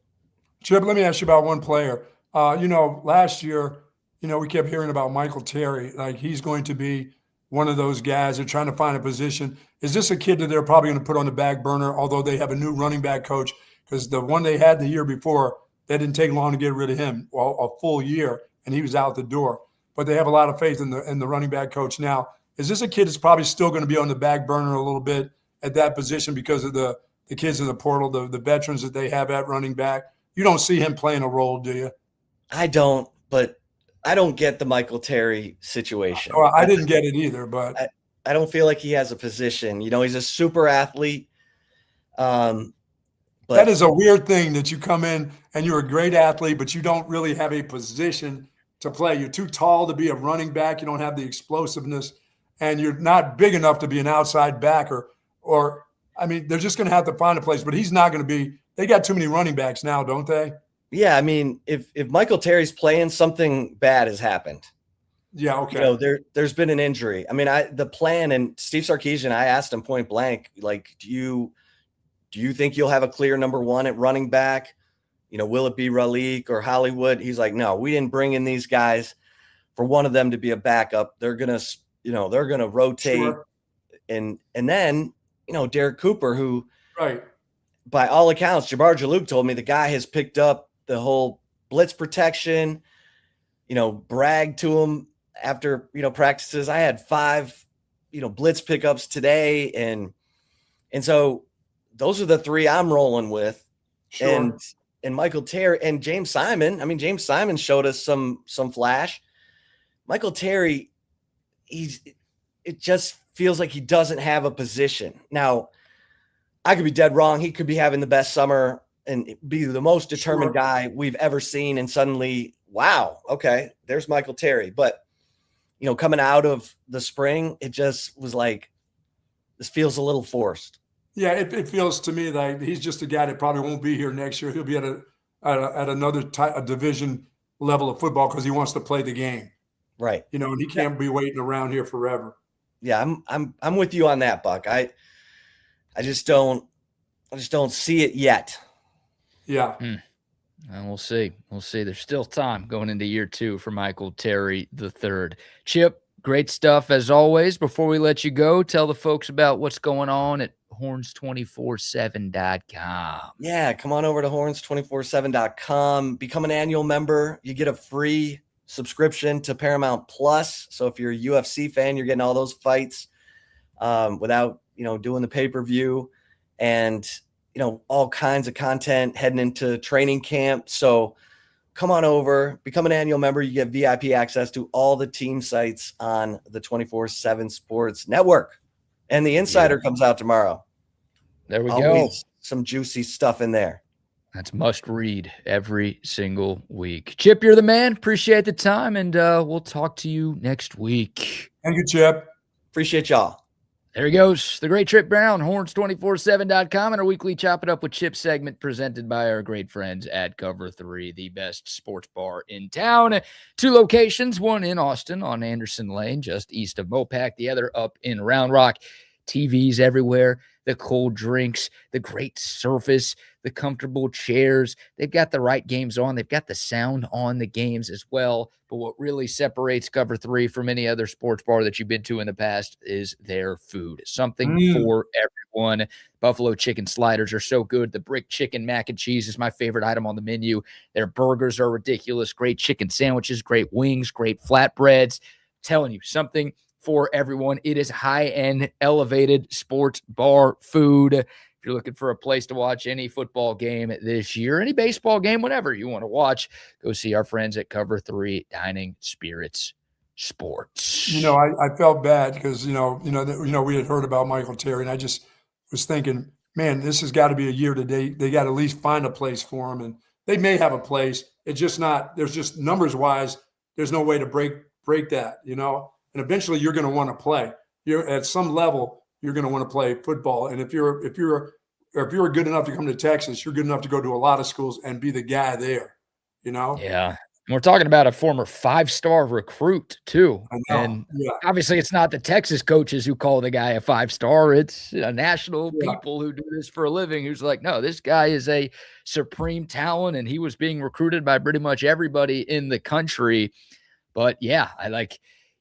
Chip, let me ask you about one player. Last year, we kept hearing about Michael Terry. Like, he's going to be one of those guys. They're trying to find a position. Is this a kid that they're probably going to put on the back burner, although they have a new running back coach? Because the one they had the year before, that didn't take long to get rid of him, a full year, and he was out the door. But they have a lot of faith in the running back coach now. Is this a kid that's probably still going to be on the back burner a little bit at that position because of the kids in the portal, the veterans that they have at running back? You don't see him playing a role, do you? I don't, but I don't get the Michael Terry situation. Well, I didn't get it either, but I don't feel like he has a position. He's a super athlete. But that is a weird thing that you come in and you're a great athlete, but you don't really have a position to play. You're too tall to be a running back. You don't have the explosiveness, and you're not big enough to be an outside backer. They're just going to have to find a place, but he's not going to be. They got too many running backs now, don't they? Yeah, if Michael Terry's playing, something bad has happened. Yeah, okay. There's been an injury. The plan, and Steve Sarkisian, I asked him point blank, like, do you think you'll have a clear number one at running back? Will it be Raleek or Hollywood? He's like, no, we didn't bring in these guys for one of them to be a backup. They're gonna rotate, sure. And then Derek Cooper, who right, by all accounts, Jabbar Jalouk told me the guy has picked up the whole blitz protection, bragged to him after, practices. I had 5, blitz pickups today. And so those are the 3 I'm rolling with. Sure. And Michael Terry and James Simon. James Simon showed us some flash. Michael Terry, it just feels like he doesn't have a position. Now, I could be dead wrong. He could be having the best summer and be the most determined guy we've ever seen. And suddenly, wow, okay, there's Michael Terry. But, coming out of the spring, it just was like, this feels a little forced. Yeah, it feels to me like he's just a guy that probably won't be here next year. He'll be at another division level of football because he wants to play the game. Right. You know, and he can't be waiting around here forever. Yeah, I'm with you on that, Buck. I just don't see it yet. Yeah. And we'll see. We'll see. There's still time going into year 2 for Michael Terry III. Chip, great stuff as always. Before we let you go, tell the folks about what's going on at horns247.com. Yeah, come on over to horns247.com. Become an annual member. You get a free subscription to Paramount Plus. So if you're a UFC fan, you're getting all those fights without, doing the pay-per-view, and all kinds of content heading into training camp. So come on over, become an annual member. You get VIP access to all the team sites on the 24/7 Sports Network. And the Insider comes out tomorrow. There we Always go. Some juicy stuff in there. That's must read every single week. Chip, you're the man. Appreciate the time, and we'll talk to you next week. Thank you, Chip. Appreciate y'all. There he goes. The great Trip Brown, horns247.com, and our weekly Chop It Up with Chip segment presented by our great friends at Cover 3, the best sports bar in town. 2 locations, one in Austin on Anderson Lane, just east of Mopac, the other up in Round Rock. TVs everywhere, the cold drinks, the great surface, the comfortable chairs. They've got the right games on. They've got the sound on the games as well. But what really separates Cover 3 from any other sports bar that you've been to in the past is their food. Something for everyone. Buffalo chicken sliders are so good. The brick chicken mac and cheese is my favorite item on the menu. Their burgers are ridiculous. Great chicken sandwiches, great wings, great flatbreads. Telling you, something for everyone. It is high-end, elevated sports bar food. If you're looking for a place to watch any football game this year, any baseball game, whatever you want to watch, go see our friends at Cover 3 Dining Spirits Sports. I felt bad because we had heard about Michael Terry, and I just was thinking, man, this has got to be a year today. They got to at least find a place for him, and they may have a place. It's just not. There's just numbers wise. There's no way to break that, And eventually, you're going to want to play. You're at some level. You're going to want to play football, and if you're good enough to come to Texas, you're good enough to go to a lot of schools and be the guy there. Yeah. And we're talking about a former 5-star recruit too. And obviously it's not the Texas coaches who call the guy a 5-star. It's national people who do this for a living who's like, no, this guy is a supreme talent, and he was being recruited by pretty much everybody in the country. But yeah,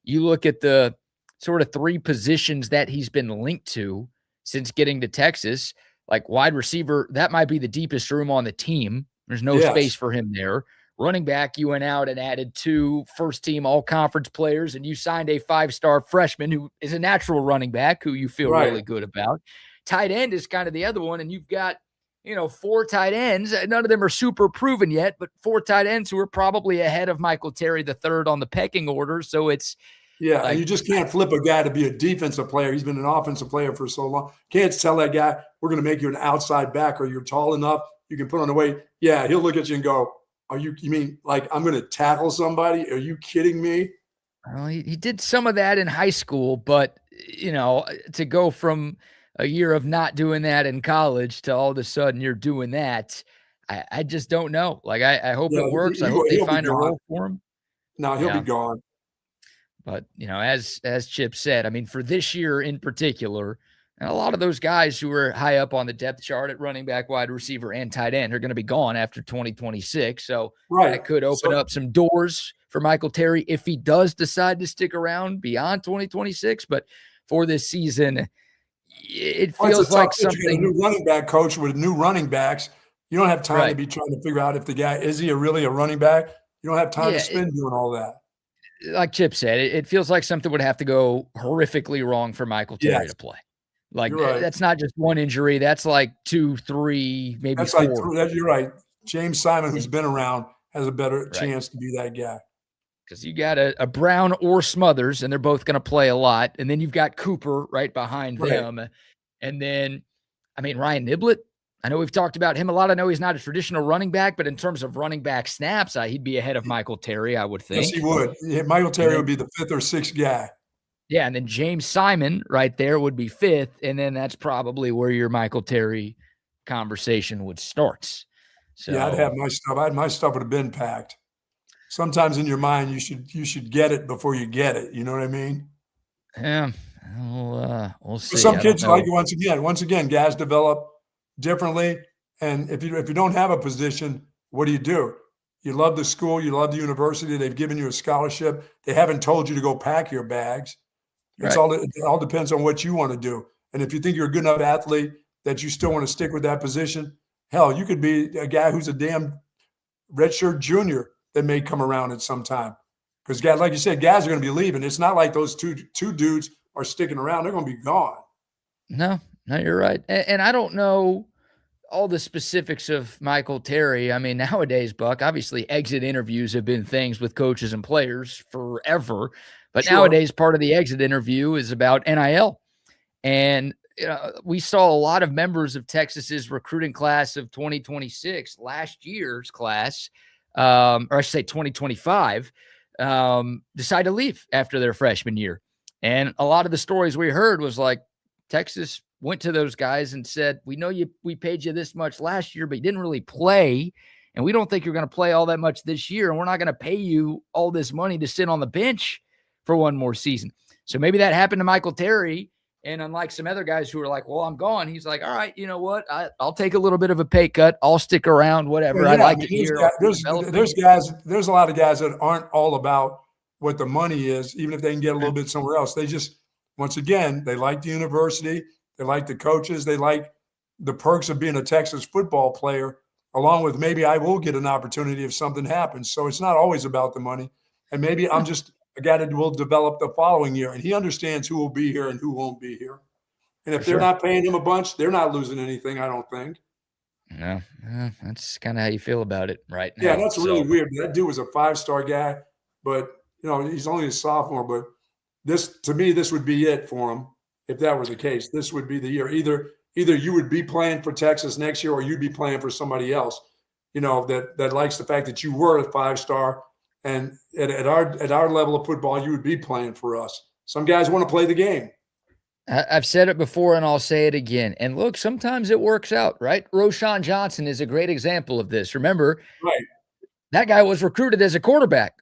you look at the sort of 3 positions that he's been linked to since getting to Texas, like wide receiver, that might be the deepest room on the team. There's no space for him there. Running back, you went out and added 2 first-team all-conference players, and you signed a 5-star freshman who is a natural running back who you feel really good about. Tight end is kind of the other one, and you've got, 4 tight ends. None of them are super proven yet, but 4 tight ends who are probably ahead of Michael Terry III on the pecking order. So it's and you just can't flip a guy to be a defensive player. He's been an offensive player for so long. Can't tell that guy, we're going to make you an outside back, or you're tall enough, you can put on the weight. Yeah, he'll look at you and go, you mean like I'm going to tackle somebody? Are you kidding me? Well, he did some of that in high school, but, to go from a year of not doing that in college to all of a sudden you're doing that, I just don't know. I hope it works. I hope they find a role for him. No, he'll be gone. But, as Chip said, I mean, for this year in particular, and a lot of those guys who are high up on the depth chart at running back, wide receiver, and tight end are going to be gone after 2026. So that could open up some doors for Michael Terry if he does decide to stick around beyond 2026. But for this season, it feels like something. A new running back coach with new running backs. You don't have time to be trying to figure out if the guy, is he really a running back? You don't have time to spend doing all that. Like Chip said, it feels like something would have to go horrifically wrong for Michael Terry to play. That's not just one injury. That's like 2, 3, maybe that's 4. You're right. James Simon, who's been around, has a better chance to be that guy. Because you got a Brown or Smothers, and they're both going to play a lot. And then you've got Cooper right behind them. And then, Ryan Niblett, I know we've talked about him a lot. I know he's not a traditional running back, but in terms of running back snaps, he'd be ahead of Michael Terry, I would think. Yes, he would. Yeah, Michael Terry would be the 5th or 6th guy. Yeah, and then James Simon right there would be 5th, and then that's probably where your Michael Terry conversation would start. So I'd have my stuff. My stuff would have been packed. sometimes in your mind you should get it before you get it. You know what I mean? Yeah, we'll see. But some kids like it once again, guys develop differently. And if you don't have a position, what do? You love the school, you love the university, they've given you a scholarship. They haven't told you to go pack your bags. It all depends on what you want to do. And if you think you're a good enough athlete that you still want to stick with that position, hell, you could be a guy who's a damn redshirt junior that may come around at some time. Because guys, like you said, guys are going to be leaving. It's not like those two dudes are sticking around. They're going to be gone. No, you're right. And I don't know all the specifics of Michael Terry. I mean, nowadays, Buck, obviously exit interviews have been things with coaches and players forever. But nowadays, part of the exit interview is about NIL. And we saw a lot of members of Texas's recruiting class of 2026, last year's class, or I should say 2025, decide to leave after their freshman year. And a lot of the stories we heard was like Texas went to those guys and said, we know we paid you this much last year, but you didn't really play. And we don't think you're going to play all that much this year. And we're not going to pay you all this money to sit on the bench for one more season. So maybe that happened to Michael Terry. And unlike some other guys who are like, well, I'm gone. He's like, all right, you know what? I'll take a little bit of a pay cut. I'll stick around, whatever. I like it here. There's a lot of guys that aren't all about what the money is, even if they can get a little bit somewhere else. They just, once again, they like the university. They like the coaches. They like the perks of being a Texas football player, along with maybe I will get an opportunity if something happens. So it's not always about the money. And maybe I'm just a guy that will develop the following year. And he understands who will be here and who won't be here. And if they're not paying him a bunch, they're not losing anything, I don't think. No, that's kind of how you feel about it right now. Yeah, that's really weird. That dude was a 5-star guy, but, he's only a sophomore. But to me, this would be it for him. If that were the case, this would be the year. Either you would be playing for Texas next year or you'd be playing for somebody else, that likes the fact that you were a 5-star. And at our level of football, you would be playing for us. Some guys want to play the game. I've said it before and I'll say it again. And look, sometimes it works out, right? Roschon Johnson is a great example of this. Remember, that guy was recruited as a quarterback.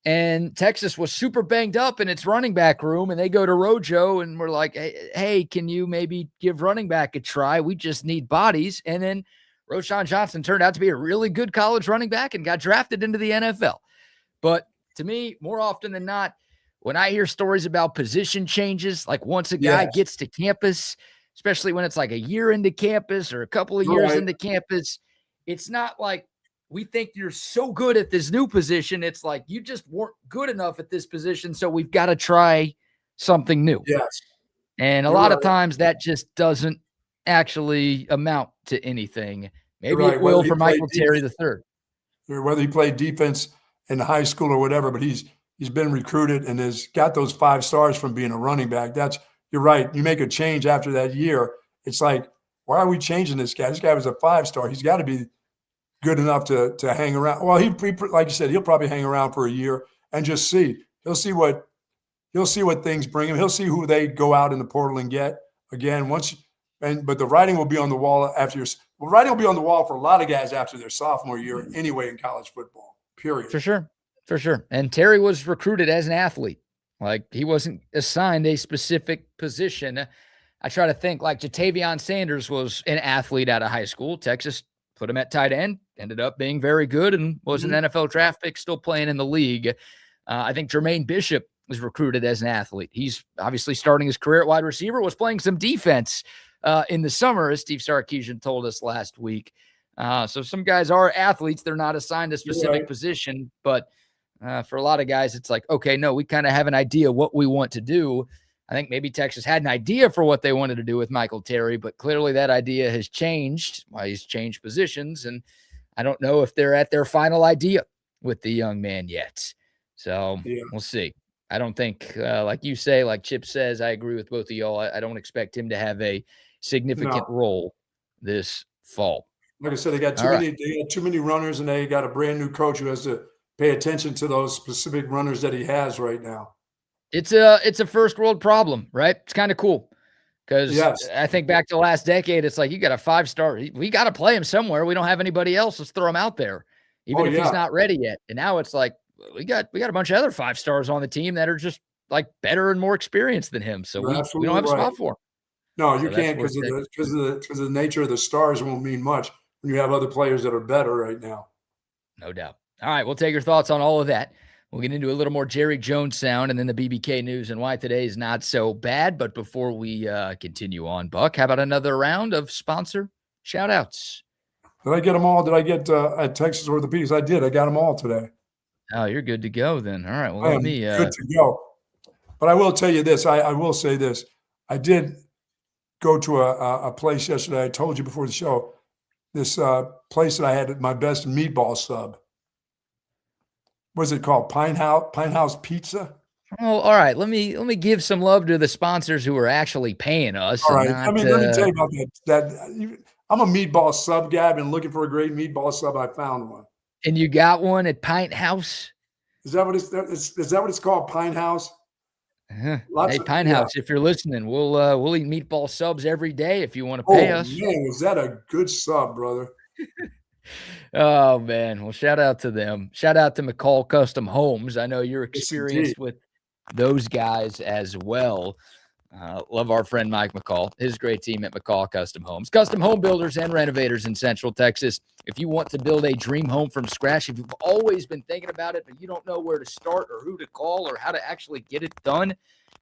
And Texas was super banged up in its running back room, and they go to Rojo and we're like, hey, can you maybe give running back a try? We just need bodies. And then Roschon Johnson turned out to be a really good college running back and got drafted into the NFL. But to me, more often than not, when I hear stories about position changes, like once a guy gets to campus, especially when it's like a year into campus or a couple of years into campus, it's not like, we think you're so good at this new position. It's like you just weren't good enough at this position, so we've got to try something new. Yes. And a lot of times that just doesn't actually amount to anything. Maybe it will for Michael Terry III. Whether he played defense in high school or whatever, but he's been recruited and has got those 5 stars from being a running back. You're right. You make a change after that year. It's like, why are we changing this guy? This guy was a 5-star. He's got to be good enough to hang around. Well, he like you said, he'll probably hang around for a year and just see. He'll see what things bring him. He'll see who they go out in the portal and get again but the writing will be on the wall writing will be on the wall for a lot of guys after their sophomore year anyway in college football. Period. For sure. And Terry was recruited as an athlete. Like he wasn't assigned a specific position. I try to think like Jatavion Sanders was an athlete out of high school. Texas put him at tight end, ended up being very good and was an NFL draft pick, still playing in the league. I think Jermaine Bishop was recruited as an athlete. He's obviously starting his career at wide receiver, was playing some defense in the summer, as Steve Sarkisian told us last week. So some guys are athletes. They're not assigned a specific position, but for a lot of guys, it's like, okay, no, we kind of have an idea what we want to do. I think maybe Texas had an idea for what they wanted to do with Michael Terry, but clearly that idea has changed. Well, he's changed positions, and I don't know if they're at their final idea with the young man yet. So we'll see. I don't think, like you say, like Chip says, I agree with both of y'all. I don't expect him to have a significant role this fall. Like I said, they got too many runners, and they got a brand new coach who has to pay attention to those specific runners that he has right now. It's a first world problem, right? It's kind of cool because I think back to last decade, it's like you got a 5-star. We got to play him somewhere. We don't have anybody else. Let's throw him out there, even if he's not ready yet. And now it's like, we got a bunch of other 5 stars on the team that are just like better and more experienced than him. So we don't have a spot for him. No, you So can't because of the nature of the stars won't mean much when you have other players that are better right now. No doubt. All right, we'll take your thoughts on all of that. We'll get into a little more Jerry Jones sound and then the BBK news and why today is not so bad. But before we continue on, Buck, how about another round of sponsor shout-outs? Did I get them all? Did I get at Texas Orthopedics? I did. I got them all today. Oh, you're good to go then. All right. Well, I am good to go. But I will tell you this. I will say this. I did go to a place yesterday. I told you before the show. This place that I had my best meatball sub. What's it called? Pine House Pizza? Oh, all right. Let me give some love to the sponsors who are actually paying us. All right. Let me tell you about that. I'm a meatball sub guy. I've been looking for a great meatball sub. I found one. And you got one at Pint House? Is that what it's called? Pine House? Hey, Pine House, if you're listening, we'll eat meatball subs every day if you want to pay us. Man, was that a good sub, brother? Oh, man. Well, shout out to them. Shout out to McCall Custom Homes. I know you're experienced with those guys as well. Love our friend Mike McCall, his great team at McCall Custom Homes. Custom home builders and renovators in Central Texas. If you want to build a dream home from scratch, if you've always been thinking about it, but you don't know where to start or who to call or how to actually get it done,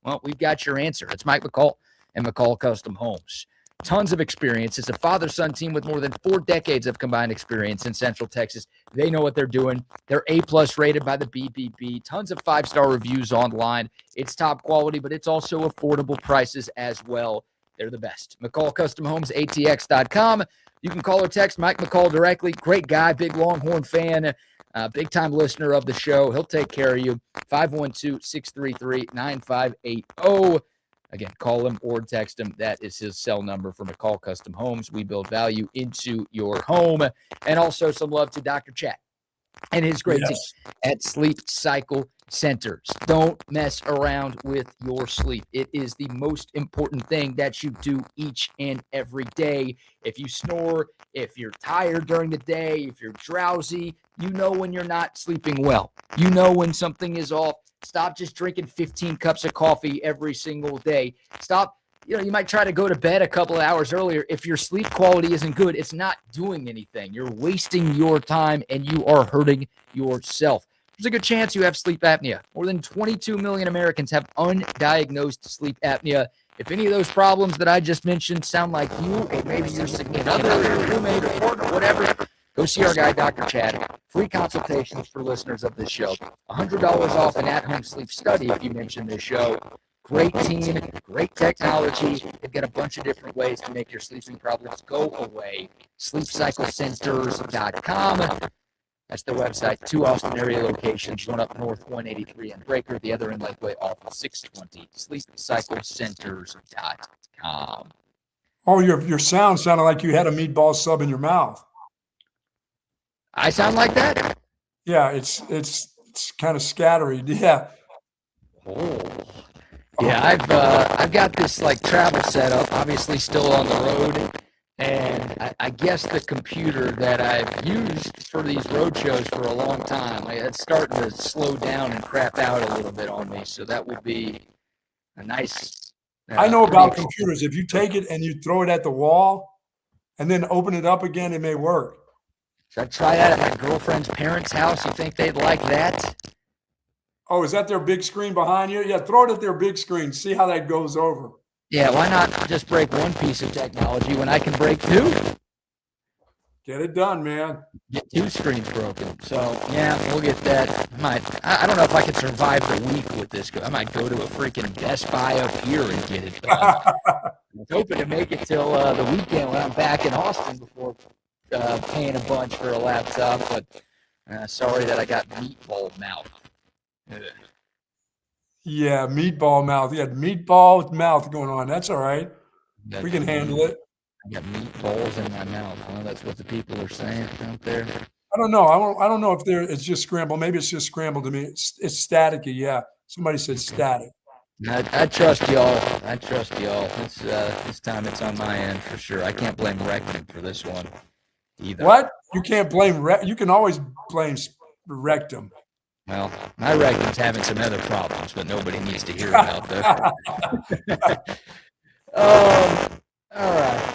well, we've got your answer. It's Mike McCall and McCall Custom Homes. Tons of experience. It's a father-son team with more than 4 decades of combined experience in Central Texas. They know what they're doing. They're A+ rated by the BBB. Tons of 5-star reviews online. It's top quality, but it's also affordable prices as well. They're the best. McCall Custom Homes, ATX.com. You can call or text Mike McCall directly. Great guy, big Longhorn fan, big-time listener of the show. He'll take care of you. 512-633-9580. Again, call him or text him. That is his cell number for McCall Custom Homes. We build value into your home. And also some love to Dr. Chad and his great team at Sleep Cycle Centers. Don't mess around with your sleep. It is the most important thing that you do each and every day. If you snore, if you're tired during the day, if you're drowsy, you know when you're not sleeping well. You know when something is off. Stop just drinking 15 cups of coffee every single day. Stop. You might try to go to bed a couple of hours earlier. If your sleep quality isn't good, it's not doing anything. You're wasting your time and you are hurting yourself. There's a good chance you have sleep apnea. More than 22 million Americans have undiagnosed sleep apnea. If any of those problems that I just mentioned sound like you, or maybe your significant other, or roommate, or partner, whatever, go see our guy, Dr. Chad. Free consultations for listeners of this show. $100 off an at-home sleep study if you mention this show. Great team, great technology. They've got a bunch of different ways to make your sleeping problems go away. SleepCycleCenters.com. That's the website. 2 Austin area locations, one up north, 183 and Breaker, the other in Lakeway off of 620. SleepCycleCenters.com. Oh, your sound sounded like you had a meatball sub in your mouth. I sound like that? Yeah, it's kind of scattery. Yeah. Oh. Yeah, I've got this like travel setup, obviously still on the road, and I guess the computer that I've used for these road shows for a long time, it's starting to slow down and crap out a little bit on me. So that would be a nice. I know about computers. If you take it and you throw it at the wall, and then open it up again, it may work. Should I try that at my girlfriend's parents' house? You think they'd like that? Oh, is that their big screen behind you? Yeah, throw it at their big screen. See how that goes over. Yeah, why not just break one piece of technology when I can break 2? Get it done, man. Get 2 screens broken. So, yeah, we'll get that. I don't know if I could survive the week with this. I might go to a freaking Best Buy up here and get it done. I was hoping to make it till the weekend when I'm back in Austin before paying a bunch for a laptop, but sorry that I got meatball mouth. Yeah, meatball mouth. You had meatball mouth going on. That's all right. We can handle it. I got meatballs in my mouth. Well, that's what the people are saying out there. I don't know. I don't know if it's just scrambled. Maybe it's just scrambled to me. It's staticky. Yeah, somebody said static. I trust y'all. I trust y'all. This time it's on my end for sure. I can't blame Rectum for this one either. What? You can't blame you can always blame Rectum. Well, my record's having some other problems, but nobody needs to hear about those. All right.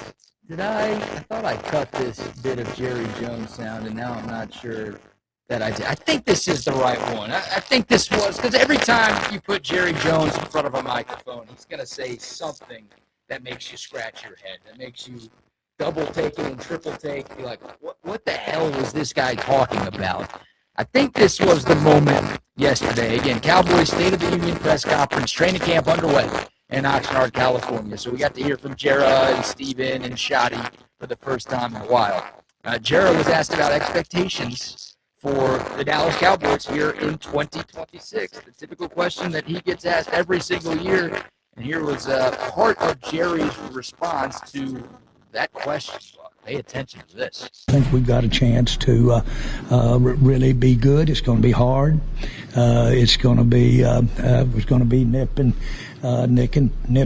I thought I cut this bit of Jerry Jones sound, and now I'm not sure that I did. I think this is the right one. I think this was, because every time you put Jerry Jones in front of a microphone, he's going to say something that makes you scratch your head, that makes you double take it and triple take, be like, what the hell was this guy talking about? I think this was the moment yesterday. Again, Cowboys State of the Union press conference, training camp underway in Oxnard, California. So we got to hear from Jera and Steven and Shotty for the first time in a while. Jera was asked about expectations for the Dallas Cowboys here in 2026. The typical question that he gets asked every single year. And here was part of Jerry's response to that question. Pay attention to this. I think we've got a chance to really be good. It's going to be hard. It's going to be nip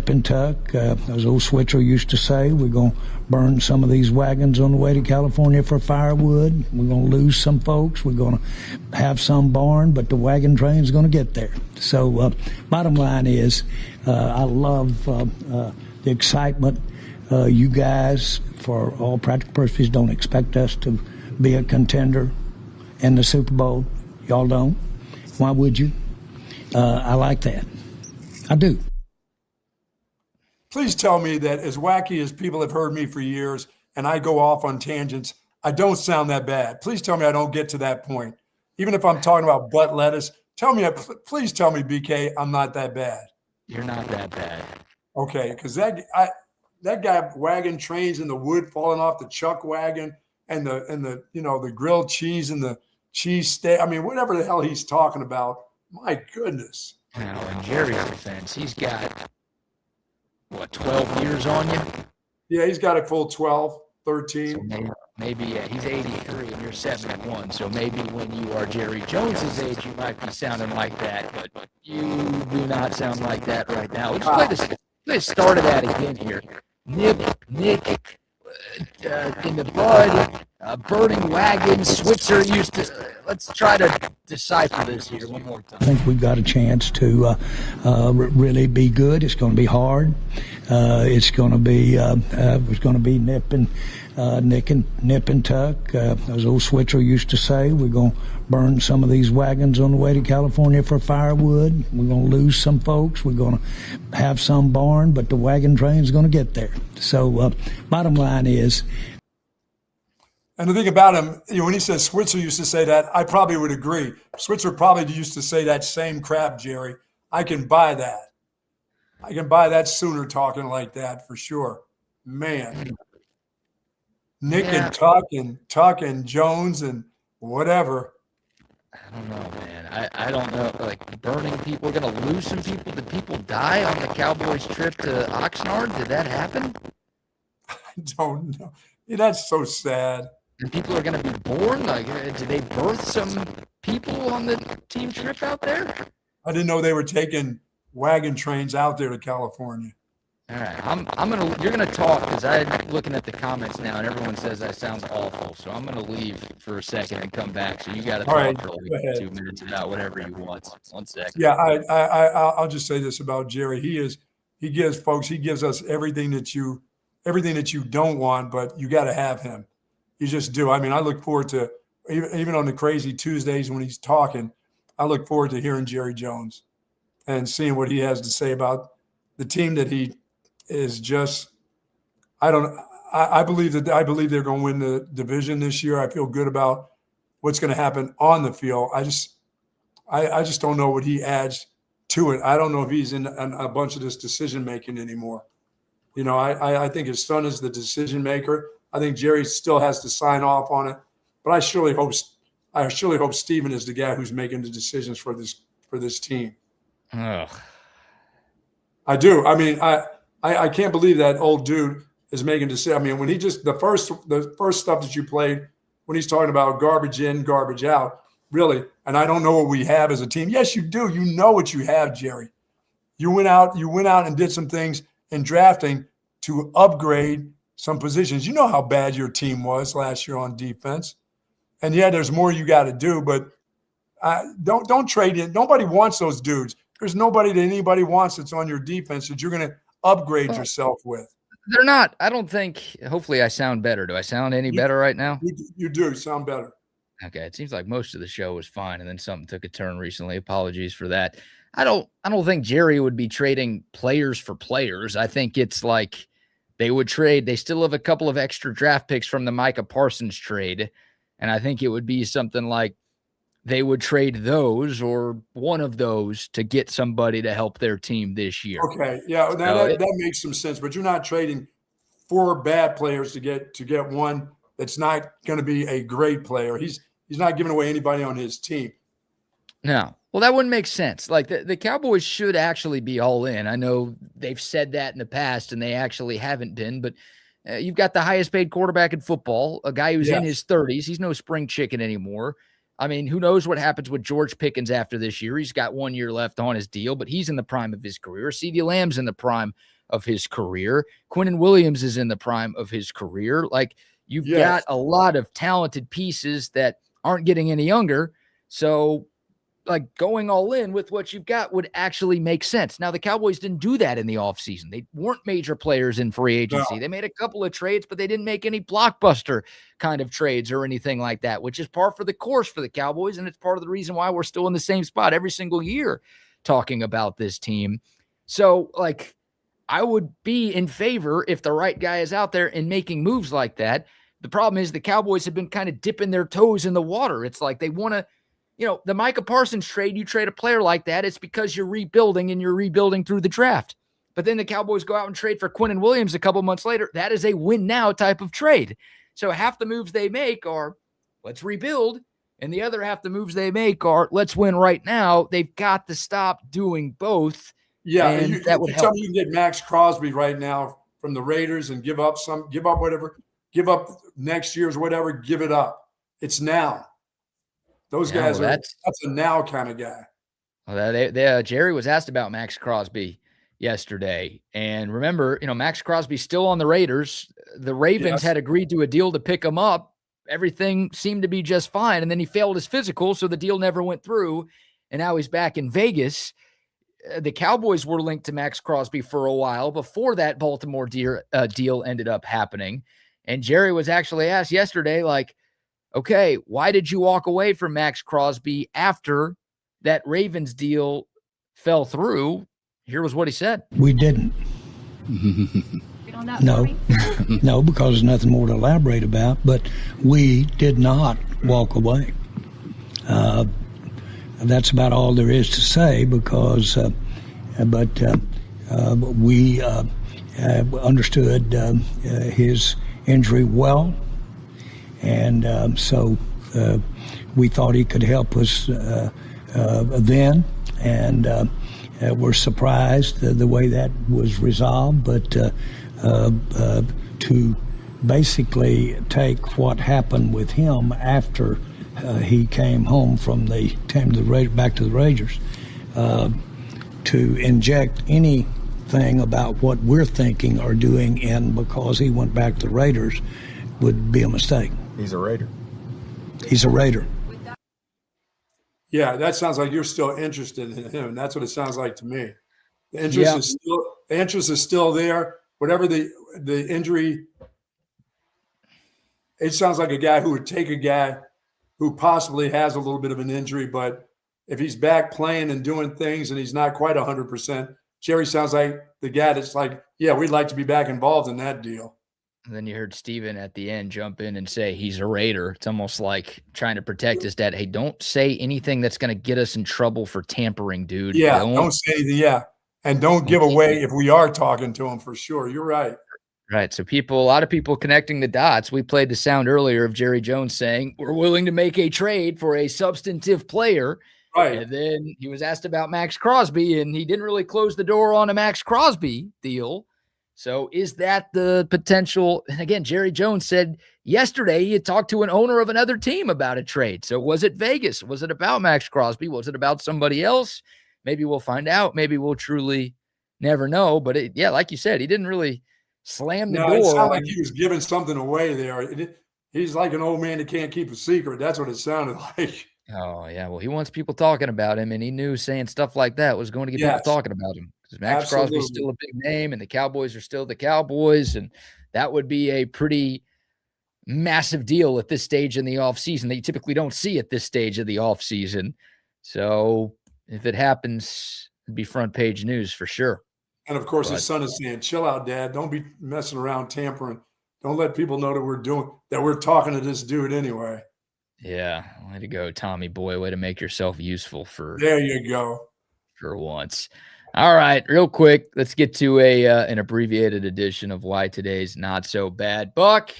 and tuck. As old Switzer used to say, we're going to burn some of these wagons on the way to California for firewood. We're going to lose some folks. We're going to have some barn, but the wagon train's going to get there. So bottom line is, I love the excitement. You guys, for all practical purposes, don't expect us to be a contender in the Super Bowl. Y'all don't. Why would you? I like that. I do. Please tell me that, as wacky as people have heard me for years, and I go off on tangents, I don't sound that bad. Please tell me I don't get to that point. Even if I'm talking about butt lettuce, please tell me, BK, I'm not that bad. You're not that bad. Okay, because that guy wagon trains in the wood falling off the chuck wagon and the grilled cheese and the cheese steak. I mean, whatever the hell he's talking about. My goodness. Now, in Jerry's defense, he's got, 12 years on you? Yeah, he's got a full 12, 13. So maybe he's 83 and you're 71. So maybe when you are Jerry Jones's age, you might be sounding like that, but you do not sound like that right now. Let's start of that again here. Nick, in the bud, burning wagons, Switzer used to. Let's try to decipher this here one more time. I think we've got a chance to really be good. It's going to be hard. It's going to be nip and tuck. As old Switzer used to say, we're going to burn some of these wagons on the way to California for firewood. We're going to lose some folks. We're going to have some barn, but the wagon train's going to get there. So bottom line is. And the thing about him, when he says Switzer used to say that, I probably would agree. Switzer probably used to say that same crap, Jerry. I can buy that. I can buy that Sooner talking like that for sure. Man. Nick and Tuck and Jones and whatever. I don't know, man. I don't know. Like, burning people, we're going to lose some people. Did people die on the Cowboys trip to Oxnard? Did that happen? I don't know. Yeah, that's so sad. And people are going to be born? Like, did they birth some people on the team trip out there? I didn't know they were taking wagon trains out there to California. All right, you're gonna talk, because I'm looking at the comments now, and everyone says I sound awful. So I'm gonna leave for a second and come back. So you got to talk for like 2 minutes about whatever you want. 1 second. Yeah, I'll just say this about Jerry. He gives us everything that you don't want, but you got to have him. You just do. I mean, I look forward to, even on the crazy Tuesdays when he's talking, I look forward to hearing Jerry Jones and seeing what he has to say about the team that he is just. I believe they're going to win the division this year. I feel good about what's going to happen on the field. I just don't know what he adds to it. I don't know if he's in a bunch of this decision making anymore. You know, I think his son is the decision maker. I think Jerry still has to sign off on it, but I surely hope Steven is the guy who's making the decisions for this team. Ugh. I do. I mean, I can't believe that old dude is making decisions. I mean, when he just the first stuff that you played, when he's talking about garbage in, garbage out, really. And I don't know what we have as a team. Yes, you do. You know what you have, Jerry. You went out and did some things in drafting to upgrade some positions. You know how bad your team was last year on defense. And yeah, there's more you got to do, but Don't trade in. Nobody wants those dudes. There's nobody that anybody wants that's on your defense that you're going to upgrade yourself with. They're not. I don't think. Hopefully, I sound better. Do I sound any better right now? You do sound better. Okay, it seems like most of the show was fine, and then something took a turn recently. Apologies for that. I don't think Jerry would be trading players for players. I think it's like they would trade. They still have a couple of extra draft picks from the Micah Parsons trade, and I think it would be something like they would trade those or one of those to get somebody to help their team this year. Okay, yeah, that makes some sense. But you're not trading 4 bad players to get one that's not going to be a great player. He's not giving away anybody on his team. No. Well, that wouldn't make sense. Like the Cowboys should actually be all in. I know they've said that in the past and they actually haven't been, but you've got the highest paid quarterback in football, a guy who's in his 30s. He's no spring chicken anymore. I mean, who knows what happens with George Pickens after this year? He's got 1 year left on his deal, but he's in the prime of his career. CeeDee Lamb's in the prime of his career. Quinnen Williams is in the prime of his career. Like, you've got a lot of talented pieces that aren't getting any younger. So, like, going all in with what you've got would actually make sense. Now, the Cowboys didn't do that in the offseason. They weren't major players in free agency. No. They made a couple of trades, but they didn't make any blockbuster kind of trades or anything like that, which is par for the course for the Cowboys, and it's part of the reason why we're still in the same spot every single year talking about this team. So, like, I would be in favor if the right guy is out there and making moves like that. The problem is the Cowboys have been kind of dipping their toes in the water. It's like they want to, the Micah Parsons trade, you trade a player like that, it's because you're rebuilding and you're rebuilding through the draft. But then the Cowboys go out and trade for Quinnen Williams a couple months later. That is a win now type of trade. So half the moves they make are let's rebuild, and the other half the moves they make are let's win right now. They've got to stop doing both. Yeah, and that would help. Tell me you can get Max Crosby right now from the Raiders and give up whatever, give up next year's whatever, give it up. It's now. Those guys that's a now kind of guy. Well, Jerry was asked about Max Crosby yesterday. And remember, Max Crosby's still on the Raiders. The Ravens had agreed to a deal to pick him up. Everything seemed to be just fine. And then he failed his physical, so the deal never went through. And now he's back in Vegas. The Cowboys were linked to Max Crosby for a while before that Baltimore deal ended up happening. And Jerry was actually asked yesterday, like, okay, why did you walk away from Max Crosby after that Ravens deal fell through? Here was what he said. We didn't. No, no, because there's nothing more to elaborate about, but we did not walk away. That's about all there is to say because, we understood his injury well. And so we thought he could help us then, and we're surprised the way that was resolved. But to basically take what happened with him after he came home from back to the Raiders, to inject anything about what we're thinking or doing in because he went back to the Raiders would be a mistake. He's a Raider. He's a Raider. Yeah, that sounds like you're still interested in him. That's what it sounds like to me. The interest is still there. Whatever the injury, it sounds like a guy who would take a guy who possibly has a little bit of an injury, but if he's back playing and doing things and he's not quite 100%, Jerry sounds like the guy that's like, yeah, we'd like to be back involved in that deal. And then you heard Steven at the end jump in and say he's a Raider. It's almost like trying to protect his dad. Hey, don't say anything that's going to get us in trouble for tampering, dude. Yeah, don't say anything. Yeah, and don't give away if we are talking to him for sure. You're right. Right. So a lot of people connecting the dots. We played the sound earlier of Jerry Jones saying we're willing to make a trade for a substantive player. Right. And then he was asked about Max Crosby, and he didn't really close the door on a Max Crosby deal. So is that the potential? And again, Jerry Jones said yesterday he had talked to an owner of another team about a trade. So was it Vegas? Was it about Max Crosby? Was it about somebody else? Maybe we'll find out. Maybe we'll truly never know. But like you said, he didn't really slam the door. It sounded like he was giving something away there. He's like an old man that can't keep a secret. That's what it sounded like. Oh, yeah. Well, he wants people talking about him, and he knew saying stuff like that was going to get people Yes, talking about him because Max Crosby's absolutely. still a big name, and the Cowboys are still the Cowboys, and that would be a pretty massive deal at this stage in the offseason that you typically don't see at this stage of the offseason. So if it happens, it'd be front page news for sure. And of course, But his son is saying, "Chill out, Dad. Don't be messing around, tampering. Don't let people know that we're talking to this dude anyway." yeah, way to go, Tommy boy. Way to make yourself useful for There you go. once. All right, real quick, let's get to an abbreviated edition of Why Today's Not So Bad. Buck,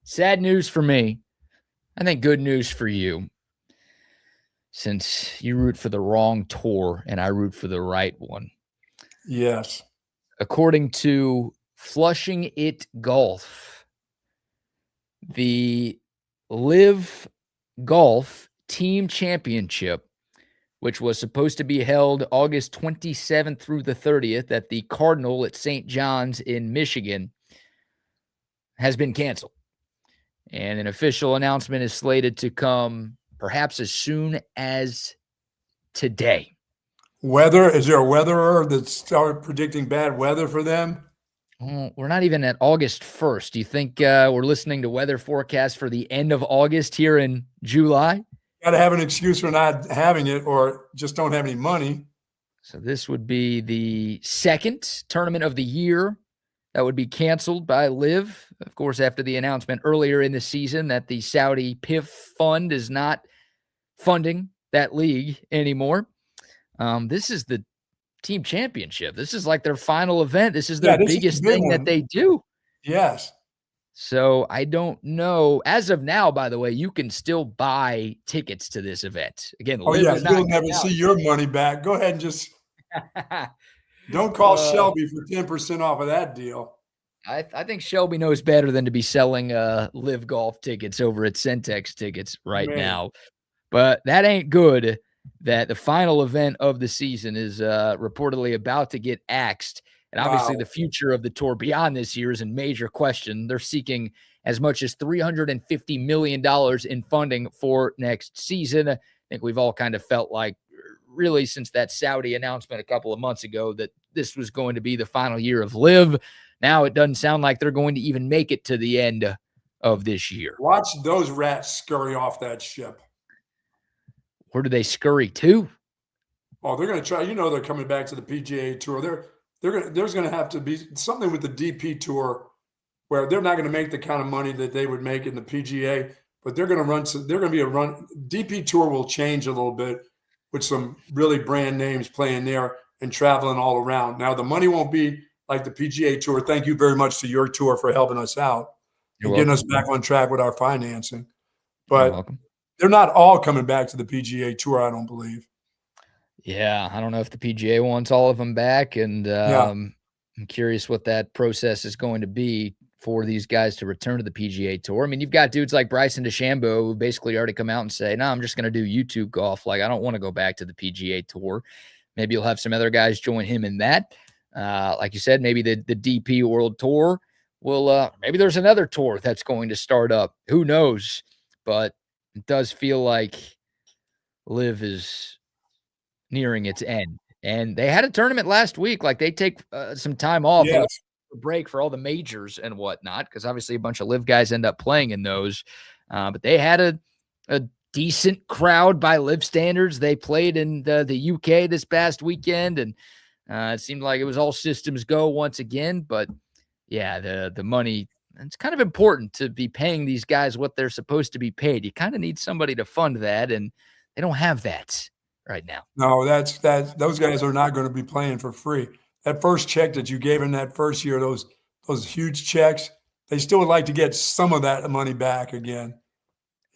sad news for me. I think good news for you, since you root for the wrong tour and I root for the right one. Yes. According to Flushing It Golf, the Live Golf Team Championship, which was supposed to be held August 27th through the 30th at the Cardinal at St. John's in Michigan, has been canceled. And an official announcement is slated to come perhaps as soon as today. Weather? Is there a weatherer that started predicting bad weather for them? Well, we're not even at August 1st. Do you think we're listening to weather forecasts for the end of August here in July? Got to have an excuse for not having it, or just don't have any money. So this would be the second tournament of the year that would be canceled by Liv. Of course, after the announcement earlier in the season that the Saudi PIF fund is not funding that league anymore. This is the team championship. This is like their final event. This is their biggest thing that they do. Yes. So I don't know. As of now, by the way, you can still buy tickets to this event. Again, you'll never see your money back. Go ahead and just don't call Shelby for 10% off of that deal. I think Shelby knows better than to be selling Live Golf tickets over at Centex Tickets right now. But that ain't good that the final event of the season is reportedly about to get axed. And obviously the future of the tour beyond this year is in major question. They're seeking as much as $350 million in funding for next season. I think we've all kind of felt like, really, since that Saudi announcement a couple of months ago, that this was going to be the final year of Live. Now it doesn't sound like they're going to even make it to the end of this year. Watch those rats scurry off that ship. Where do they scurry to? Oh, they're going to try. They're coming back to the PGA Tour. There's going to have to be something with the DP Tour where they're not going to make the kind of money that they would make in the PGA, but they're going to run. They're going to be a run. DP Tour will change a little bit with some really brand names playing there and traveling all around. Now, the money won't be like the PGA Tour. Thank you very much to your tour for helping us out and getting us back on track with our financing. But they're not all coming back to the PGA Tour, I don't believe. Yeah, I don't know if the PGA wants all of them back, and I'm curious what that process is going to be for these guys to return to the PGA Tour. I mean, you've got dudes like Bryson DeChambeau who basically already come out and say, no, I'm just going to do YouTube golf. Like, I don't want to go back to the PGA Tour. Maybe you'll have some other guys join him in that. Like you said, maybe the DP World Tour will maybe there's another tour that's going to start up. Who knows? But it does feel like Live is nearing its end. And they had a tournament last week. Like, they take some time off, a break for all the majors and whatnot, because obviously a bunch of Live guys end up playing in those. But they had a decent crowd by Live standards. They played in the UK this past weekend, and it seemed like it was all systems go once again. But yeah, the money, it's kind of important to be paying these guys what they're supposed to be paid. You kind of need somebody to fund that, and they don't have that right now. No, those guys are not going to be playing for free. That first check that you gave in that first year, those huge checks, they still would like to get some of that money back again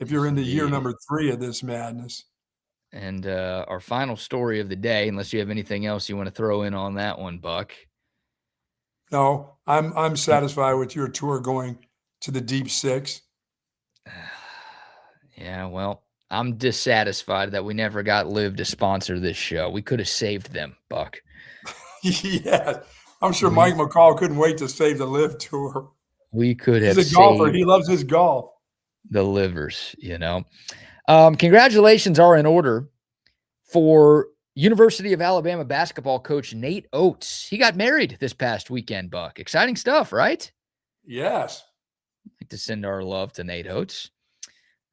if you're in the year number 3 of this madness. And our final story of the day, unless you have anything else you want to throw in on that one, Buck. No, I'm satisfied with your tour going to the Deep Six. Yeah, well, I'm dissatisfied that we never got Live to sponsor this show. We could have saved them, Buck. Yeah, I'm sure Mike McCall couldn't wait to save the Live tour. We could have. He's a golfer. He loves his golf. The Livers, Congratulations are in order for University of Alabama basketball coach Nate Oates. He got married this past weekend, Buck. Exciting stuff, right? Yes. I'd like to send our love to Nate Oates.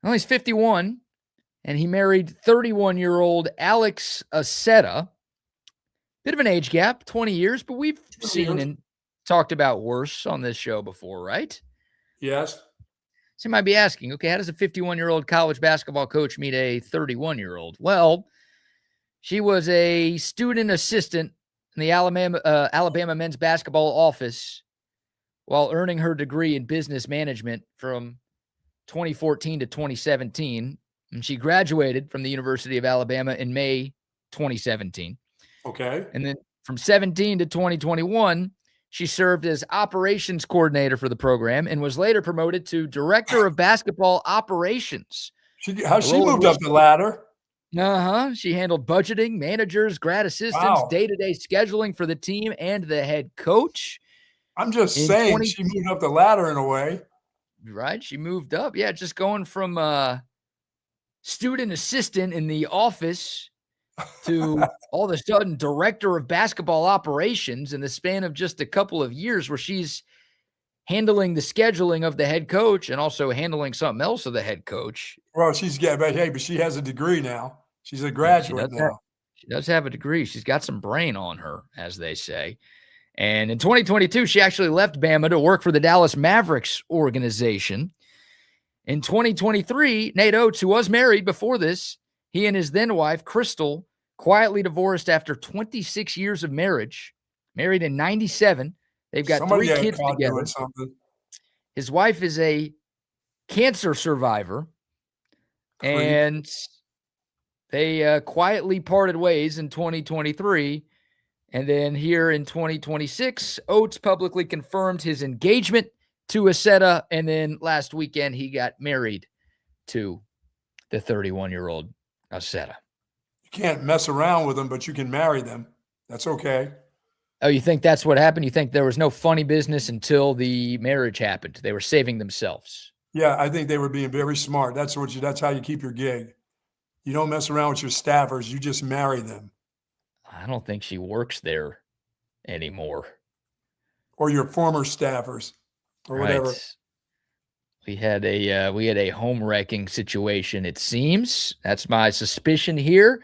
Well, he's 51, and he married 31-year-old Alex Aceta. Bit of an age gap, 20 years, but we've seen and talked about worse on this show before, right? Yes. So you might be asking, okay, how does a 51-year-old college basketball coach meet a 31-year-old? Well, she was a student assistant in the Alabama men's basketball office while earning her degree in business management from 2014 to 2017. And she graduated from the University of Alabama in May 2017. Okay. And then from 17 to 2021, she served as operations coordinator for the program and was later promoted to director of basketball operations. She moved up the ladder. She handled budgeting, managers, grad assistants, day-to-day scheduling for the team and the head coach. I'm just saying she moved up the ladder in a way. Right. She moved up. Yeah. Just going from student assistant in the office to all of a sudden director of basketball operations in the span of just a couple of years, where she's handling the scheduling of the head coach and also handling something else of the head coach. Well, but she has a degree now. She's a graduate now. She does have a degree. She's got some brain on her, as they say. And in 2022, she actually left Bama to work for the Dallas Mavericks organization. In 2023, Nate Oates, who was married before this, he and his then wife, Crystal, quietly divorced after 26 years of marriage, married in 97. They've got 3 kids together. His wife is a cancer survivor, and they quietly parted ways in 2023. And then here in 2026, Oates publicly confirmed his engagement to Aceta, and then last weekend he got married to the 31-year-old Aceta. You can't mess around with them, but you can marry them. That's okay. Oh, you think that's what happened? You think there was no funny business until the marriage happened? They were saving themselves. Yeah, I think they were being very smart. That's how you keep your gig. You don't mess around with your staffers. You just marry them. I don't think she works there anymore. Or your former staffers or whatever. We had a home wrecking situation, it seems. That's my suspicion here.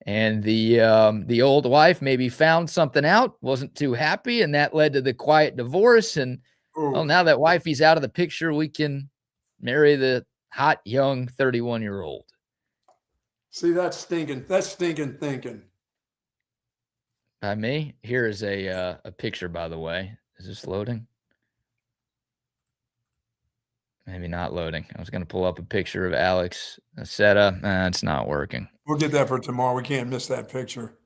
And the old wife maybe found something out, wasn't too happy, and that led to the quiet divorce. And well, now that wifey's out of the picture, we can marry the hot young 31-year-old. See, that's stinking thinking. By me, here is a picture, by the way. Is this loading? Maybe not loading. I was going to pull up a picture of Alex Aceta. It's not working. We'll get that for tomorrow. We can't miss that picture.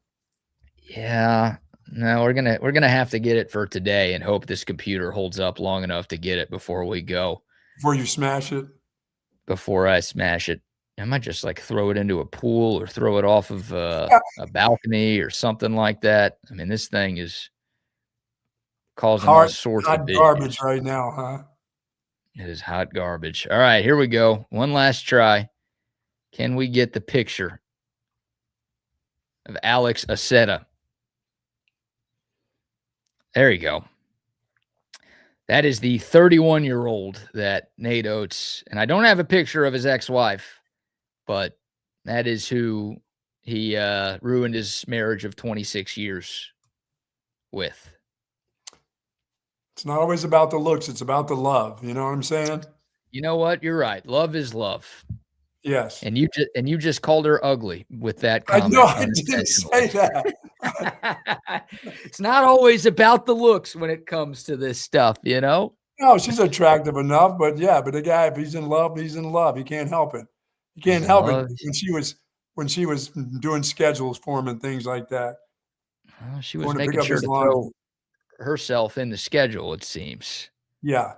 Yeah. No, we're gonna have to get it for today and hope this computer holds up long enough to get it before we go. Before you smash it? Before I smash it. I might just like throw it into a pool or throw it off of a balcony or something like that. I mean, this thing is causing all sorts of garbage right now, huh? It is hot garbage. All right, here we go. One last try. Can we get the picture of Alex Aceta? There you go. That is the 31-year-old that Nate Oates, and I don't have a picture of his ex-wife, but that is who he ruined his marriage of 26 years with. It's not always about the looks. It's about the love. You know what I'm saying? You know what? You're right. Love is love. Yes. And you just called her ugly with that comment. I know. I didn't say that. It's not always about the looks when it comes to this stuff, you know? No, she's attractive enough, but the guy, if he's in love, he's in love. He can't help it. He can't help it when she was doing schedules for him and things like that. Well, she was making sure to throw herself in the schedule, it seems. Yeah.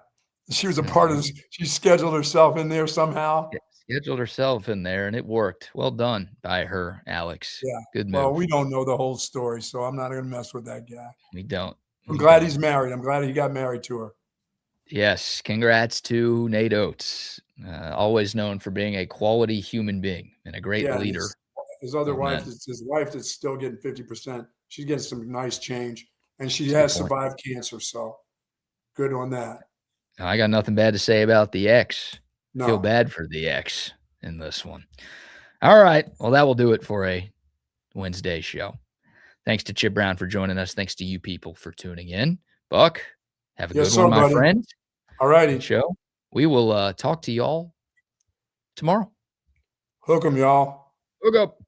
She was a part of this. She scheduled herself in there somehow. Scheduled herself in there, and it worked. Well done by her, Alex. Yeah. Good move. Well, we don't know the whole story, so I'm not going to mess with that guy. We don't. I'm glad he's married. I'm glad he got married to her. Yes. Congrats to Nate Oates. always known for being a quality human being and a great leader. His other wife, his wife that's still getting 50%. She's getting some nice change, and she has survived cancer. So good on that. I got nothing bad to say about the ex. No. Feel bad for the ex in this one. All right. Well, that will do it for a Wednesday show. Thanks to Chip Brown for joining us. Thanks to you people for tuning in. Buck, have a good one, my friend. All righty. Show. We will talk to y'all tomorrow. Hook 'em, y'all. Hook up.